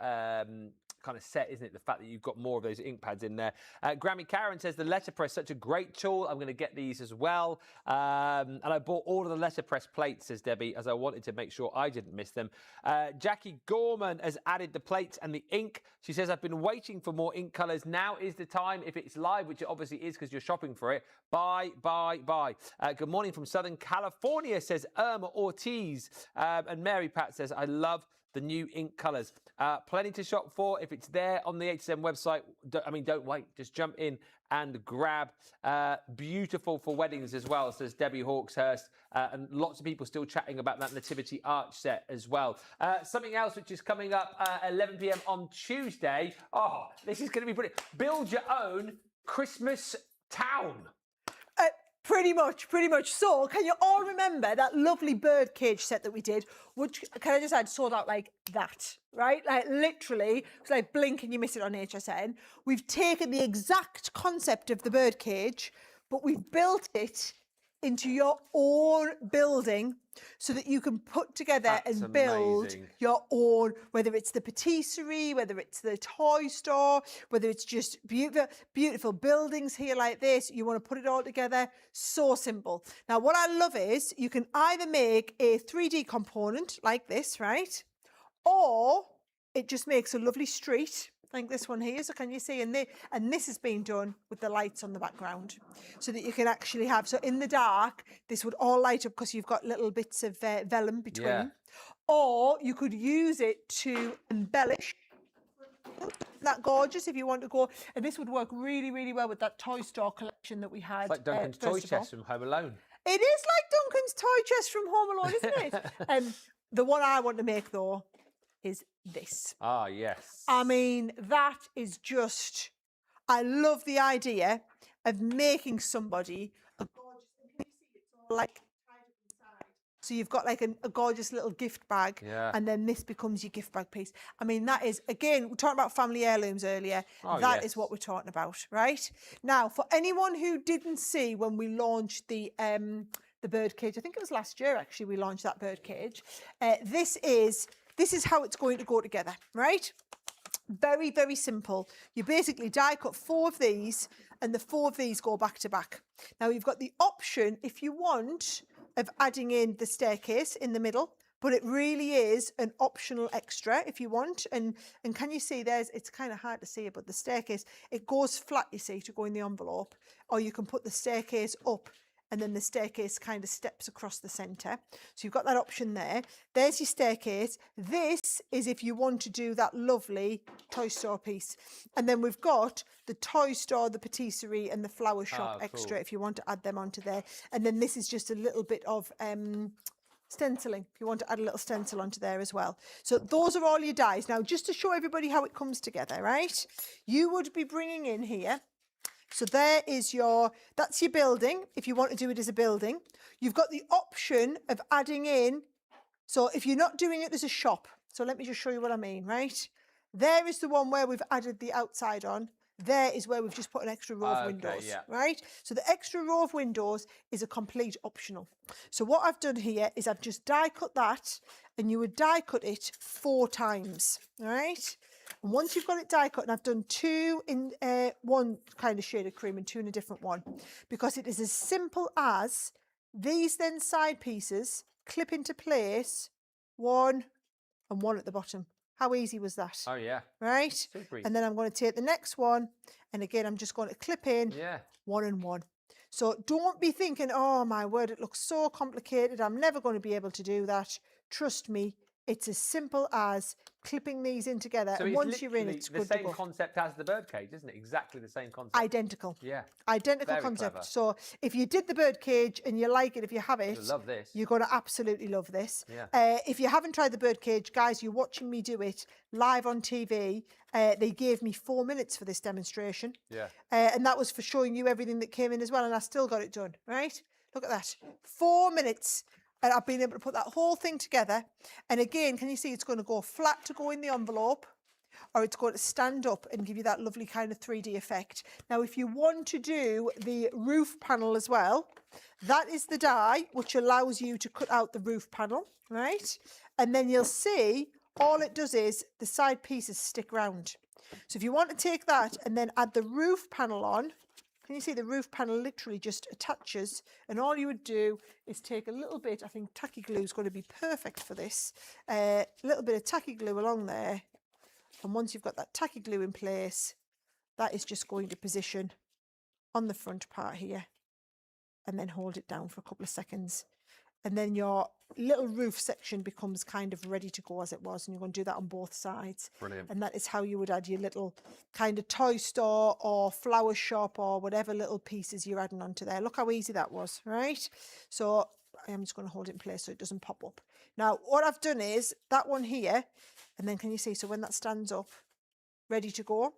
kind of set, isn't it? The fact that you've got more of those ink pads in there. Grammy Karen says the letterpress, such a great tool. I'm going to get these as well. And I bought all of the letterpress plates, says Debbie, as I wanted to make sure I didn't miss them. Jackie Gorman has added the plates and the ink. She says, I've been waiting for more ink colours. Now is the time. If it's live, which it obviously is because you're shopping for it, buy. Good morning from Southern California, says Irma Ortiz. And Mary Pat says, I love the new ink colours. Plenty to shop for. If it's there on the HSN website, don't wait. Just jump in and grab. Beautiful for weddings as well, says Debbie Hawkshurst. And lots of people still chatting about that Nativity Arch set as well. Something else which is coming up at 11 p.m. on Tuesday. Oh, this is going to be brilliant. Build your own Christmas town. Pretty much. So, can you all remember that lovely bird cage set that we did? Which, can I just add, sold out like that, right? Like literally, it's like blink and you miss it on HSN. We've taken the exact concept of the bird cage, but we've built it into your own building so that you can put together That's and build amazing. your own, whether it's the patisserie, whether it's the toy store, whether it's just beautiful buildings here like this. You want to put it all together. So simple. Now, what I love is you can either make a 3D component like this, right? Or it just makes a lovely street like this one here. So can you see? And this has been done with the lights on the background so that you can actually have, so in the dark, this would all light up because you've got little bits of vellum between. Yeah. Or you could use it to embellish. That gorgeous if you want to go. And this would work really, really well with that toy store collection that we had. It's like Duncan's toy chest from Home Alone. It is like Duncan's toy chest from Home Alone, isn't it? The one I want to make, though, is this. Ah, yes. I mean, that is just, I love the idea of making somebody a gorgeous, can you see it's all like tied up inside. So you've got like a gorgeous little gift bag, Yeah. and then this becomes your gift bag piece. I mean, that is, again, we were talking about family heirlooms earlier. Oh, That yes. is what we're talking about, right? Now, for anyone who didn't see when we launched the birdcage, I think it was last year actually we launched that birdcage. This is how it's going to go together, right? Very, very simple. You basically die cut 4 of these, and the 4 of these go back to back. Now you've got the option, if you want, of adding in the staircase in the middle, but it really is an optional extra if you want. And can you see it's kind of hard to see it, but the staircase, it goes flat, you see, to go in the envelope, or you can put the staircase up and then the staircase kind of steps across the centre. So you've got that option there. There's your staircase. This is if you want to do that lovely toy store piece. And then we've got the toy store, the patisserie and the flower shop extra if you want to add them onto there. And then this is just a little bit of stenciling, if you want to add a little stencil onto there as well. So those are all your dies. Now, just to show everybody how it comes together, right? You would be bringing in here, so there is that's your building, if you want to do it as a building. You've got the option of adding in, so if you're not doing it as a shop, so let me just show you what I mean, right? There is the one where we've added the outside on. There is where we've just put an extra row of windows, right? So the extra row of windows is a complete optional. So what I've done here is I've just die cut that, and you would die cut it 4 times, all right? And once you've got it die cut, and I've done 2 in one kind of shade of cream and 2 in a different one, because it is as simple as these then side pieces clip into place, 1 and 1 at the bottom. How easy was that? Oh, yeah. Right? Super easy. And then I'm going to take the next one, and again, I'm just going to clip in 1 and 1. So don't be thinking, oh my word, it looks so complicated. I'm never going to be able to do that. Trust me, it's as simple as clipping these in together. So and once you're in, it's the good same to go. concept as the birdcage, isn't it? Exactly the same concept. Identical. Yeah. Identical Very concept. clever. So if you did the birdcage and you like it, if you have it, You'll love this. you're going to absolutely love this. Yeah. If you haven't tried the birdcage, guys, you're watching me do it live on TV. They gave me 4 minutes for this demonstration. Yeah. And that was for showing you everything that came in as well. And I still got it done, right? Look at that. 4 minutes. And I've been able to put that whole thing together. And again, can you see it's going to go flat to go in the envelope, or it's going to stand up and give you that lovely kind of 3D effect. Now, if you want to do the roof panel as well, that is the die which allows you to cut out the roof panel, right? And then you'll see all it does is the side pieces stick round. So if you want to take that and then add the roof panel on, can you see the roof panel literally just attaches, and all you would do is take a little bit, I think tacky glue is going to be perfect for this, a little bit of tacky glue along there, and once you've got that tacky glue in place, that is just going to position on the front part here, and then hold it down for a couple of seconds. and then your little roof section becomes kind of ready to go as it was, and you're going to do that on both sides. Brilliant. And that is how you would add your little kind of toy store or flower shop or whatever little pieces you're adding onto there. Look how easy that was, right? So I am just going to hold it in place so it doesn't pop up. Now what I've done is that one here, and then can you see, so when that stands up ready to go,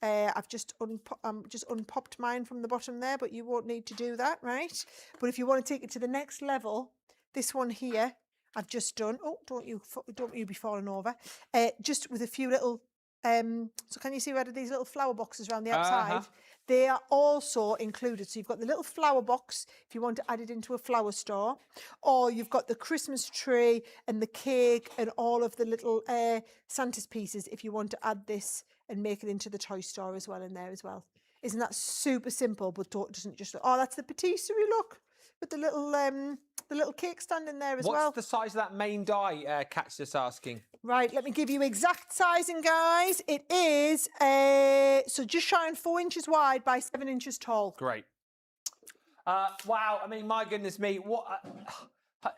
I've just unpopped mine from the bottom there, but you won't need to do that, right? But if you want to take it to the next level, this one here I've just done, oh, don't you be falling over, just with a few little, so can you see where these little flower boxes around the outside? They are also included. So you've got the little flower box if you want to add it into a flower store, or you've got the Christmas tree and the cake and all of the little Santa's pieces if you want to add this and make it into the toy store as well in there as well. Isn't that super simple? But doesn't just look, oh, that's the patisserie, look, with the little cake stand in there as well. What's the size of that main die, Kat's just asking? Right, let me give you exact sizing, guys. It is so just shy on 4 inches wide by 7 inches tall. Great. Wow, I mean, my goodness me, what?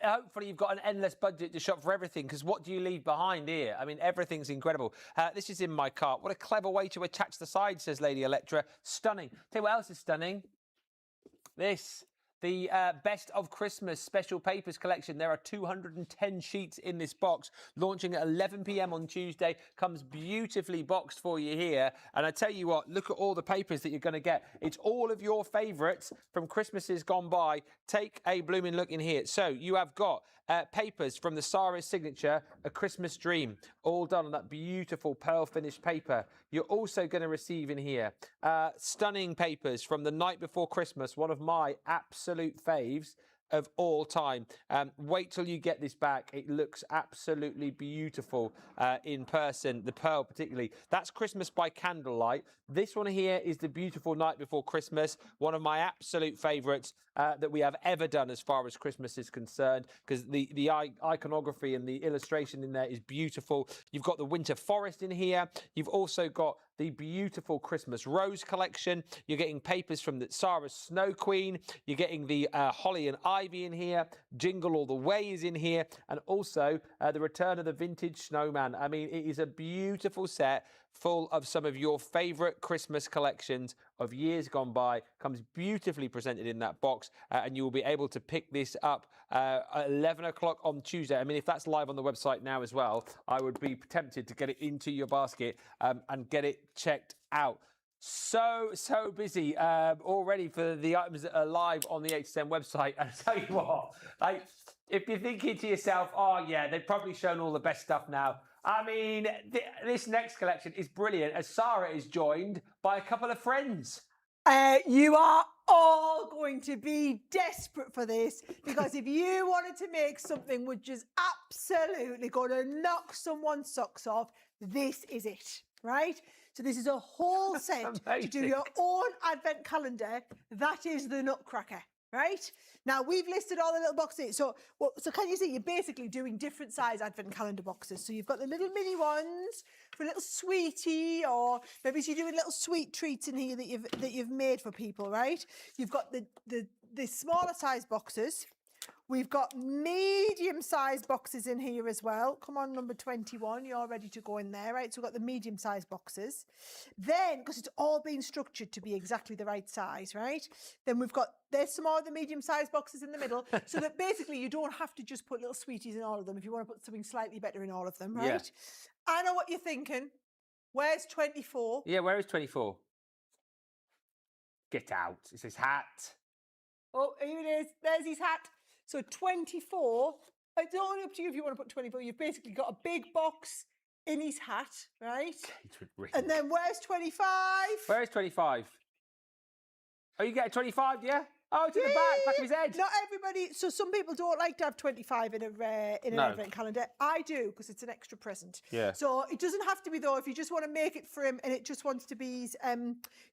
Hopefully you've got an endless budget to shop for everything, because what do you leave behind here? I mean, everything's incredible. This is in my cart. What a clever way to attach the side, says Lady Electra. Stunning. Tell you what else is stunning. This. The Best of Christmas Special Papers collection. There are 210 sheets in this box, launching at 11 p.m. on Tuesday. Comes beautifully boxed for you here. And I tell you what, look at all the papers that you're going to get. It's all of your favourites from Christmases gone by. Take a blooming look in here. So you have got papers from the Sara signature, A Christmas Dream, all done on that beautiful pearl finished paper. You're also going to receive in here stunning papers from The Night Before Christmas, one of my absolute faves of all time. Wait till you get this back. It looks absolutely beautiful in person, the pearl particularly. That's Christmas by Candlelight. This one here is the beautiful Night Before Christmas, one of my absolute favourites that we have ever done as far as Christmas is concerned, because the iconography and the illustration in there is beautiful. You've got the Winter Forest in here. You've also got the beautiful Christmas Rose collection. You're getting papers from Sara's Snow Queen. You're getting the Holly and Ivy in here. Jingle All the Way is in here. And also the Return of the Vintage Snowman. I mean, it is a beautiful set full of some of your favourite Christmas collections of years gone by. Comes beautifully presented in that box, and you will be able to pick this up at 11 o'clock on Tuesday. I mean, if that's live on the website now as well, I would be tempted to get it into your basket and get it checked out. So busy already for the items that are live on the HSN website. And I tell you what, like, if you're thinking to yourself, oh yeah, they've probably shown all the best stuff now. I mean, this next collection is brilliant, as Sara is joined by a couple of friends. You are all going to be desperate for this, because if you wanted to make something which is absolutely going to knock someone's socks off, this is it, right? So this is a whole set to do your own advent calendar. That is the Nutcracker, right? Now we've listed all the little boxes. So can you see you're basically doing different size advent calendar boxes? So you've got the little mini ones for a little sweetie, or maybe you're doing little sweet treats in here that you've made for people, right? You've got the smaller size boxes. We've got medium-sized boxes in here as well. Come on, number 21, you're ready to go in there, right? So we've got the medium-sized boxes. Then, because it's all been structured to be exactly the right size, right? Then there's some more of the medium-sized boxes in the middle, so that basically you don't have to just put little sweeties in all of them if you want to put something slightly better in all of them, right? Yeah. I know what you're thinking. Where's 24? Yeah, where is 24? Get out. It's his hat. Oh, here it is. There's his hat. So 24, it's only up to you if you want to put 24. You've basically got a big box in his hat, right? And then where's 25? Where is 25? Oh, you get a 25, yeah? Oh, it's in the back of his head. Not everybody. So some people don't like to have 25 in an advent calendar. I do, because it's an extra present. Yeah. So it doesn't have to be, though. If you just want to make it for him and it just wants to be his,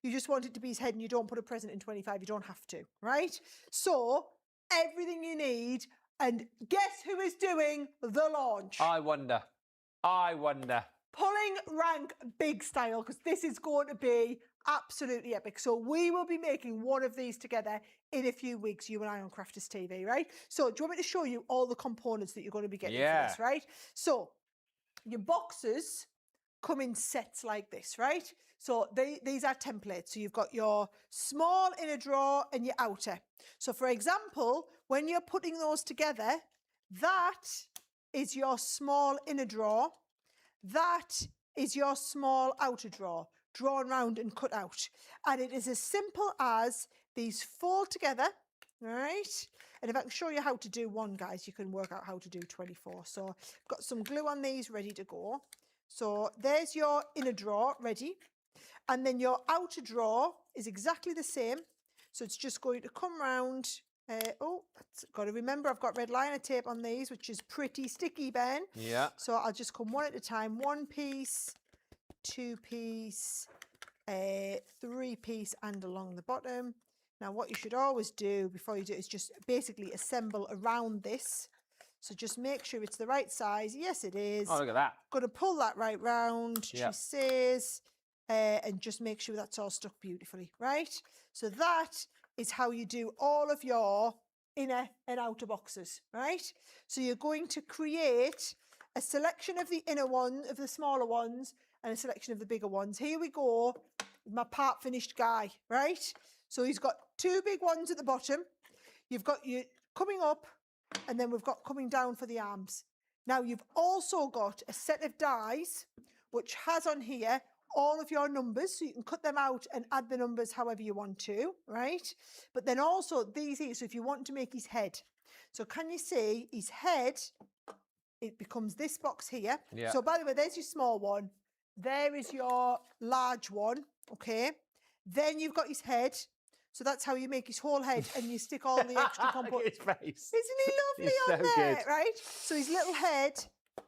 you just want it to be his head and you don't put a present in 25, you don't have to, right? So everything you need, and guess who is doing the launch? I wonder. Pulling rank big style, because this is going to be Absolutely epic. So we will be making one of these together in a few weeks, you and I on Crafters TV, right? So do you want me to show you all the components that you're going to be getting for this, right? So your boxes come in sets like this, right? So these are templates. So you've got your small inner drawer and your outer. So for example, when you're putting those together, that is your small inner drawer. That is your small outer drawer, drawn round and cut out. And it is as simple as these fold together, right? And if I can show you how to do one, guys, you can work out how to do 24. So I've got some glue on these ready to go. So there's your inner drawer ready. And then your outer drawer is exactly the same. So it's just going to come round. Got to remember I've got red liner tape on these, which is pretty sticky, Ben. Yeah. So I'll just come one at a time. 1 piece, 2 piece, 3 piece, and along the bottom. Now what you should always do before you do it is just basically assemble around this. So just make sure it's the right size. Yes, it is. Oh, look at that. Going to pull that right round, Yep. she says, and just make sure that's all stuck beautifully, right? So that is how you do all of your inner and outer boxes, right? So you're going to create a selection of the inner ones, of the smaller ones, and a selection of the bigger ones. Here we go, my part finished guy, right? So he's got 2 big ones at the bottom. You've got you coming up, and then we've got coming down for the arms. Now you've also got a set of dies, which has on here all of your numbers, so you can cut them out and add the numbers however you want to, right? But then also these here, so if you want to make his head. So can you see his head, it becomes this box here. Yeah. So by the way, there's your small one. There is your large one, okay? Then you've got his head. So that's how you make his whole head, and you stick all the extra components. Look at his face. Isn't he lovely He's on so there, good. right? So his little head,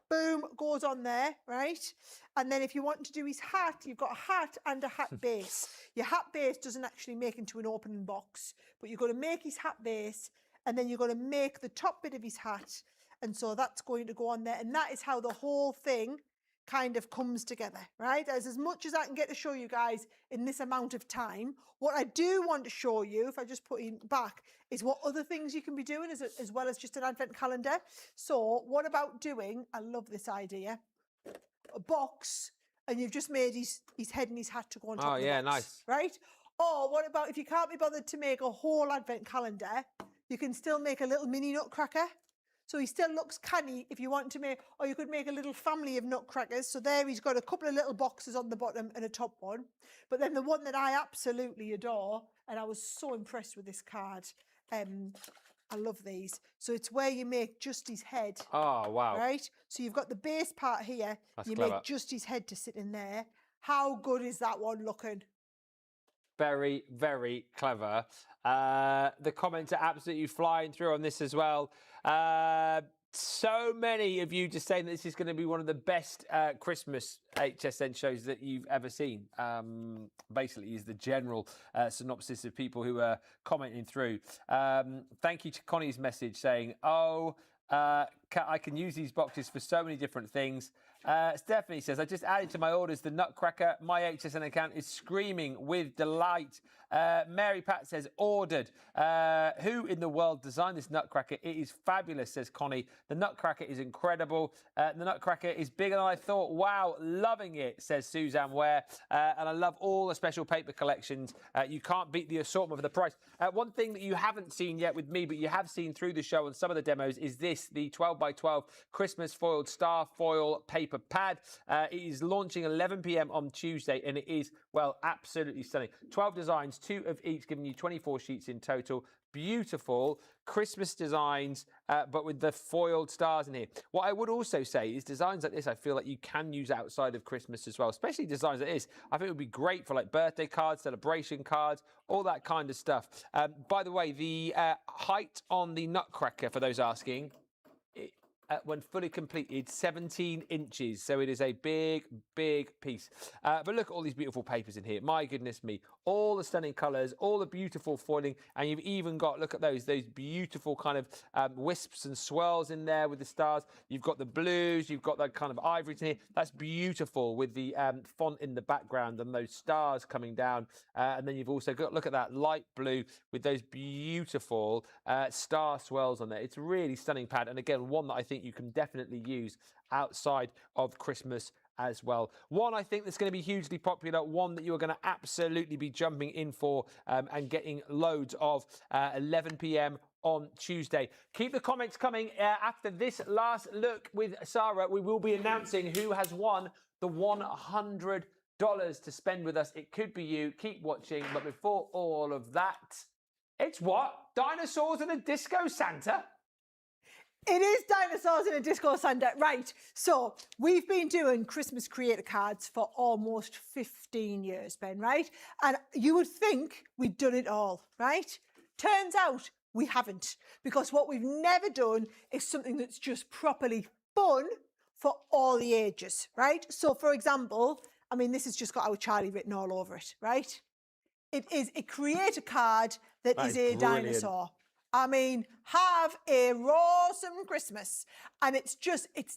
boom, goes on there, right? And then if you want to do his hat, you've got a hat and a hat base. Your hat base doesn't actually make into an opening box, but you're going to make his hat base, and then you're going to make the top bit of his hat. And so that's going to go on there. And that is how the whole thing kind of comes together, right? As much as I can get to show you guys in this amount of time, what I do want to show you, if I just put it back, is what other things you can be doing as well as just an advent calendar. So what about doing, I love this idea, a box, and you've just made his head and his hat to go on top Oh, of the yeah, box, nice. right? Or what about if you can't be bothered to make a whole advent calendar, you can still make a little mini nutcracker. So he still looks canny if you want to make, or you could make a little family of nutcrackers. So there he's got a couple of little boxes on the bottom and a top one. But then the one that I absolutely adore, and I was so impressed with this card, I love these. So it's where you make just his head. Oh, wow. Right? So you've got the base part here. That's you clever. make just his head to sit in there. How good is that one looking? Very, very clever. The comments are absolutely flying through on this as well. So many of you just saying that this is going to be one of the best Christmas HSN shows that you've ever seen. Basically, is the general synopsis of people who are commenting through. Thank you to Connie's message saying, I can use these boxes for so many different things. Stephanie says, I just added to my orders the Nutcracker. My HSN account is screaming with delight. Mary Pat says, ordered. Who in the world designed this Nutcracker? It is fabulous, says Connie. The Nutcracker is incredible. The Nutcracker is bigger than I thought. Wow, loving it, says Suzanne Ware. And I love all the special paper collections. You can't beat the assortment of the price. One thing that you haven't seen yet with me, but you have seen through the show and some of the demos, is this, the 12 by 12 Christmas foiled star foil paper pad. It is launching 11 p.m. on Tuesday, and it is, well, absolutely stunning. 12 designs, 2 of each, giving you 24 sheets in total. Beautiful Christmas designs, but with the foiled stars in here. What I would also say is designs like this, I feel like you can use outside of Christmas as well, especially designs like this. I think it would be great for like birthday cards, celebration cards, all that kind of stuff. By the way, the height on the Nutcracker, for those asking, when fully completed, 17 inches. So it is a big, big piece. But look at all these beautiful papers in here. My goodness me. All the stunning colours, all the beautiful foiling. And you've even got, look at those beautiful kind of wisps and swirls in there with the stars. You've got the blues. You've got that kind of ivory in here. That's beautiful with the font in the background and those stars coming down. And then you've also got, look at that light blue with those beautiful star swirls on there. It's a really stunning pad. And again, one that I think you can definitely use outside of Christmas as well. One I think that's going to be hugely popular, one that you're going to absolutely be jumping in for and getting loads of 11 p.m. on Tuesday. Keep the comments coming. After this last look with Sara, we will be announcing who has won the $100 to spend with us. It could be you. Keep watching. But before all of that, it's what? Dinosaurs and a Disco Santa? It is dinosaurs in a disco Santa. Right, so we've been doing Christmas creator cards for almost 15 years, Ben, right? And you would think we'd done it all, right? Turns out we haven't, because what we've never done is something that's just properly fun for all the ages, right? So for example, I mean, this has just got our Charlie written all over it, right? It is a creator card that is a brilliant. dinosaur. I mean, have a awesome Christmas. And it's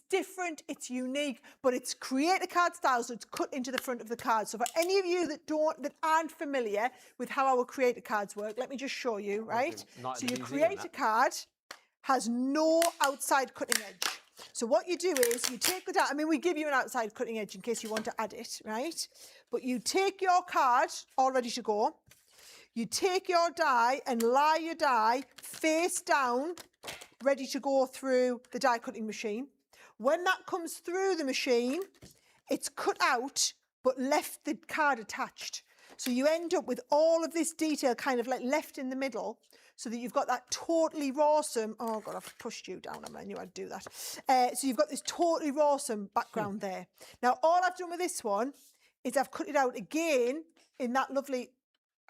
different, it's unique, but it's creator card style, so it's cut into the front of the card. So for any of you that aren't familiar with how our creator cards work, let me just show you, right? So your creator card has no outside cutting edge. So what you do is you take the die, I mean, we give you an outside cutting edge in case you want to add it, right? But you take your card all ready to go. You take your die and lie your die face down, ready to go through the die cutting machine. When that comes through the machine, it's cut out, but left the card attached. So you end up with all of this detail kind of like left in the middle, so that you've got that totally awesome, oh God, I've pushed you down, I knew I'd do that. So you've got this totally awesome background there. Now, all I've done with this one is I've cut it out again in that lovely,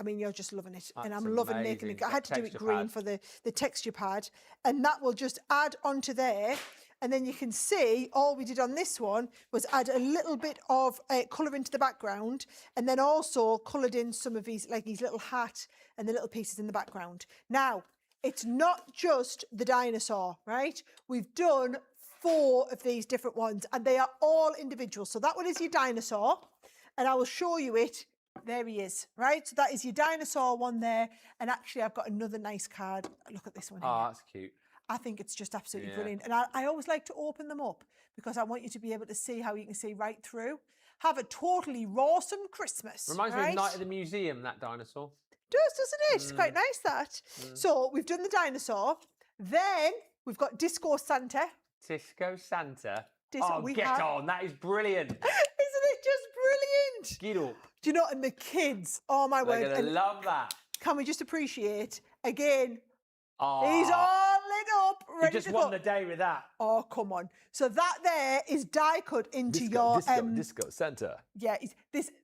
I mean, you're just loving it. And I'm loving making it. I had to do it green for the texture pad. And that will just add onto there. And then you can see all we did on this one was add a little bit of colour into the background, and then also coloured in some of these, like his little hat and the little pieces in the background. Now, it's not just the dinosaur, right? We've done 4 of these different ones, and they are all individual. So that one is your dinosaur, and I will show you it. There he is, right? So that is your dinosaur one there. And actually, I've got another nice card. Look at this one here. Oh, that's cute. I think it's just absolutely brilliant. And I always like to open them up because I want you to be able to see how you can see right through. Have a totally awesome Christmas. Reminds me of Night at the Museum, that dinosaur. Does, doesn't it? It's quite nice, that. So we've done the dinosaur. Then we've got Disco Santa. Disco Santa? Get on. That is brilliant. Isn't it just brilliant? Get up. Do you know, and the kids, oh my word. They're going to love that. Can we just appreciate, again, Oh, he's all lit up, ready you just to won go. the day with that. Oh, come on. So that there is die cut into your... Disco Santa. Yeah,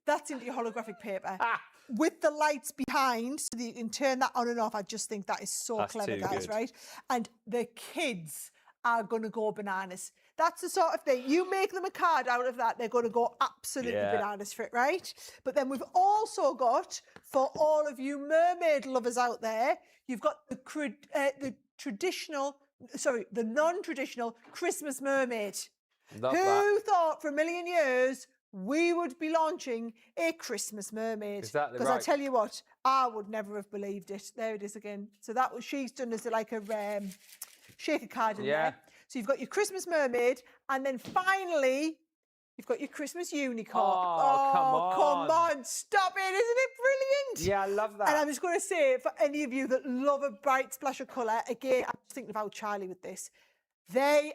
that's into your holographic paper. Ah. With the lights behind, so that you can turn that on and off. I just think that is so clever, guys, right? And the kids are going to go bananas. That's the sort of thing. You make them a card out of that, they're going to go absolutely bananas for it, right? But then we've also got, for all of you mermaid lovers out there, you've got the non-traditional Christmas mermaid. Who thought for a million years we would be launching a Christmas mermaid? Exactly, because I tell you what, I would never have believed it. There it is again. So that was, she's done as like a shaker card in there. So you've got your Christmas mermaid, and then finally you've got your Christmas unicorn. Oh, come on, stop it. Isn't it brilliant? Yeah, I love that. And I'm just going to say, for any of you that love a bright splash of colour, again, I'm just thinking about Charlie with this. They're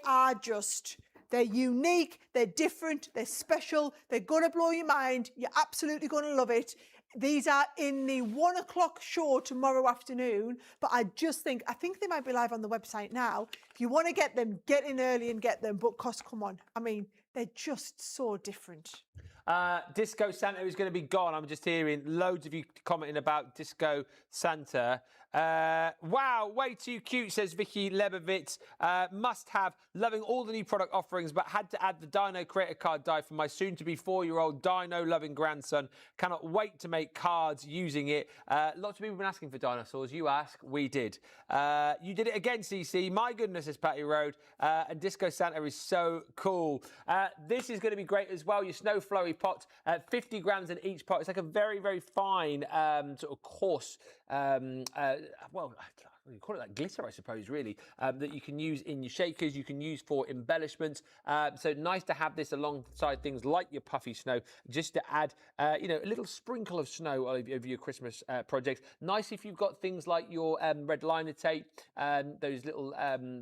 unique, they're different, they're special, they're going to blow your mind. You're absolutely going to love it. These are in the 1 o'clock show tomorrow afternoon, but I think they might be live on the website now. If you want to get them, get in early and get them, but come on. I mean, they're just so different. Disco Santa is going to be gone. I'm just hearing loads of you commenting about Disco Santa. Wow, way too cute, says Vicky Lebovitz. Must have, loving all the new product offerings, but had to add the Dino Creator Card die for my soon-to-be 4-year-old Dino-loving grandson. Cannot wait to make cards using it. Lots of people have been asking for dinosaurs. You ask, we did. You did it again, CC. My goodness, says Patty Road. And Disco Santa is so cool. This is going to be great as well. Your snow flurry pot, 50 grams in each pot. It's like a very, very fine sort of coarse, well, you call it like glitter, I suppose, really, that you can use in your shakers, you can use for embellishments. So nice to have this alongside things like your puffy snow, just to add, you know, a little sprinkle of snow over your Christmas projects. Nice if you've got things like your red liner tape, those little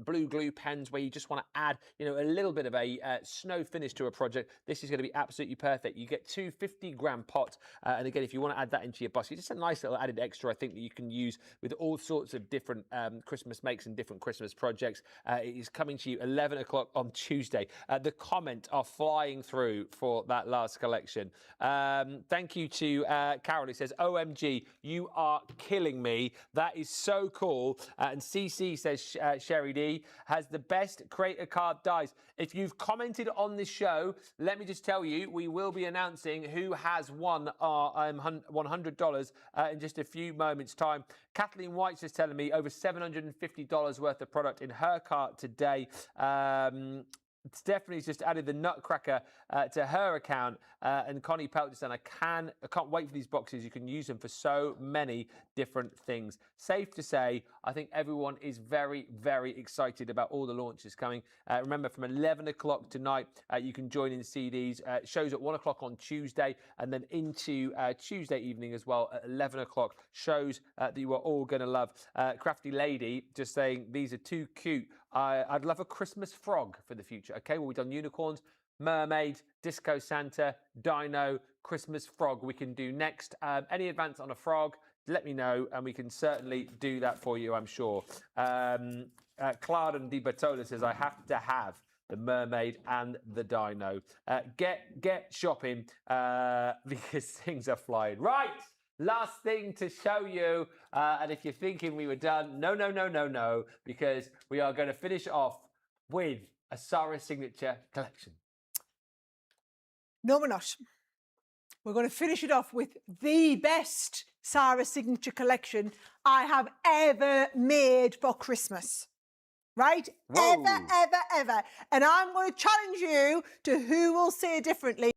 blue glue pens where you just want to add, you know, a little bit of a snow finish to a project. This is going to be absolutely perfect. You get two 50-gram pots, and again, if you want to add that into your basket, just a nice little added extra, I think, that you can use with all sorts of different Christmas makes and different Christmas projects. It is coming to you 11 o'clock on Tuesday. The comments are flying through for that last collection. Thank you to Carol, who says, OMG, you are killing me. That is so cool. And CC says, Sherry D has the best creator card dies. If you've commented on this show, let me just tell you, we will be announcing who has won our $100 in just a few moments' time. Kathleen White's just telling me over $750 worth of product in her cart today. Stephanie's just added the Nutcracker to her account, and Connie Pelt just saying, I can't wait for these boxes. You can use them for so many different things. Safe to say, I think everyone is very, very excited about all the launches coming. Remember, from 11 o'clock tonight, you can join in CDs. Shows at 1 o'clock on Tuesday, and then into Tuesday evening as well at 11 o'clock. Shows that you are all going to love. Crafty Lady just saying, these are too cute. I'd love a Christmas frog for the future. Okay, well, we've done unicorns, mermaid, Disco Santa, Dino, Christmas frog we can do next. Any advance on a frog, let me know, and we can certainly do that for you, I'm sure. Clarden Di Bertola says, I have to have the mermaid and the dino. Get shopping because things are flying. Right, last thing to show you, and if you're thinking we were done, no, because we are going to finish off with a Sara signature collection. No, we're not. We're going to finish it off with the best Sara signature collection I have ever made for Christmas. Right? Whoa. Ever. And I'm going to challenge you to who will say differently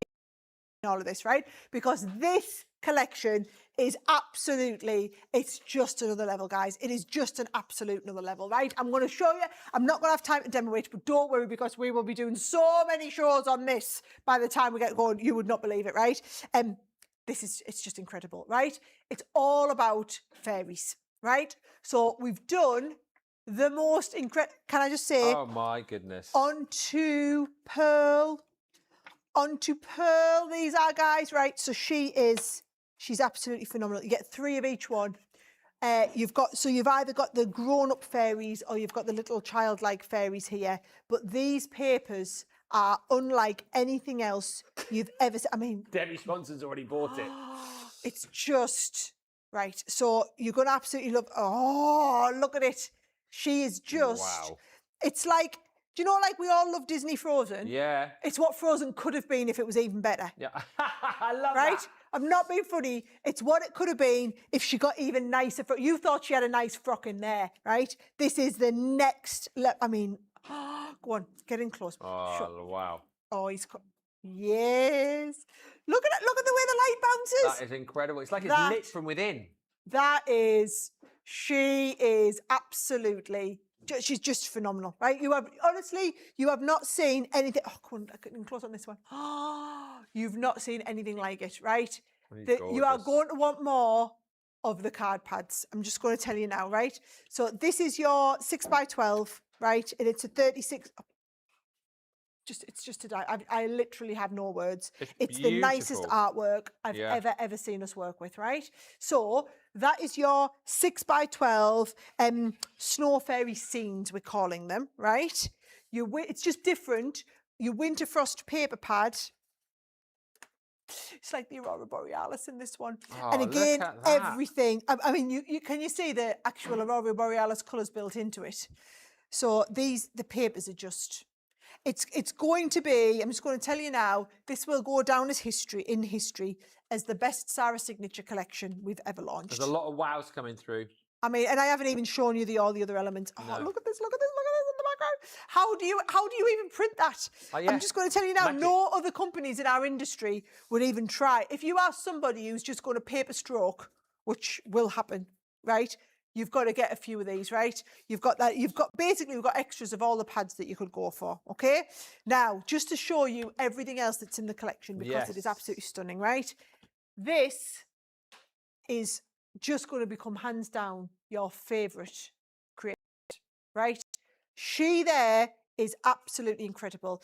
in all of this, right? Because this collection is absolutely, it's just another level, guys. It is just an absolute another level, right? I'm going to show you. I'm not going to have time to demo it, but don't worry, because we will be doing so many shows on this by the time we get going. You would not believe it, right? It's just incredible, right? It's all about fairies, right? So we've done the most incredible, can I just say? Oh my goodness. Onto Pearl, these are, guys, right? So she's absolutely phenomenal. You get 3 of each one. You've either got the grown-up fairies or you've got the little childlike fairies here. But these papers are unlike anything else you've ever seen. I mean, Debbie Sponson's already bought it. It's just right. So you're gonna absolutely love. Oh, look at it. She is just. Wow. It's like, do you know, like we all love Disney Frozen? Yeah. It's what Frozen could have been if it was even better. Yeah. I love right? that. I'm not being funny. It's what it could have been if she got even nicer. You thought she had a nice frock in there, right? This is the next. I mean, go on, get in close. Oh, wow. Oh, yes. Look at it. Look at the way the light bounces. That is incredible. It's like it's lit from within. She is absolutely, she's just phenomenal, right? Honestly, you have not seen anything. Oh, come on, get in close on this one. You've not seen anything like it, right? You are going to want more of the card pads. I'm just going to tell you now, right? So this is your 6x12, right? And it's a 36. It's just a die. I literally have no words. It's the nicest artwork I've ever seen us work with, right? So that is your 6x12 snow fairy scenes, we're calling them, right? It's just different. Your winter frost paper pad. It's like the Aurora Borealis in this one. Oh, And again, look at that. everything. I mean, can you see the actual Aurora Borealis colours built into it? So the papers are just, it's going to be, I'm just going to tell you now, this will go down as history as the best Sara signature collection we've ever launched. There's a lot of wows coming through. I mean, and I haven't even shown you all the other elements. Oh, No. look at this in the background. How do you even print that? Yeah. I'm just going to tell you now, Magic. no other companies in our industry would even try. If you are somebody who's just going to paper stroke, which will happen, right? You've got to get a few of these, right? We've got extras of all the pads that you could go for, okay? Now, just to show you everything else that's in the collection, because it is absolutely stunning, right? This is just going to become hands down your favourite creator, right? She there is absolutely incredible.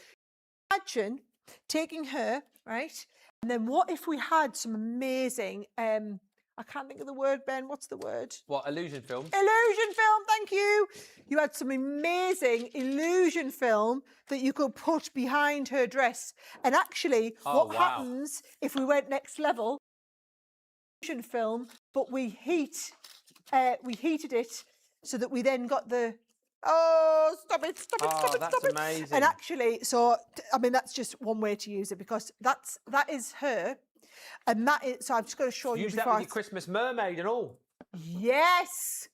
Imagine taking her, right? And then what if we had some amazing, I can't think of the word, Ben, what's the word? What, illusion film? Illusion film, thank you. You had some amazing illusion film that you could put behind her dress. And actually, what happens if we went next level? Illusion film, but we heated it so that we then got the, stop it. That's amazing. And actually, so, I mean, that's just one way to use it, because that is her. And that is, so I'm just going to show you. Use that with your Christmas mermaid and all. Yes.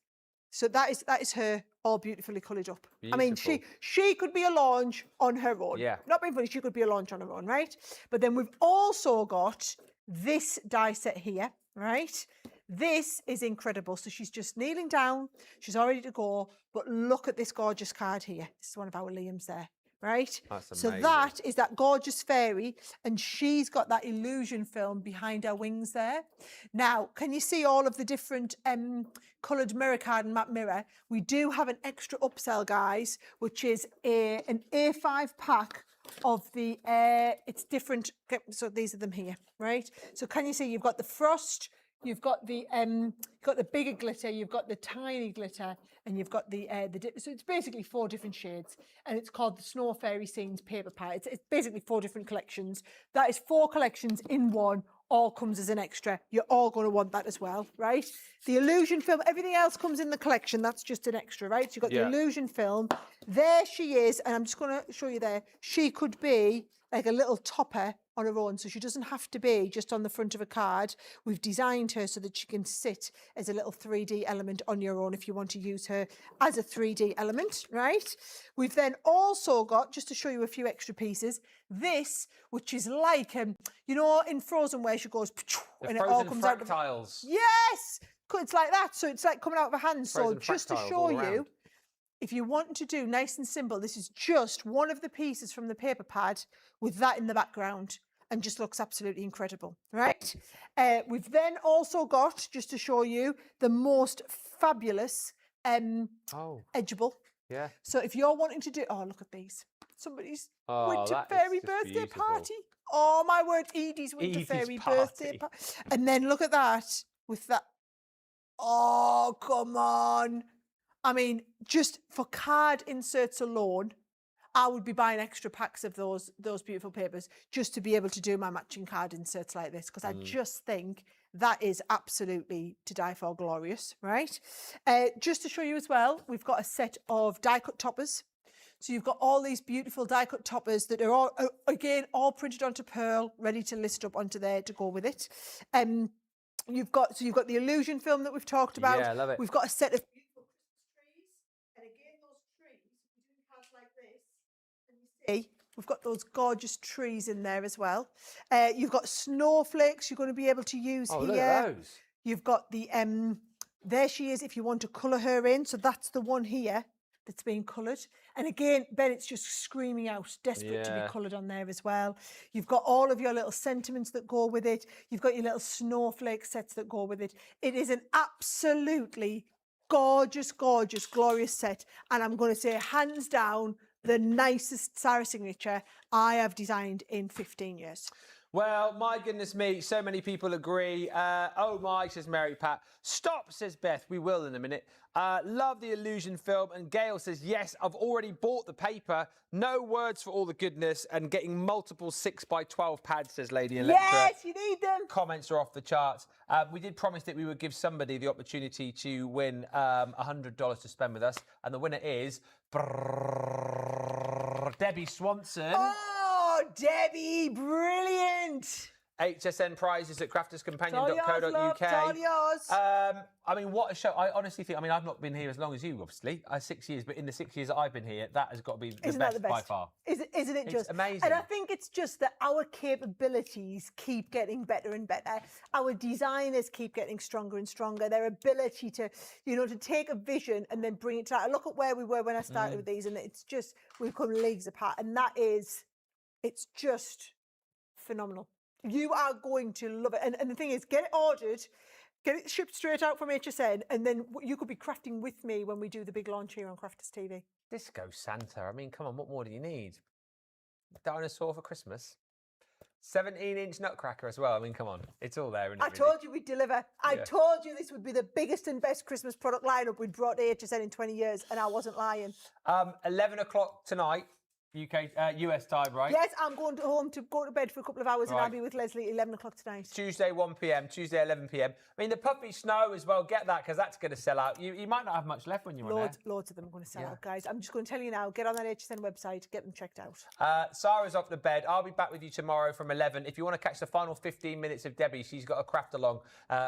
So that is her all beautifully coloured up. Beautiful. I mean, she could be a launch on her own. Yeah. Not being funny, she could be a launch on her own, right? But then we've also got this die set here, right? This is incredible. So she's just kneeling down. She's all ready to go. But look at this gorgeous card here. This is one of our Liam's there. Right? That's so amazing. that is that gorgeous fairy, and she's got that illusion film behind her wings there. Now, can you see all of the different coloured mirror card and matte mirror? We do have an extra upsell, guys, which is an A5 pack of the, it's different, so these are them here, right? So can you see you've got the frost, you've got the bigger glitter, you've got the tiny glitter, and you've got so it's basically 4 different shades, and it's called the Snow Fairy Scenes paper pad. It's basically 4 different collections. That is 4 collections in one, all comes as an extra. You're all going to want that as well, right? The illusion film, everything else comes in the collection. That's just an extra, right? So you've got the illusion film. There she is, and I'm just going to show you there. She could be like a little topper on her own, so she doesn't have to be just on the front of a card. We've designed her so that she can sit as a little 3D element on your own if you want to use her as a 3D element, right? We've then also got, just to show you a few extra pieces, this, which is like, you know, in Frozen where she goes, and it all comes out of fractiles. Yes! It's like that, so it's like coming out of her hands. So just to fractiles show all you, around. if you want to do nice and simple, this is just one of the pieces from the paper pad with that in the background, and just looks absolutely incredible, right? We've then also got, just to show you, the most fabulous edgeable. Yeah. So if you're wanting to do, look at these. Somebody's winter that is fairy just birthday beautiful. party. Oh my word, Edie's winter fairy birthday party. And then look at that with that. Oh, come on. I mean, just for card inserts alone, I would be buying extra packs of those beautiful papers just to be able to do my matching card inserts like this, because I just think that is absolutely to die for glorious, right? Just to show you as well, we've got a set of die cut toppers. So you've got all these beautiful die cut toppers that are all, again, all printed onto pearl, ready to list up onto there to go with it. You've got the illusion film that we've talked about. Yeah, I love it. We've got a set of beautiful trees, and again, those trees, we do cards like this. See, we've got those gorgeous trees in there as well. You've got snowflakes you're going to be able to use here. Look at those. You've got the, there she is if you want to colour her in. So that's the one here that's being coloured. And again, Ben, it's just screaming out, desperate to be coloured on there as well. You've got all of your little sentiments that go with it. You've got your little snowflake sets that go with it. It is an absolutely gorgeous, gorgeous, glorious set. And I'm going to say, hands down, the nicest Sara signature I have designed in 15 years. Well, my goodness me, so many people agree. Oh my, says Mary Pat. Stop, says Beth. We will in a minute. Love the Illusion film. And Gail says, yes, I've already bought the paper. No words for all the goodness. And getting multiple 6x12 pads, says Lady Electra. Yes, you need them. Comments are off the charts. We did promise that we would give somebody the opportunity to win $100 to spend with us. And the winner is Debbie Swanson. Oh, Debbie, brilliant. HSN prizes at It's all crafterscompanion.co.uk. yours. I mean, what a show. I honestly think, I've not been here as long as you, obviously. 6 years, but in the 6 years that I've been here, that has got to be the best by far. Isn't it just amazing? And I think it's just that our capabilities keep getting better and better. Our designers keep getting stronger and stronger. Their ability to, to take a vision and then bring it to life. Look at where we were when I started with these, and it's just, we've come leagues apart. And it's just phenomenal. You are going to love it. And the thing is, get it ordered, get it shipped straight out from HSN, and then you could be crafting with me when we do the big launch here on Crafters TV. Disco Santa. I mean, come on, what more do you need? Dinosaur for Christmas. 17-inch nutcracker as well. I mean, come on. It's all there, isn't it? I told you we'd deliver. I told you this would be the biggest and best Christmas product lineup we'd brought to HSN in 20 years, and I wasn't lying. 11 o'clock tonight. US time, right? Yes, I'm going home to go to bed for a couple of hours, and I'll be with Leslie at 11 o'clock tonight. Tuesday 1 p.m, Tuesday 11 p.m. I mean, the puffy snow as well. Get that, because that's going to sell out. You might not have much left when you're on there. Loads of them are going to sell out, guys. I'm just going to tell you now. Get on that HSN website, get them checked out. Sarah's off the bed. I'll be back with you tomorrow from 11. If you want to catch the final 15 minutes of Debbie, she's got a craft along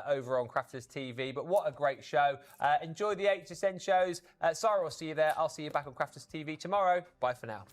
over on Crafters TV. But what a great show. Enjoy the HSN shows. Sarah will see you there. I'll see you back on Crafters TV tomorrow. Bye for now.